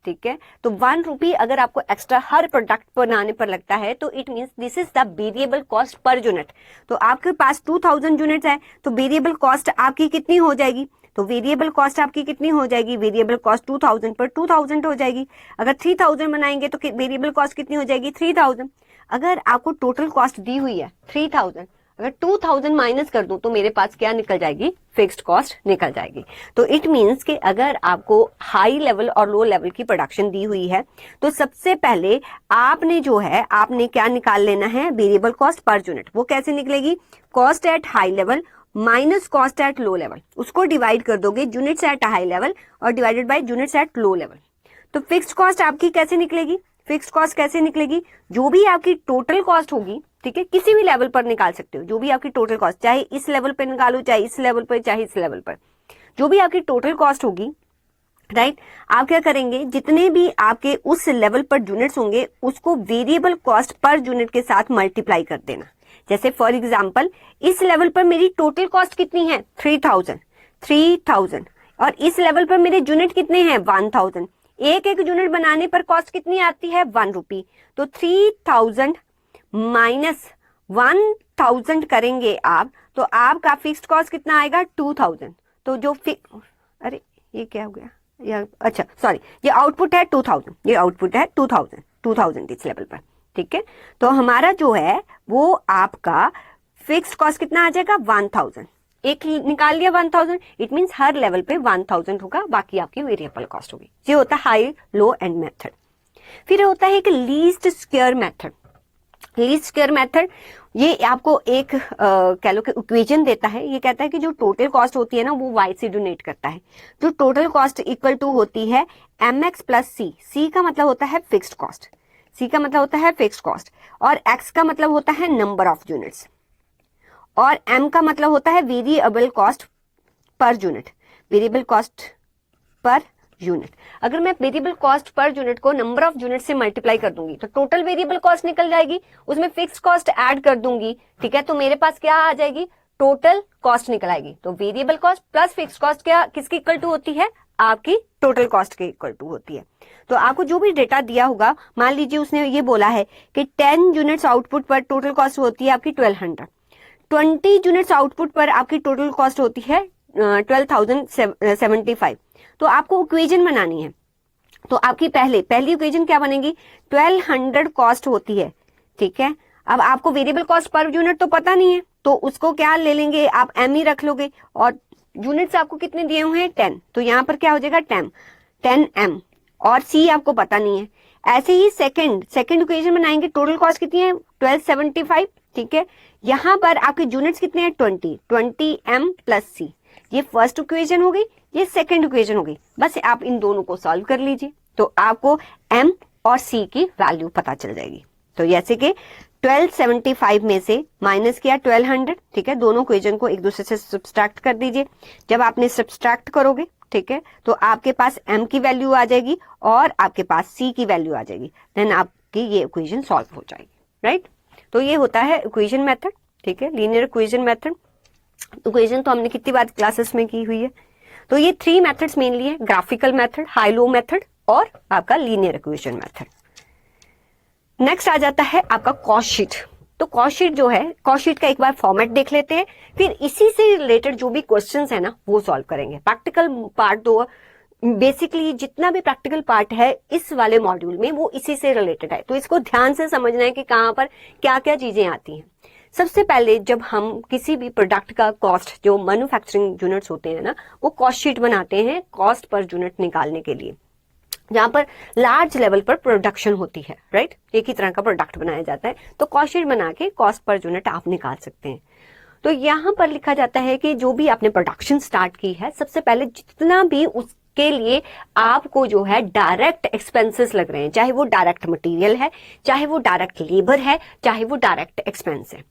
Speaker 1: ठीक है। तो 1 रुपी अगर आपको एक्स्ट्रा हर प्रोडक्ट बनाने पर लगता है तो it means this is the variable cost per unit. तो आपके पास 2000 यूनिट्स है तो वेरिएबल कॉस्ट आपकी कितनी हो जाएगी, तो वेरिएबल कॉस्ट आपकी कितनी हो जाएगी, वेरिएबल कॉस्ट 2000 पर 2000 हो जाएगी। अगर 3000 बनाएंगे तो वेरिएबल कॉस्ट कितनी हो जाएगी, 3000। अगर आपको टोटल कॉस्ट दी हुई है 3000, अगर 2000 माइनस कर दूं तो मेरे पास क्या निकल जाएगी, फिक्स्ड कॉस्ट निकल जाएगी। तो इट मीन्स कि अगर आपको हाई लेवल और लो लेवल की प्रोडक्शन दी हुई है तो सबसे पहले आपने जो है आपने क्या निकाल लेना है, वेरिएबल कॉस्ट पर यूनिट। वो कैसे निकलेगी, cost at high level minus cost at low level, उसको डिवाइड कर दोगे यूनिट्स एट हाई लेवल और divided by units at low level. तो फिक्स्ड कॉस्ट आपकी कैसे निकलेगी? फिक्स्ड कॉस्ट कैसे निकलेगी? जो भी आपकी टोटल कॉस्ट होगी, ठीक है, किसी भी लेवल पर निकाल सकते हो, जो भी आपकी टोटल कॉस्ट, चाहे इस लेवल पर निकालो, चाहे इस लेवल पर, चाहे इस लेवल पर, जो भी आपकी टोटल कॉस्ट होगी, राइट, आप क्या करेंगे, जितने भी आपके उस लेवल पर यूनिट्स होंगे उसको वेरिएबल कॉस्ट पर यूनिट के साथ मल्टीप्लाई कर देना। जैसे फॉर एग्जांपल इस लेवल पर मेरी टोटल कॉस्ट कितनी है? 3000 और इस लेवल पर मेरे यूनिट कितने हैं? 1000। एक एक यूनिट बनाने पर कॉस्ट कितनी आती है? 1 रुपी। तो 3000 माइनस 1000 करेंगे आप, तो आपका फिक्स्ड कॉस्ट कितना आएगा? 2000। तो जो अरे ये क्या हो गया? अच्छा सॉरी, ये आउटपुट है 2000, ये आउटपुट है 2000 इस लेवल पर, ठीक है। तो हमारा जो है वो आपका फिक्स्ड कॉस्ट कितना आ जाएगा? 1000। एक निकाल लिया 1000, इट मींस हर लेवल पे 1000 होगा, बाकी आपकी वेरिएबल कॉस्ट होगी। ये होता है हाई लो एंड मेथड। फिर होता है एक least square method. Least square method ये आपको एक कह लो कि इक्वेशन देता है। ये कहता है कि जो टोटल कॉस्ट होती है ना वो y से डोनेट करता है। जो टोटल कॉस्ट इक्वल टू होती है mx प्लस c। c का मतलब होता है फिक्स्ड कॉस्ट, c का मतलब होता है फिक्स्ड कॉस्ट, और x का मतलब होता है नंबर ऑफ यूनिट्स, और m का मतलब होता है variable cost per unit. Variable cost per unit, अगर मैं वेरिएबल कॉस्ट पर यूनिट को नंबर ऑफ यूनिट से मल्टीप्लाई कर दूंगी तो टोटल वेरिएबल कॉस्ट निकल जाएगी, उसमें फिक्स्ड कॉस्ट ऐड कर दूंगी, ठीक है, तो मेरे पास क्या आ जाएगी? टोटल कॉस्ट निकल आएगी। तो variable cost plus fixed cost क्या किसकी इक्वल टू होती है? आपकी टोटल कॉस्ट के इक्वल टू होती है। तो आपको जो भी डेटा दिया होगा, मान लीजिए उसने ये बोला है कि 10 यूनिट्स आउटपुट पर टोटल कॉस्ट होती है आपकी 1200, 20 यूनिट्स आउटपुट पर आपकी टोटल कॉस्ट होती है 12,075। तो आपको इक्वेशन बनानी है। तो आपकी पहली इक्वेशन क्या बनेगी? 1200 कॉस्ट होती है, ठीक है। अब आपको वेरिएबल कॉस्ट पर यूनिट तो पता नहीं है, तो उसको क्या ले लेंगे आप? एम ही रख लोगे, और यूनिट्स आपको कितने दिए हुए हैं? 10। तो यहाँ पर क्या हो जाएगा? 10 एम, और सी आपको पता नहीं है। ऐसे ही सेकंड इक्वेशन बनाएंगे। टोटल कॉस्ट कितनी है? 1275, ठीक है। यहाँ पर आपके यूनिट्स कितने हैं? 20 एम प्लस सी। ये फर्स्ट इक्वेशन हो गई, ये सेकंड इक्वेशन हो गई। बस आप इन दोनों को सॉल्व कर लीजिए तो आपको m और c की वैल्यू पता चल जाएगी। तो जैसे कि 1275 में से माइनस किया 1200, ठीक है, दोनों इक्वेशन को एक दूसरे से सब्सट्रैक्ट कर दीजिए। जब आपने सब्सट्रैक्ट करोगे, ठीक है, तो आपके पास m की वैल्यू आ जाएगी और आपके पास c की वैल्यू आ जाएगी, देन आपकी ये इक्वेशन सॉल्व हो जाएगी, राइट। तो ये होता है इक्वेशन मेथड, ठीक है, लीनियर इक्वेशन मेथड। इक्वेशन तो हमने कितनी बार क्लासेस में की हुई है। तो ये 3 मेथड्स मेनली है, graphical method, high low method और आपका लीनियर इक्वेशन मेथड। नेक्स्ट आ जाता है आपका कॉस्ट शीट। तो कॉस्ट शीट जो है, कॉस्ट शीट का एक बार फॉर्मेट देख लेते हैं, फिर इसी से रिलेटेड जो भी क्वेश्चंस है ना वो सॉल्व करेंगे। प्रैक्टिकल पार्ट तो बेसिकली जितना भी प्रैक्टिकल पार्ट है इस वाले मॉड्यूल में वो इसी से रिलेटेड है, तो इसको ध्यान से समझना है कि कहाँ पर क्या क्या चीजें आती हैं। सबसे पहले जब हम किसी भी प्रोडक्ट का कॉस्ट, जो मैन्युफैक्चरिंग यूनिट्स होते हैं ना, वो कॉस्ट शीट बनाते हैं कॉस्ट पर यूनिट निकालने के लिए, जहां पर लार्ज लेवल पर प्रोडक्शन होती है, राइट, एक ही तरह का प्रोडक्ट बनाया जाता है, तो कॉस्ट शीट बना के कॉस्ट पर यूनिट आप निकाल सकते हैं। तो यहाँ पर लिखा जाता है कि जो भी आपने प्रोडक्शन स्टार्ट की है, सबसे पहले जितना भी उसके लिए आपको जो है डायरेक्ट एक्सपेंसेस लग रहे हैं, चाहे वो डायरेक्ट मटेरियल है, चाहे वो डायरेक्ट लेबर है, चाहे वो डायरेक्ट एक्सपेंस है।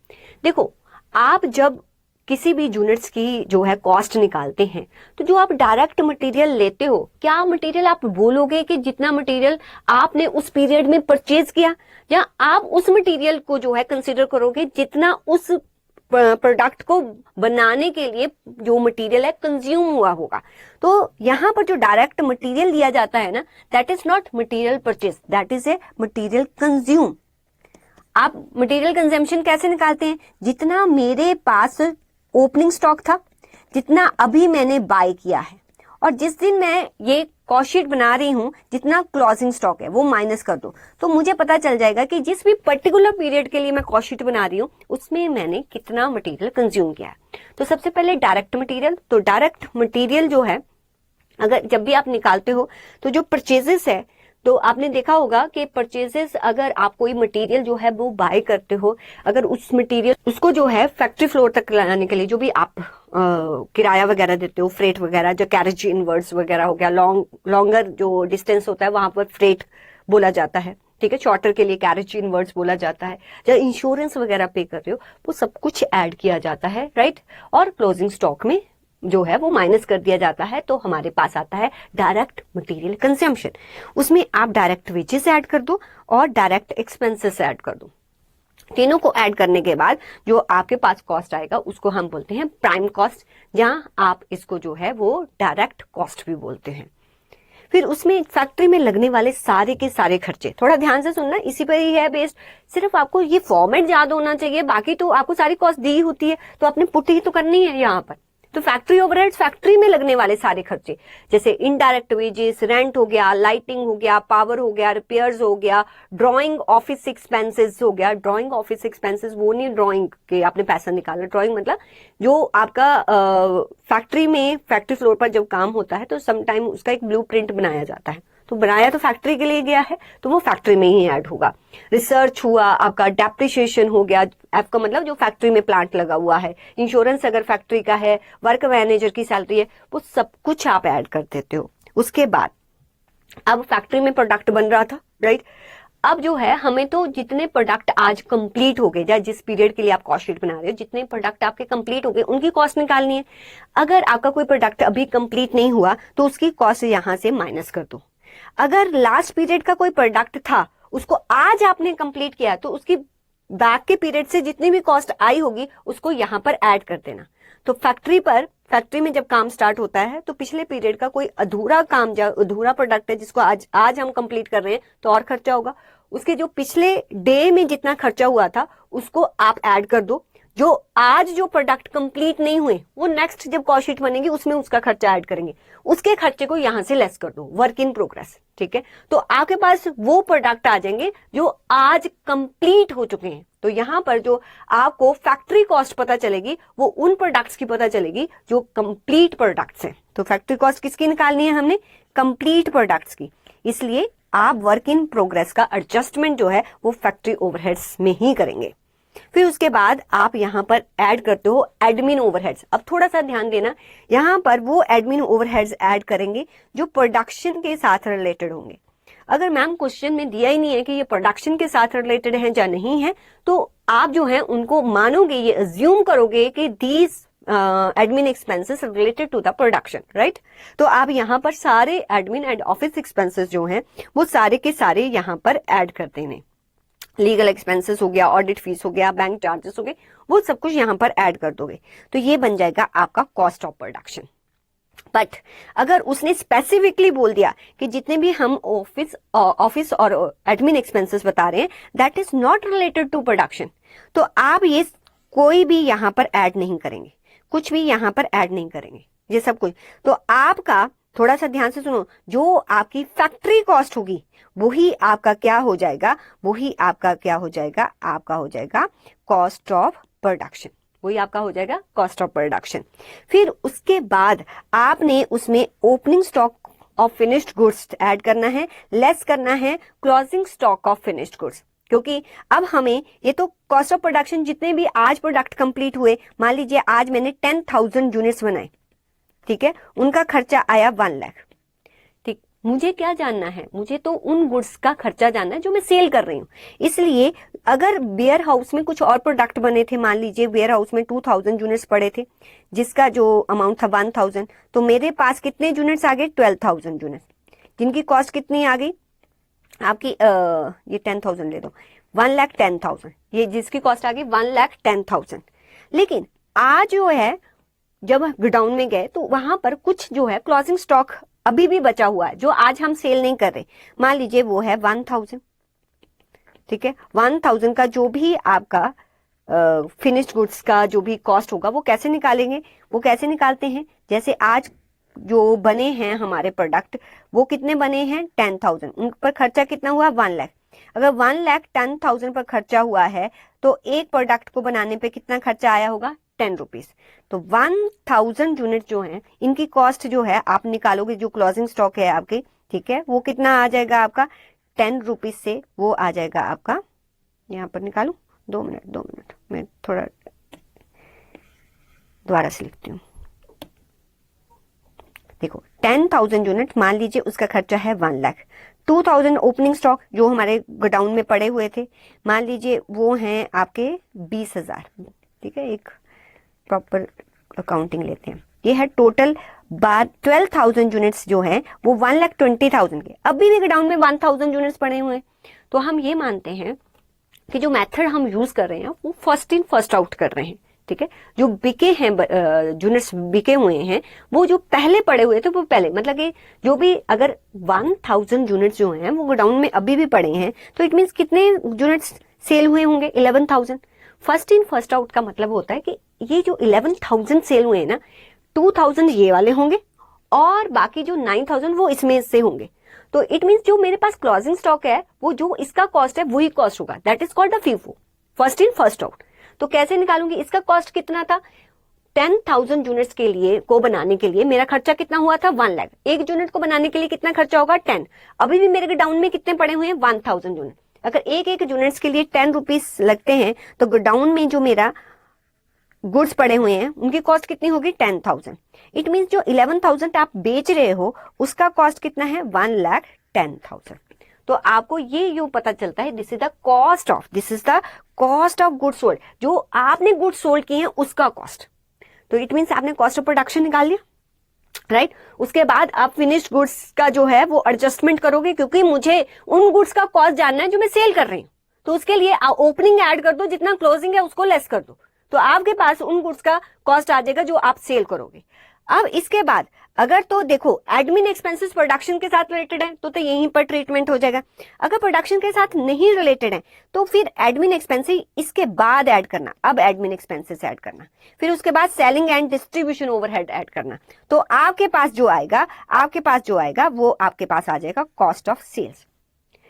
Speaker 1: देखो, आप जब किसी भी यूनिट्स की जो है कॉस्ट निकालते हैं, तो जो आप डायरेक्ट मटेरियल लेते हो, क्या मटेरियल आप बोलोगे कि जितना मटेरियल आपने उस पीरियड में परचेज किया, या आप उस मटेरियल को जो है कंसिडर करोगे जितना उस प्रोडक्ट को बनाने के लिए जो मटेरियल है कंज्यूम हुआ होगा। तो यहाँ पर जो डायरेक्ट मटेरियल दिया जाता है ना, that is not material purchase, that is a material consume. आप मटेरियल कंजम्पशन कैसे निकालते हैं? जितना मेरे पास ओपनिंग स्टॉक था, जितना अभी मैंने बाय किया है, और जिस दिन मैं ये कॉस्ट शीट बना रही हूं जितना क्लोजिंग स्टॉक है वो माइनस कर दो, तो मुझे पता चल जाएगा कि जिस भी पर्टिकुलर पीरियड के लिए मैं कॉस्ट शीट बना रही हूं उसमें मैंने कितना मटेरियल कंज्यूम किया है। तो सबसे पहले डायरेक्ट मटेरियल। तो डायरेक्ट मटेरियल जो है, अगर जब भी आप निकालते हो तो जो परचेजेस है, तो आपने देखा होगा कि परचेजेस, अगर आप कोई मटेरियल जो है वो बाय करते हो, अगर उस मटेरियल उसको जो है फैक्ट्री फ्लोर तक लाने के लिए जो भी आप किराया वगैरह देते हो, फ्रेट वगैरह, जो कैरेज इनवर्ड्स वगैरह हो गया, लॉन्गर जो डिस्टेंस होता है वहां पर फ्रेट बोला जाता है, ठीक है, शॉर्टर के लिए कैरेज इनवर्ड्स बोला जाता है, या इंश्योरेंस वगैरह पे कर रहे हो, वो सब कुछ ऐड किया जाता है, राइट। और क्लोजिंग स्टॉक में जो है वो माइनस कर दिया जाता है, तो हमारे पास आता है डायरेक्ट मटेरियल कंजम्पशन। उसमें आप डायरेक्ट वेजेस ऐड कर दो और डायरेक्ट एक्सपेंसेस ऐड कर दो। तीनों को ऐड करने के बाद जो आपके पास कॉस्ट आएगा उसको हम बोलते हैं प्राइम कॉस्ट, जहां आप इसको जो है वो डायरेक्ट कॉस्ट भी बोलते हैं। फिर उसमें फैक्ट्री में लगने वाले सारे के सारे खर्चे, थोड़ा ध्यान से सुनना, इसी पर ही है बेस्ड, सिर्फ आपको ये फॉर्मेट याद होना चाहिए, बाकी तो आपको सारी कॉस्ट दी होती है तो आपने पुट ही तो करनी है यहाँ पर। तो फैक्ट्री ओवरहेड्स, फैक्ट्री में लगने वाले सारे खर्चे, जैसे इनडायरेक्ट वेजेस, रेंट हो गया, लाइटिंग हो गया, पावर हो गया, रिपेयर्स हो गया, ड्राइंग ऑफिस एक्सपेंसेस हो गया। ड्राइंग ऑफिस एक्सपेंसेस वो नहीं ड्राइंग के आपने पैसा निकाला, ड्राइंग मतलब जो आपका फैक्ट्री में, फैक्ट्री फ्लोर पर जब काम होता है तो समटाइम उसका एक ब्लूप्रिंट बनाया जाता है, तो बनाया तो फैक्ट्री के लिए गया है तो वो फैक्ट्री में ही ऐड होगा। रिसर्च हुआ आपका, डेप्रिसिएशन हो गया, आपका मतलब जो फैक्ट्री में प्लांट लगा हुआ है, इंश्योरेंस अगर फैक्ट्री का है, वर्क मैनेजर की सैलरी है, वो सब कुछ आप ऐड कर देते हो। उसके बाद अब फैक्ट्री में प्रोडक्ट बन रहा था, राइट। अब जो है हमें तो जितने प्रोडक्ट आज कंप्लीट हो गए, या जिस पीरियड के लिए आप कॉस्ट शीट बना रहे हो, जितने प्रोडक्ट आपके कंप्लीट हो गए उनकी कॉस्ट निकालनी है। अगर आपका कोई प्रोडक्ट अभी कंप्लीट नहीं हुआ तो उसकी कॉस्ट यहां से माइनस कर दो। अगर लास्ट पीरियड का कोई प्रोडक्ट था उसको आज आपने कंप्लीट किया तो उसकी बैक के पीरियड से जितनी भी कॉस्ट आई होगी उसको यहां पर ऐड कर देना। तो फैक्ट्री में जब काम स्टार्ट होता है तो पिछले पीरियड का कोई अधूरा काम, जो अधूरा प्रोडक्ट है जिसको आज हम कंप्लीट कर रहे हैं तो और खर्चा होगा, उसके जो पिछले डे में जितना खर्चा हुआ था उसको आप ऐड कर दो। जो आज जो प्रोडक्ट कंप्लीट नहीं हुए वो नेक्स्ट जब कॉस्ट शीट बनेगी उसमें उसका खर्चा ऐड करेंगे, उसके खर्चे को यहां से लेस कर दो, वर्क इन प्रोग्रेस, ठीक है। तो आपके पास वो प्रोडक्ट आ जाएंगे जो आज कंप्लीट हो चुके हैं। तो यहां पर जो आपको फैक्ट्री कॉस्ट पता चलेगी वो उन प्रोडक्ट्स की पता चलेगी जो कंप्लीट प्रोडक्ट्स हैं। तो फैक्ट्री कॉस्ट किसकी निकालनी है हमने? कंप्लीट प्रोडक्ट्स की। इसलिए आप वर्क इन प्रोग्रेस का एडजस्टमेंट जो है वो फैक्ट्री ओवरहेड्स में ही करेंगे। फिर उसके बाद आप यहां पर ऐड करते हो एडमिन ओवरहेड्स। अब थोड़ा सा ध्यान देना, यहां पर वो एडमिन ओवरहेड्स ऐड करेंगे जो प्रोडक्शन के साथ रिलेटेड होंगे। अगर मैम क्वेश्चन में दिया ही नहीं है कि ये प्रोडक्शन के साथ रिलेटेड है या नहीं है, तो आप जो है उनको मानोगे, ये अज्यूम करोगे कि these admin expenses related to the production, right. तो आप यहाँ पर सारे एडमिन एंड ऑफिस एक्सपेंसेस जो हैं वो सारे के सारे यहाँ पर ऐड कर देने। लीगल एक्सपेंसेस हो गया, ऑडिट फीस हो गया, बैंक चार्जेस हो गए, वो सब कुछ यहाँ पर ऐड कर दोगे तो ये बन जाएगा आपका कॉस्ट ऑफ प्रोडक्शन। बट अगर उसने स्पेसिफिकली बोल दिया कि जितने भी हम ऑफिस और एडमिन एक्सपेंसेस बता रहे हैं that is not related to production, तो आप ये कोई भी यहाँ पर ऐड नहीं करेंगे, कुछ भी यहाँ पर ऐड नहीं करेंगे, ये सब कुछ। तो आपका थोड़ा सा ध्यान से सुनो, जो आपकी फैक्ट्री कॉस्ट होगी वही आपका क्या हो जाएगा, वही आपका क्या हो जाएगा, आपका हो जाएगा कॉस्ट ऑफ प्रोडक्शन, वही आपका हो जाएगा कॉस्ट ऑफ प्रोडक्शन। फिर उसके बाद आपने उसमें opening stock of finished goods add करना है, लेस करना है closing stock of finished goods, क्योंकि अब हमें ये तो कॉस्ट ऑफ प्रोडक्शन जितने भी आज प्रोडक्ट कंप्लीट हुए, मान लीजिए आज मैंने 10,000 यूनिट्स बनाए, ठीक है, उनका खर्चा आया 1 लाख, ठीक। मुझे क्या जानना है, मुझे तो उन गुड्स का खर्चा जानना है जो मैं सेल कर रही हूँ। इसलिए अगर वेयर हाउस में कुछ और प्रोडक्ट बने थे, मान लीजिए वेयर हाउस में 2000 यूनिट्स पड़े थे जिसका जो अमाउंट था 1000, तो मेरे पास कितने यूनिट्स आ गए? 12,000 यूनिट्स, जिनकी कॉस्ट कितनी आ गई आपकी, ये 10,000 ले दो, 1,10,000, ये जिसकी कॉस्ट आ गई 1,10,000। लेकिन आज जो है जब गोडाउन में गए तो वहां पर कुछ जो है क्लोजिंग स्टॉक अभी भी बचा हुआ है जो आज हम सेल नहीं कर रहे, मान लीजिए वो है 1,000, ठीक है। 1,000 का जो भी आपका फिनिश्ड गुड्स का जो भी कॉस्ट होगा वो कैसे निकालेंगे, वो कैसे निकालते हैं, जैसे आज जो बने हैं हमारे प्रोडक्ट वो कितने बने हैं 10,000, उन पर खर्चा कितना हुआ 1 लाख। अगर 1,10,000 पर खर्चा हुआ है तो एक प्रोडक्ट को बनाने पे कितना खर्चा आया होगा 10 रुपीज। तो 1,000 यूनिट जो है इनकी कॉस्ट जो है आप निकालोगे, जो क्लोजिंग स्टॉक है आपके ठीक है, वो कितना आ जाएगा आपका 10 रुपीज से वो आ जाएगा आपका, यहाँ पर निकालू, 2 मिनट मैं थोड़ा दोबारा से लिखती हूँ। देखो 10,000 यूनिट, मान लीजिए उसका खर्चा है 1 लाख। 2,000 ओपनिंग स्टॉक जो हमारे गोडाउन में पड़े हुए थे, मान लीजिए वो हैं आपके 20,000। ठीक है, एक प्रॉपर अकाउंटिंग लेते हैं। ये है टोटल 12,000 यूनिट्स जो है वो 1,20,000 के। अभी भी गोडाउन में 1,000 यूनिट्स पड़े हुए हैं, तो हम ये मानते हैं कि जो मेथड हम यूज कर रहे हैं वो फर्स्ट इन फर्स्ट आउट कर रहे हैं। ठीक है, जो बिके हैं यूनिट्स बिके हुए हैं वो जो पहले पड़े हुए थे वो पहले, मतलब कि जो भी अगर 1,000 यूनिट्स जो हैं वो गोडाउन में अभी भी पड़े हैं, तो इट मीन्स कितने यूनिट्स सेल हुए होंगे, 11,000। फर्स्ट इन फर्स्ट आउट का मतलब होता है कि ये जो 11,000 सेल हुए हैं ना, 2,000 ये वाले होंगे और बाकी जो 9,000 वो इसमें से होंगे। तो इट मीन्स जो मेरे पास क्लोजिंग स्टॉक है वो जो इसका कॉस्ट है वही कॉस्ट होगा, that is called the FIFO, first in first out. तो कैसे निकालूंगी, इसका कॉस्ट कितना था, 10,000 यूनिट्स के लिए को बनाने के लिए मेरा खर्चा कितना हुआ था, 1 लाख। एक यूनिट को बनाने के लिए कितना खर्चा होगा, 10। अभी भी मेरे गोडाउन में कितने पड़े हुए हैं, 1,000 यूनिट। अगर एक एक यूनिट्स के लिए 10 रुपीज लगते हैं तो गोडाउन में जो मेरा गुड्स पड़े हुए हैं उनकी कॉस्ट कितनी होगी, 10,000। इट मीन्स जो 11,000 आप बेच रहे हो उसका कॉस्ट कितना है, 1,10,000। तो आपको ये यूं पता चलता है this is the cost of goods sold, जो आपने गुड्स सोल्ड किए हैं उसका कॉस्ट। तो इट मीन्स आपने कॉस्ट ऑफ प्रोडक्शन निकाल लिया, राइट। उसके बाद आप फिनिश्ड गुड्स का जो है वो एडजस्टमेंट करोगे, क्योंकि मुझे उन गुड्स का कॉस्ट जानना है जो मैं सेल कर रही हूँ। तो उसके लिए ओपनिंग ऐड कर दो, जितना क्लोजिंग है उसको लेस कर दो, तो आपके पास उन गुड्स का कॉस्ट आ जाएगा जो आप सेल करोगे। अब इसके बाद अगर तो देखो एडमिन एक्सपेंसेस प्रोडक्शन के साथ रिलेटेड है तो यहीं पर ट्रीटमेंट हो जाएगा। अगर प्रोडक्शन के साथ नहीं रिलेटेड है तो फिर एडमिन एक्सपेंसेस इसके बाद ऐड करना, अब एडमिन एक्सपेंसेस ऐड करना, फिर उसके बाद selling and distribution overhead add करना। तो आपके पास जो आएगा वो आपके पास आ जाएगा cost of sales.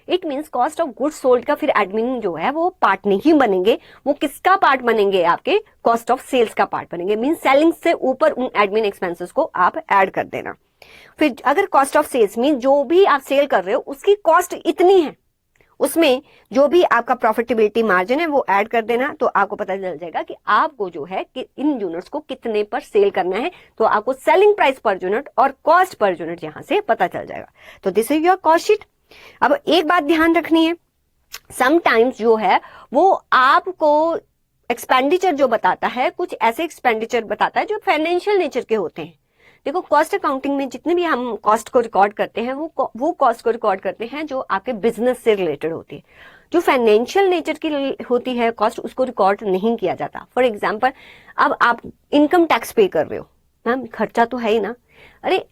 Speaker 1: It means cost of goods sold का फिर एडमिन जो है वो पार्ट नहीं बनेंगे, वो किसका पार्ट बनेंगे, आपके कॉस्ट ऑफ सेल्स का पार्ट बनेंगे। मीन्स सेलिंग से ऊपर उन एडमिन एक्सपेंसेस को आप ऐड कर देना। फिर अगर कॉस्ट ऑफ सेल्स मीन जो भी आप सेल कर रहे हो उसकी कॉस्ट इतनी है, उसमें जो भी आपका प्रॉफिटेबिलिटी मार्जिन है वो ऐड कर देना। तो आपको पता चल जाएगा कि आपको जो है कि इन यूनिट्स को कितने पर सेल करना है। तो आपको सेलिंग प्राइस पर यूनिट और कॉस्ट पर यूनिट यहां से पता चल जाएगा। तो this is your cost sheet. अब एक बात ध्यान रखनी है, समटाइम्स जो है वो आपको एक्सपेंडिचर जो बताता है, कुछ ऐसे एक्सपेंडिचर बताता है जो फाइनेंशियल नेचर के होते हैं। देखो कॉस्ट अकाउंटिंग में जितने भी हम कॉस्ट को रिकॉर्ड करते हैं वो कॉस्ट को रिकॉर्ड करते हैं जो आपके बिजनेस से रिलेटेड होती है। जो फाइनेंशियल नेचर की होती है कॉस्ट, उसको रिकॉर्ड नहीं किया जाता। फॉर एग्जाम्पल, अब आप इनकम टैक्स पे कर रहे हो, मैम खर्चा तो है ही ना। अरे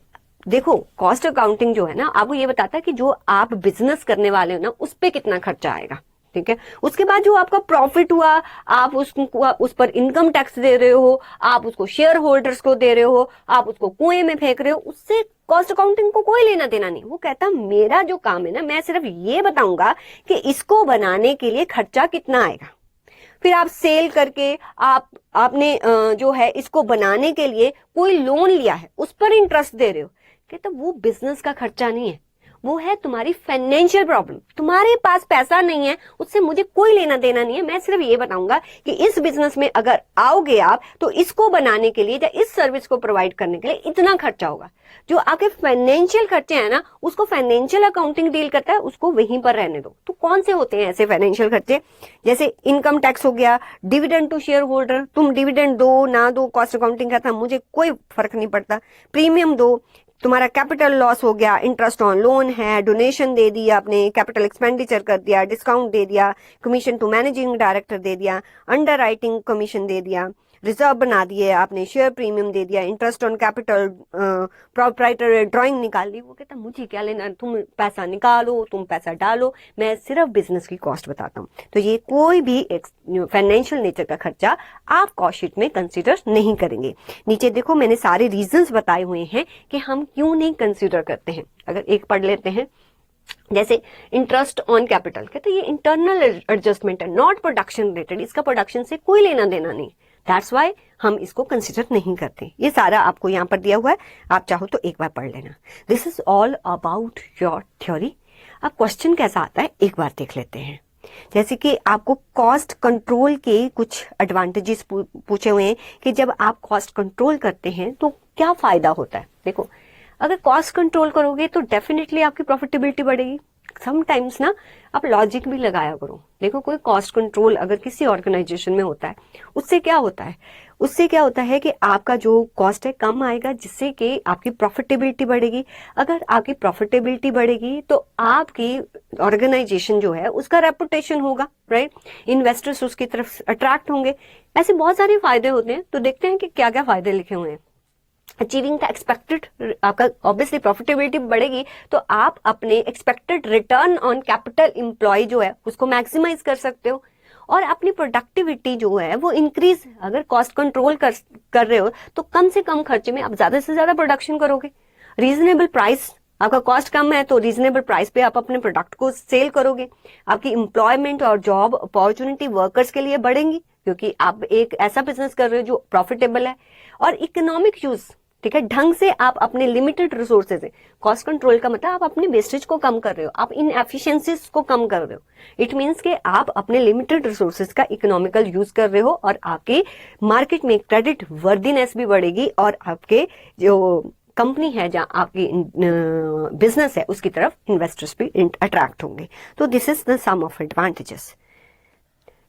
Speaker 1: देखो कॉस्ट अकाउंटिंग जो है ना आपको ये बताता है कि जो आप बिजनेस करने वाले हो ना उस पे कितना खर्चा आएगा, ठीक है। उसके बाद जो आपका प्रॉफिट हुआ आप उसको उस पर इनकम टैक्स दे रहे हो, आप उसको शेयर होल्डर्स को दे रहे हो, आप उसको कुएं में फेंक रहे हो, उससे कॉस्ट अकाउंटिंग को कोई लेना देना नहीं। वो कहता मेरा जो काम है ना, मैं सिर्फ ये बताऊंगा कि इसको बनाने के लिए खर्चा कितना आएगा। फिर आप सेल करके आपने जो है इसको बनाने के लिए कोई लोन लिया है उस पर इंटरेस्ट दे रहे हो, कहता वो बिजनेस का खर्चा नहीं है, वो है तुम्हारी फाइनेंशियल प्रॉब्लम। तुम्हारे पास पैसा नहीं है उससे मुझे कोई लेना देना नहीं है। मैं सिर्फ ये बताऊंगा कि इस बिजनेस में अगर आओगे आप तो इसको बनाने के लिए या इस सर्विस को प्रोवाइड करने के लिए इतना खर्चा होगा। जो आपके फाइनेंशियल खर्चे हैं ना उसको फाइनेंशियल अकाउंटिंग डील करता है, उसको वहीं पर रहने दो। तो कौन से होते हैं ऐसे फाइनेंशियल खर्चे, जैसे इनकम टैक्स हो गया, डिविडेंड टू शेयर होल्डर, तुम डिविडेंड दो ना दो कॉस्ट अकाउंटिंग का था, मुझे कोई फर्क नहीं पड़ता। प्रीमियम दो, तुम्हारा कैपिटल लॉस हो गया, इंटरेस्ट ऑन लोन है, डोनेशन दे दिया आपने, कैपिटल एक्सपेंडिचर कर दिया, डिस्काउंट दे दिया, कमीशन टू मैनेजिंग डायरेक्टर दे दिया, अंडर राइटिंग कमीशन दे दिया, रिजर्व बना दिए आपने, शेयर प्रीमियम दे दिया, interest on capital, proprietor drawing निकाल ली। वो कहता मुझे क्या लेना, तुम पैसा निकालो, तुम पैसा डालो, मैं सिर्फ बिजनेस की कॉस्ट बताता हूँ। तो ये कोई भी फाइनेंशियल नेचर का खर्चा आप कॉस्ट शीट में कंसीडर नहीं करेंगे। नीचे देखो मैंने सारे रीजंस बताए हुए हैं कि हम क्यों नहीं कंसीडर करते हैं। अगर एक पढ़ लेते हैं, जैसे इंटरेस्ट ऑन कैपिटल, कहते ये इंटरनल एडजस्टमेंट है, नॉट प्रोडक्शन रिलेटेड, इसका प्रोडक्शन से कोई लेना देना नहीं। दैट्स वाई हम इसको कंसिडर नहीं करते। ये सारा आपको यहाँ पर दिया हुआ है, आप चाहो तो एक बार पढ़ लेना। This is all about your theory. अब क्वेश्चन कैसा आता है एक बार देख लेते हैं। जैसे कि आपको कॉस्ट कंट्रोल के कुछ एडवांटेजेस पूछे हुए हैं कि जब आप कॉस्ट कंट्रोल करते हैं तो क्या फायदा होता है। देखो, अगर कॉस्ट कंट्रोल करोगे तो डेफिनेटली आपकी प्रॉफिटेबिलिटी बढ़ेगी। समटाइम्स ना आप लॉजिक भी लगाया करो। देखो, कोई कॉस्ट कंट्रोल अगर किसी ऑर्गेनाइजेशन में होता है, उससे क्या होता है कि आपका जो कॉस्ट है कम आएगा, जिससे कि आपकी प्रॉफिटेबिलिटी बढ़ेगी। अगर आपकी प्रॉफिटेबिलिटी बढ़ेगी तो आपकी ऑर्गेनाइजेशन जो है उसका रेपुटेशन होगा, राइट। इन्वेस्टर्स उसकी तरफ अट्रैक्ट होंगे। ऐसे बहुत सारे फायदे होते हैं। तो देखते हैं कि क्या क्या फायदे लिखे हुए हैं। अचीविंग द एक्सपेक्टेड, आपका ऑब्वियसली प्रॉफिटेबिलिटी बढ़ेगी तो आप अपने expected return on capital employ जो है उसको मैक्सिमाइज कर सकते हो, और अपनी प्रोडक्टिविटी जो है वो इंक्रीज। अगर कॉस्ट कंट्रोल कर रहे हो तो कम से कम खर्चे में आप ज्यादा से ज्यादा प्रोडक्शन करोगे। रीजनेबल प्राइस, आपका कॉस्ट कम है तो रीजनेबल प्राइस पे आप अपने प्रोडक्ट को सेल करोगे। आपकी एम्प्लॉयमेंट और जॉब अपॉर्चुनिटी वर्कर्स के लिए बढ़ेंगी, क्योंकि आप एक ऐसा बिजनेस कर रहे हो जो प्रॉफिटेबल है। और इकोनॉमिक यूज, ठीक है, ढंग से आप अपने लिमिटेड रिसोर्सेज है। कॉस्ट कंट्रोल का मतलब आप अपने वेस्टेज को कम कर रहे हो, आप इन एफिशिएंसीज को कम कर रहे हो। इट मीन्स कि आप अपने लिमिटेड रिसोर्सेज का इकोनॉमिकल यूज कर रहे हो, और आपके मार्केट में क्रेडिट वर्दीनेस भी बढ़ेगी, और आपके जो कंपनी है जहां आपकी बिजनेस है उसकी तरफ इन्वेस्टर्स भी अट्रैक्ट होंगे। तो this is the some of advantages.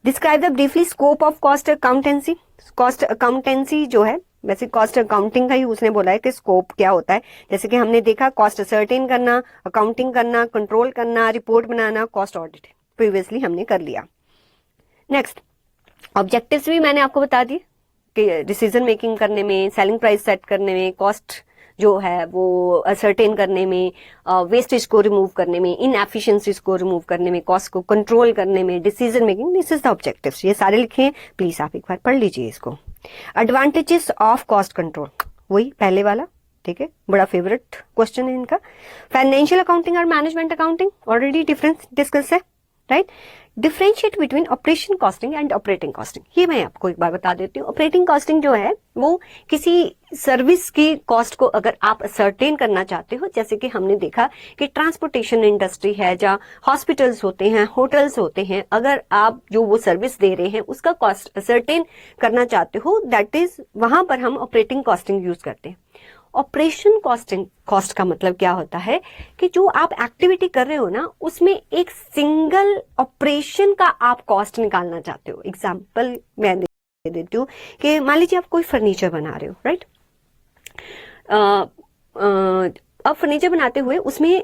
Speaker 1: Describe the briefly scope of cost accountancy. Cost accountancy जो है, वैसे कॉस्ट अकाउंटिंग का ही उसने बोला है कि स्कोप क्या होता है। जैसे कि हमने देखा कॉस्ट असर्टेन करना, अकाउंटिंग करना, कंट्रोल करना, रिपोर्ट बनाना, कॉस्ट ऑडिट प्रीवियसली हमने कर लिया। नेक्स्ट, ऑब्जेक्टिव्स भी मैंने आपको बता दिए कि डिसीजन मेकिंग करने में, सेलिंग प्राइस सेट करने में, कॉस्ट जो है वो असर्टेन करने में, वेस्टेज को रिमूव करने में, इनएफिशिएंसीज को रिमूव करने में, कॉस्ट को कंट्रोल करने में, decision making, this is the objectives. ये सारे लिखे हैं, प्लीज आप एक बार पढ़ लीजिए इसको। एडवांटेजेस ऑफ कॉस्ट कंट्रोल, वही पहले वाला, ठीक है, बड़ा फेवरेट क्वेश्चन है इनका। फाइनेंशियल अकाउंटिंग और management accounting already difference discuss है, right. Differentiate between operation costing and operating costing, ये मैं आपको एक बार बता देती हूँ। ऑपरेटिंग कॉस्टिंग जो है वो किसी सर्विस की कॉस्ट को अगर आप सर्टेन करना चाहते हो, जैसे कि हमने देखा कि ट्रांसपोर्टेशन इंडस्ट्री है, जहाँ हॉस्पिटल्स होते हैं, होटल्स होते हैं, अगर आप जो वो सर्विस दे रहे हैं उसका कॉस्ट सर्टेन करना चाहते हो, दैट इज वहां पर हम ऑपरेटिंग कॉस्टिंग यूज करते हैं। ऑपरेशन कॉस्टिंग, कॉस्ट का मतलब क्या होता है कि जो आप एक्टिविटी कर रहे हो ना उसमें एक सिंगल ऑपरेशन का आप कॉस्ट निकालना चाहते हो। एग्जांपल मैं दे देती हूँ कि मान लीजिए आप कोई फर्नीचर बना रहे हो, राइट। अब फर्नीचर बनाते हुए उसमें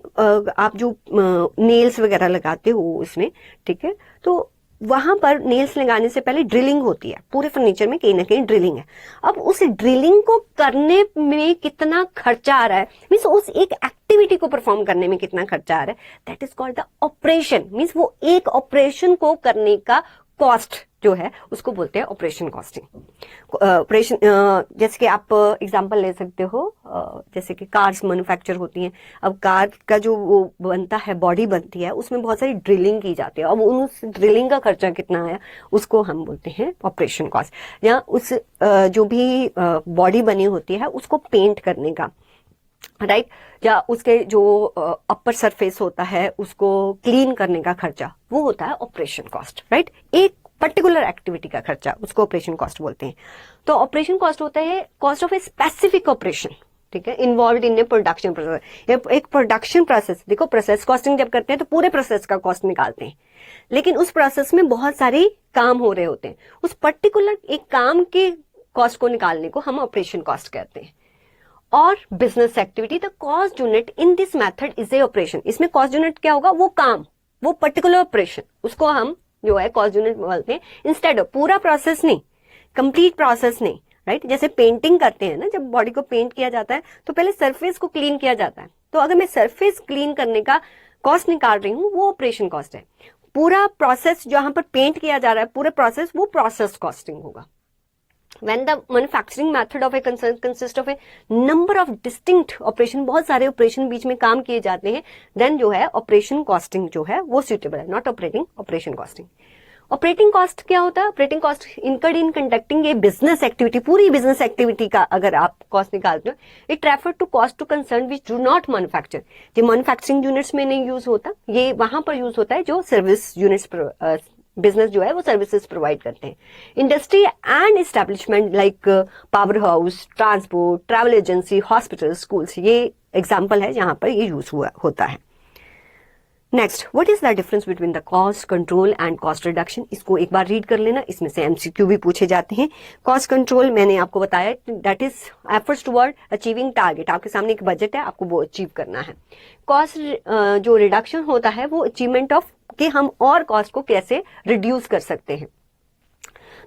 Speaker 1: आप जो नेल्स वगैरह लगाते हो उसमें, ठीक है, तो वहां पर नेल्स लगाने से पहले ड्रिलिंग होती है। पूरे फर्नीचर में कहीं ना कहीं ड्रिलिंग है। अब उस ड्रिलिंग को करने में कितना खर्चा आ रहा है, मीन्स उस एक एक्टिविटी को परफॉर्म करने में कितना खर्चा आ रहा है, that is called the operation. Means वो एक ऑपरेशन को करने का कॉस्ट जो है उसको बोलते हैं ऑपरेशन कॉस्टिंग। ऑपरेशन जैसे कि आप एग्जांपल ले सकते हो, जैसे कि कार्स मैन्युफैक्चर होती हैं। अब कार का जो वो बनता है, बॉडी बनती है, उसमें बहुत सारी ड्रिलिंग की जाती है। अब उस ड्रिलिंग का खर्चा कितना आया उसको हम बोलते हैं ऑपरेशन कॉस्ट। या उस जो भी बॉडी बनी होती है उसको पेंट करने का, राइट, या उसके जो अपर सरफेस होता है उसको क्लीन करने का खर्चा, वो होता है ऑपरेशन कॉस्ट, राइट। एक पर्टिकुलर एक्टिविटी का खर्चा, उसको ऑपरेशन कॉस्ट बोलते हैं। तो ऑपरेशन कॉस्ट होता है cost of a specific operation, ठीक है, involve in A production process. एक प्रोडक्शन प्रोसेस, देखो प्रोसेस कॉस्टिंग जब करते हैं तो पूरे प्रोसेस का कॉस्ट निकालते हैं, लेकिन उस प्रोसेस में बहुत सारे काम हो रहे होते हैं। उस पर्टिकुलर एक काम के कॉस्ट को निकालने को हम ऑपरेशन कॉस्ट कहते हैं। और business activity, the cost unit in this method is a operation. इसमें कॉस्ट यूनिट क्या होगा, वो काम, वो पर्टिकुलर ऑपरेशन, उसको हम जो है कॉस्ट यूनिट बोलते हैं। इंस्टेड ऑफ पूरा प्रोसेस नहीं, कंप्लीट प्रोसेस नहीं, राइट। जैसे पेंटिंग करते हैं ना, जब बॉडी को पेंट किया जाता है तो पहले सरफेस को क्लीन किया जाता है। तो अगर मैं सरफेस क्लीन करने का कॉस्ट निकाल रही हूँ वो ऑपरेशन कॉस्ट है। पूरा प्रोसेस जहां पर पेंट किया जा रहा है, पूरे प्रोसेस, वो प्रोसेस कॉस्टिंग होगा। When the manufacturing method of a concern consists of a number of distinct operation, बहुत सारे ऑपरेशन बीच में काम किए जाते हैं, देन जो है ऑपरेशन कॉस्टिंग जो है वो सुटेबल है, not operating, operation costing. Operating cost क्या होता है? Operating cost incurred in conducting a business activity, पूरी बिजनेस एक्टिविटी का अगर आप कॉस्ट निकालते हो, it refer to cost to concern which do not manufacture. ये मैन्युफैक्चरिंग यूनिट्स में नहीं यूज होता, ये वहां पर यूज होता है जो सर्विस यूनिट्स बिजनेस जो है वो सर्विसेज प्रोवाइड करते हैं। Industry and establishment like power house, transport, travel agency, hospital, schools, ये एग्जाम्पल है जहां पर ये यूज होता है। Next, what is the difference between the cost control and cost reduction? इसको एक बार रीड कर लेना, इसमें से एमसीक्यू भी पूछे जाते हैं। कॉस्ट कंट्रोल मैंने आपको बताया, that is efforts toward achieving target. आपके सामने एक बजट है, आपको वो अचीव करना है। कॉस्ट जो रिडक्शन होता है वो अचीवमेंट ऑफ कि हम और कॉस्ट को कैसे रिड्यूस कर सकते हैं।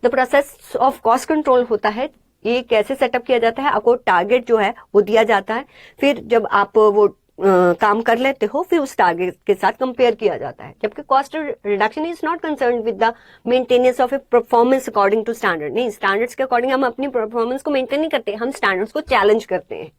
Speaker 1: The process of cost control होता है, ये कैसे सेटअप किया जाता है, आपको टारगेट जो है वो दिया जाता है, फिर जब आप वो काम कर लेते हो फिर उस टारगेट के साथ कंपेयर किया जाता है। जबकि cost reduction is not concern with the maintenance of a performance according to standard. नहीं, स्टैंडर्ड्स के अकॉर्डिंग हम अपनी परफॉर्मेंस को मेंटेन नहीं करते, हम स्टैंडर्ड्स को चैलेंज करते हैं।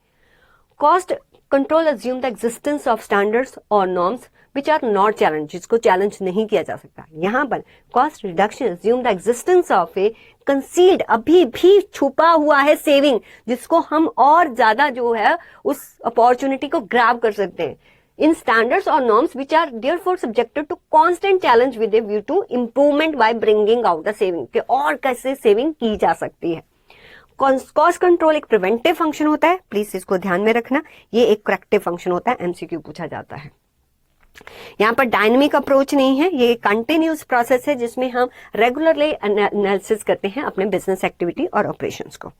Speaker 1: Cost control assume the existence of standards और norms which are not challenge, जिसको चैलेंज नहीं किया जा सकता। यहाँ पर cost reduction assume the existence of a concealed, अभी भी छुपा हुआ है सेविंग, जिसको हम और ज्यादा जो है उस अपॉर्चुनिटी को ग्रैब कर सकते हैं। इन स्टैंडर्ड्स और norms which are therefore subjected to constant challenge with a view to improvement by bringing out the saving, कि और कैसे सेविंग की जा सकती है। कॉस्ट कंट्रोल एक प्रिवेंटिव फंक्शन होता है, प्लीज इसको ध्यान में रखना, ये एक करेक्टिव फंक्शन होता है, एमसीक्यू पूछा जाता है। यहाँ पर डायनेमिक अप्रोच नहीं है, ये कंटिन्यूस प्रोसेस है जिसमें हम रेगुलरली एनालिसिस करते हैं अपने बिजनेस एक्टिविटी और ऑपरेशंस को।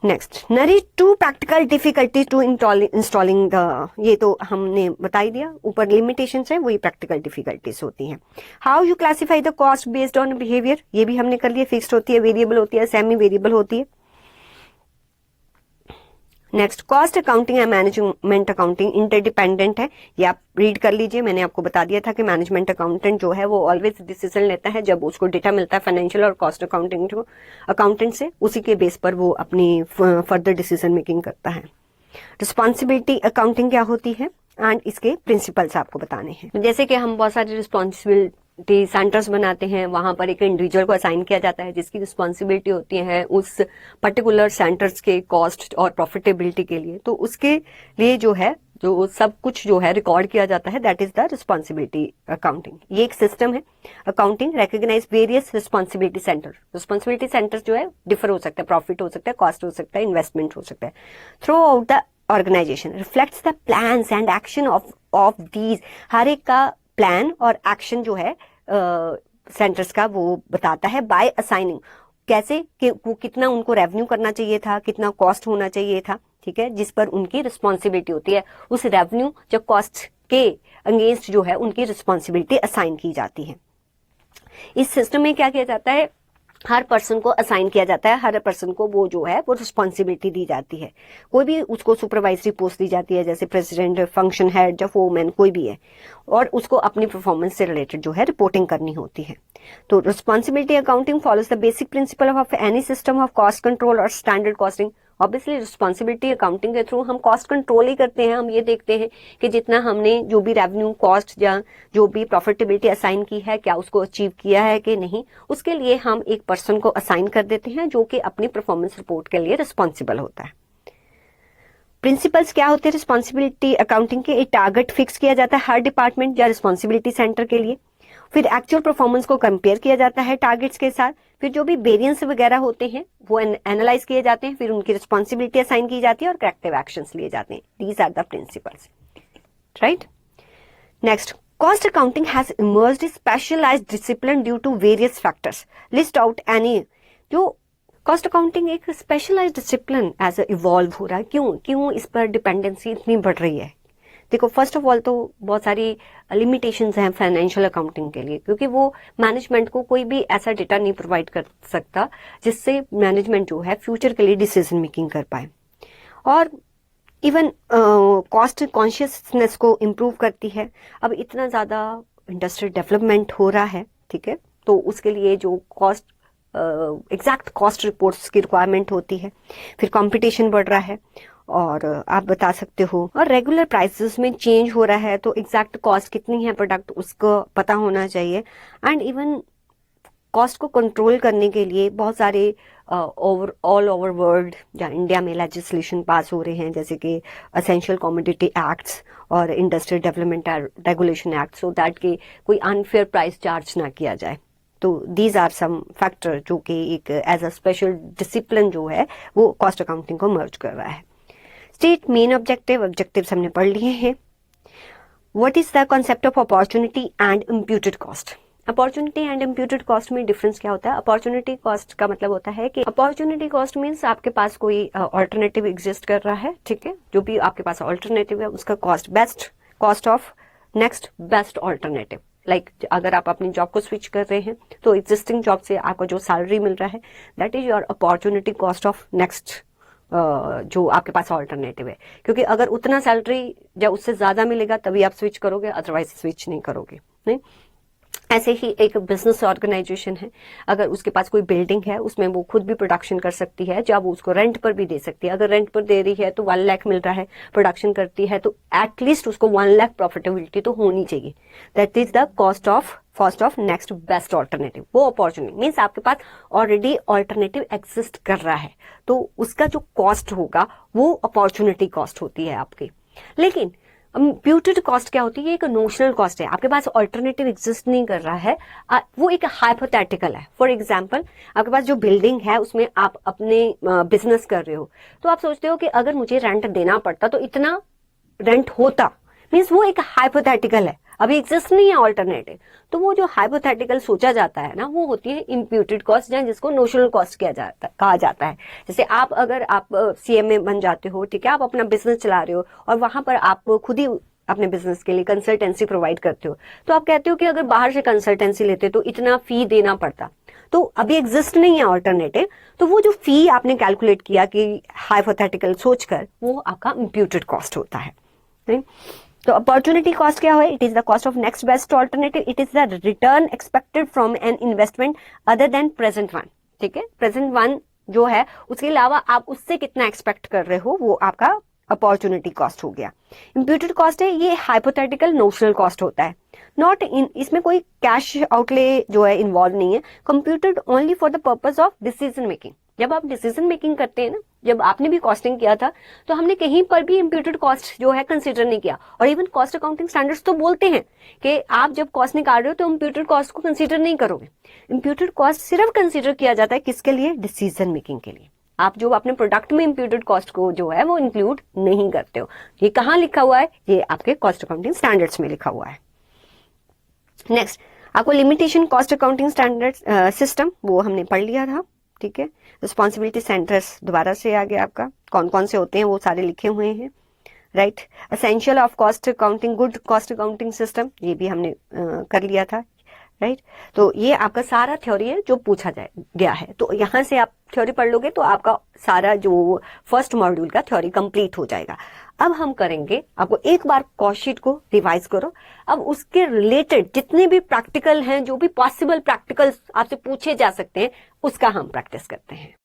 Speaker 1: Next, nary to practical difficulty to installing the, ये तो हमने बता ही दिया, ऊपर लिमिटेशंस है, वही प्रैक्टिकल डिफिकल्टीज होती हैं। How you classify the cost based on behaviour, ये भी हमने कर लिया, फिक्स्ड होती है, वेरिएबल होती है, सेमी वेरिएबल होती है। Next, cost accounting and management accounting interdependent है, ये आप रीड कर लीजिए। मैंने आपको बता दिया था कि मैनेजमेंट अकाउंटेंट जो है वो ऑलवेज डिसीजन लेता है जब उसको डेटा मिलता है फाइनेंशियल और कॉस्ट अकाउंटेंट से, उसी के बेस पर वो अपनी फर्दर डिसीजन मेकिंग करता है। रिस्पॉन्सिबिलिटी अकाउंटिंग क्या होती है एंड इसके प्रिंसिपल्स आपको बताने हैं। जैसे कि हम बहुत सारी रिस्पॉन्सिबिलिटी सेंटर्स बनाते हैं, वहां पर एक इंडिविजुअल को असाइन किया जाता है जिसकी रिस्पॉन्सिबिलिटी होती है उस पर्टिकुलर सेंटर्स के कॉस्ट और प्रॉफिटेबिलिटी के लिए, तो उसके लिए जो है जो सब कुछ जो है रिकॉर्ड किया जाता है, that is the responsibility accounting. ये एक सिस्टम है। Accounting recognise various responsibility centre. Responsibility centres जो है डिफर हो सकता है, प्रॉफिट हो सकता है, कॉस्ट हो सकता है, इन्वेस्टमेंट हो सकता है। Throughout the organisation reflects the plans and action of these, हर एक का प्लान और एक्शन जो है सेंटर्स का वो बताता है। बाय असाइनिंग, कैसे कि वो कितना उनको रेवेन्यू करना चाहिए था, कितना कॉस्ट होना चाहिए था, ठीक है, जिस पर उनकी रिस्पॉन्सिबिलिटी होती है, उस रेवेन्यू जो कॉस्ट के अगेंस्ट जो है उनकी रिस्पॉन्सिबिलिटी असाइन की जाती है। इस सिस्टम में क्या किया जाता है, हर पर्सन को असाइन किया जाता है, हर पर्सन को वो जो है वो रिस्पॉन्सिबिलिटी दी जाती है। कोई भी उसको सुपरवाइजरी पोस्ट दी जाती है, जैसे प्रेसिडेंट, फंक्शन हेड या फोरमैन, कोई भी है, और उसको अपनी परफॉर्मेंस से रिलेटेड जो है रिपोर्टिंग करनी होती है। तो responsibility accounting follows the basic principle of any system of cost control और standard costing. Obviously responsibility accounting के थ्रू हम कॉस्ट कंट्रोल ही करते हैं, हम ये देखते हैं कि जितना हमने जो भी रेवेन्यू, कॉस्ट या जो भी प्रॉफिटेबिलिटी असाइन की है, क्या उसको अचीव किया है कि नहीं, उसके लिए हम एक पर्सन को असाइन कर देते हैं जो कि अपनी परफॉर्मेंस रिपोर्ट के लिए रिस्पॉन्सिबल होता है। प्रिंसिपल्स क्या होते हैं रिस्पॉन्सिबिलिटी अकाउंटिंग के? एक टारगेट फिक्स किया जाता है हर डिपार्टमेंट या रिस्पॉन्सिबिलिटी सेंटर के लिए, फिर एक्चुअल परफॉर्मेंस को कंपेयर किया जाता है टारगेट्स के साथ, फिर जो भी वेरिएंस वगैरह होते हैं वो एनालाइज किए जाते हैं, फिर उनकी रिस्पॉन्सिबिलिटी असाइन की जाती है और करेक्टिव एक्शंस लिए जाते हैं। These are the principles, right. Next, cost accounting has emerged specialised discipline due to various factors. List out any. जो कॉस्ट अकाउंटिंग एक स्पेशलाइज्ड डिसिप्लिन एज इवॉल्व हो रहा है, क्यों इस पर डिपेंडेंसी इतनी बढ़ रही है? देखो, फर्स्ट ऑफ ऑल तो बहुत सारी लिमिटेशंस हैं फाइनेंशियल अकाउंटिंग के लिए, क्योंकि वो मैनेजमेंट को कोई भी ऐसा डेटा नहीं प्रोवाइड कर सकता जिससे मैनेजमेंट जो है फ्यूचर के लिए डिसीजन मेकिंग कर पाए, और इवन कॉस्ट कॉन्शियसनेस को इम्प्रूव करती है। अब इतना ज़्यादा इंडस्ट्रियल डेवलपमेंट हो रहा है, ठीक है, तो उसके लिए जो कॉस्ट एग्जैक्ट कॉस्ट रिपोर्ट्स की रिक्वायरमेंट होती है, फिर कंपटीशन बढ़ रहा है, और आप बता सकते हो। और रेगुलर प्राइसेस में चेंज हो रहा है तो एग्जैक्ट कॉस्ट कितनी है प्रोडक्ट उसको पता होना चाहिए। एंड इवन कॉस्ट को कंट्रोल करने के लिए बहुत सारे ऑल ओवर वर्ल्ड या इंडिया में लेजिस्लेशन पास हो रहे हैं, जैसे कि असेंशियल कमोडिटी एक्ट्स और industrial development regulation act, so that कि कोई अनफेयर प्राइस चार्ज ना किया जाए। तो दीज आर सम फैक्टर जो कि एक एज अ स्पेशल डिसिप्लिन जो है वो कॉस्ट अकाउंटिंग को मर्ज कर रहा है। स्टेट मेन ऑब्जेक्टिव्स हमने पढ़ लिए हैं। What is the concept of opportunity and imputed cost. Opportunity and imputed cost में डिफरेंस क्या होता है? अपॉर्चुनिटी कॉस्ट का मतलब होता है कि अपॉर्चुनिटी कॉस्ट मीन्स आपके पास कोई ऑल्टरनेटिव एग्जिस्ट कर रहा है, ठीक है, जो भी आपके पास ऑल्टरनेटिव है उसका cost of next best alternative. Like अगर आप अपनी जॉब को स्विच कर रहे हैं तो एग्जिस्टिंग जॉब से आपको जो सैलरी मिल रहा है that is your opportunity cost of next जो आपके पास ऑल्टरनेटिव है। क्योंकि अगर उतना सैलरी या उससे ज्यादा मिलेगा तभी आप स्विच करोगे, अदरवाइज स्विच नहीं करोगे। नहीं, ऐसे ही एक बिजनेस ऑर्गेनाइजेशन है, अगर उसके पास कोई बिल्डिंग है उसमें वो खुद भी प्रोडक्शन कर सकती है, जब वो उसको रेंट पर भी दे सकती है। अगर रेंट पर दे रही है तो 1 लाख मिल रहा है, प्रोडक्शन करती है तो एटलीस्ट उसको 1 लाख प्रॉफिटेबिलिटी तो होनी चाहिए। That is the cost of next best alternative. वो अपॉर्चुनिटी मीन्स आपके पास ऑलरेडी ऑल्टरनेटिव एग्जिस्ट कर रहा है तो उसका जो कॉस्ट होगा वो अपॉर्चुनिटी कॉस्ट होती है आपकी। लेकिन इम्प्यूटेड कॉस्ट क्या होती है? एक नोशनल कॉस्ट है, आपके पास ऑल्टरनेटिव एग्जिस्ट नहीं कर रहा है, वो एक हाइपोथेटिकल है। फॉर एग्जांपल आपके पास जो बिल्डिंग है उसमें आप अपने बिजनेस कर रहे हो तो आप सोचते हो कि अगर मुझे रेंट देना पड़ता तो इतना रेंट होता, मीन्स वो एक हाइपोथेटिकल है, अभी एग्जिस्ट नहीं है ऑल्टरनेटिव। तो वो जो हाइपोथेटिकल सोचा जाता है ना वो होती है इम्प्यूटेड कॉस्ट, या जिसको नोशनल कॉस्ट कहा जाता है। जैसे अगर आप सीएमए बन जाते हो, ठीक है, आप अपना बिजनेस चला रहे हो और वहां पर आप खुद ही अपने बिजनेस के लिए कंसल्टेंसी प्रोवाइड करते हो तो आप कहते हो कि अगर बाहर से कंसल्टेंसी लेते तो इतना फी देना पड़ता, तो अभी एग्जिस्ट नहीं है ऑल्टरनेटिव, तो वो जो फी आपने कैलकुलेट किया कि हाइपोथेटिकल सोचकर, वो आपका इम्प्यूटेड कॉस्ट होता है। नहीं? तो अपॉर्चुनिटी कॉस्ट क्या है? It is the cost of next best alternative, it is the return expected from an investment other than present one. ठीक है, प्रेजेंट वन जो है उसके अलावा आप उससे कितना एक्सपेक्ट कर रहे हो वो आपका अपॉर्चुनिटी कॉस्ट हो गया। इम्प्यूटेड कॉस्ट है, ये हाइपोथेटिकल नोशनल कॉस्ट होता है, नॉट इन, इसमें कोई कैश आउटले जो है इन्वॉल्व नहीं है, computed only for the purpose of decision making. जब आप डिसीजन मेकिंग करते हैं ना, जब आपने भी कॉस्टिंग किया था तो हमने कहीं पर भी इम्प्यूटेड कॉस्ट जो है कंसीडर नहीं किया। और इवन कॉस्ट अकाउंटिंग स्टैंडर्ड्स तो बोलते हैं कि आप जब कॉस्ट निकाल रहे हो तो इम्प्यूटेड कॉस्ट को कंसीडर नहीं करोगे। इम्प्यूटेड कॉस्ट सिर्फ कंसीडर किया जाता है किसके लिए? डिसीजन मेकिंग के लिए। आप जो अपने प्रोडक्ट में इम्प्यूटेड कॉस्ट को जो है वो इंक्लूड नहीं करते हो। ये कहाँ लिखा हुआ है? ये आपके कॉस्ट अकाउंटिंग स्टैंडर्ड्स में लिखा हुआ है। नेक्स्ट आपको limitation cost accounting standards system वो हमने पढ़ लिया था, ठीक है। रिस्पॉन्सिबिलिटी सेंटर्स दोबारा से आ गया, आपका कौन कौन से होते हैं वो सारे लिखे हुए हैं, right. Essential of cost accounting, good cost accounting system, ये भी हमने कर लिया था, राइट। तो ये आपका सारा थ्योरी है जो पूछा गया है, तो यहाँ से आप थ्योरी पढ़ लोगे तो आपका सारा जो फर्स्ट मॉड्यूल का थ्योरी कंप्लीट हो जाएगा। अब हम करेंगे, आपको एक बार कॉस्ट शीट को रिवाइज करो, अब उसके रिलेटेड जितने भी प्रैक्टिकल हैं, जो भी पॉसिबल प्रैक्टिकल आपसे पूछे जा सकते हैं उसका हम प्रैक्टिस करते हैं।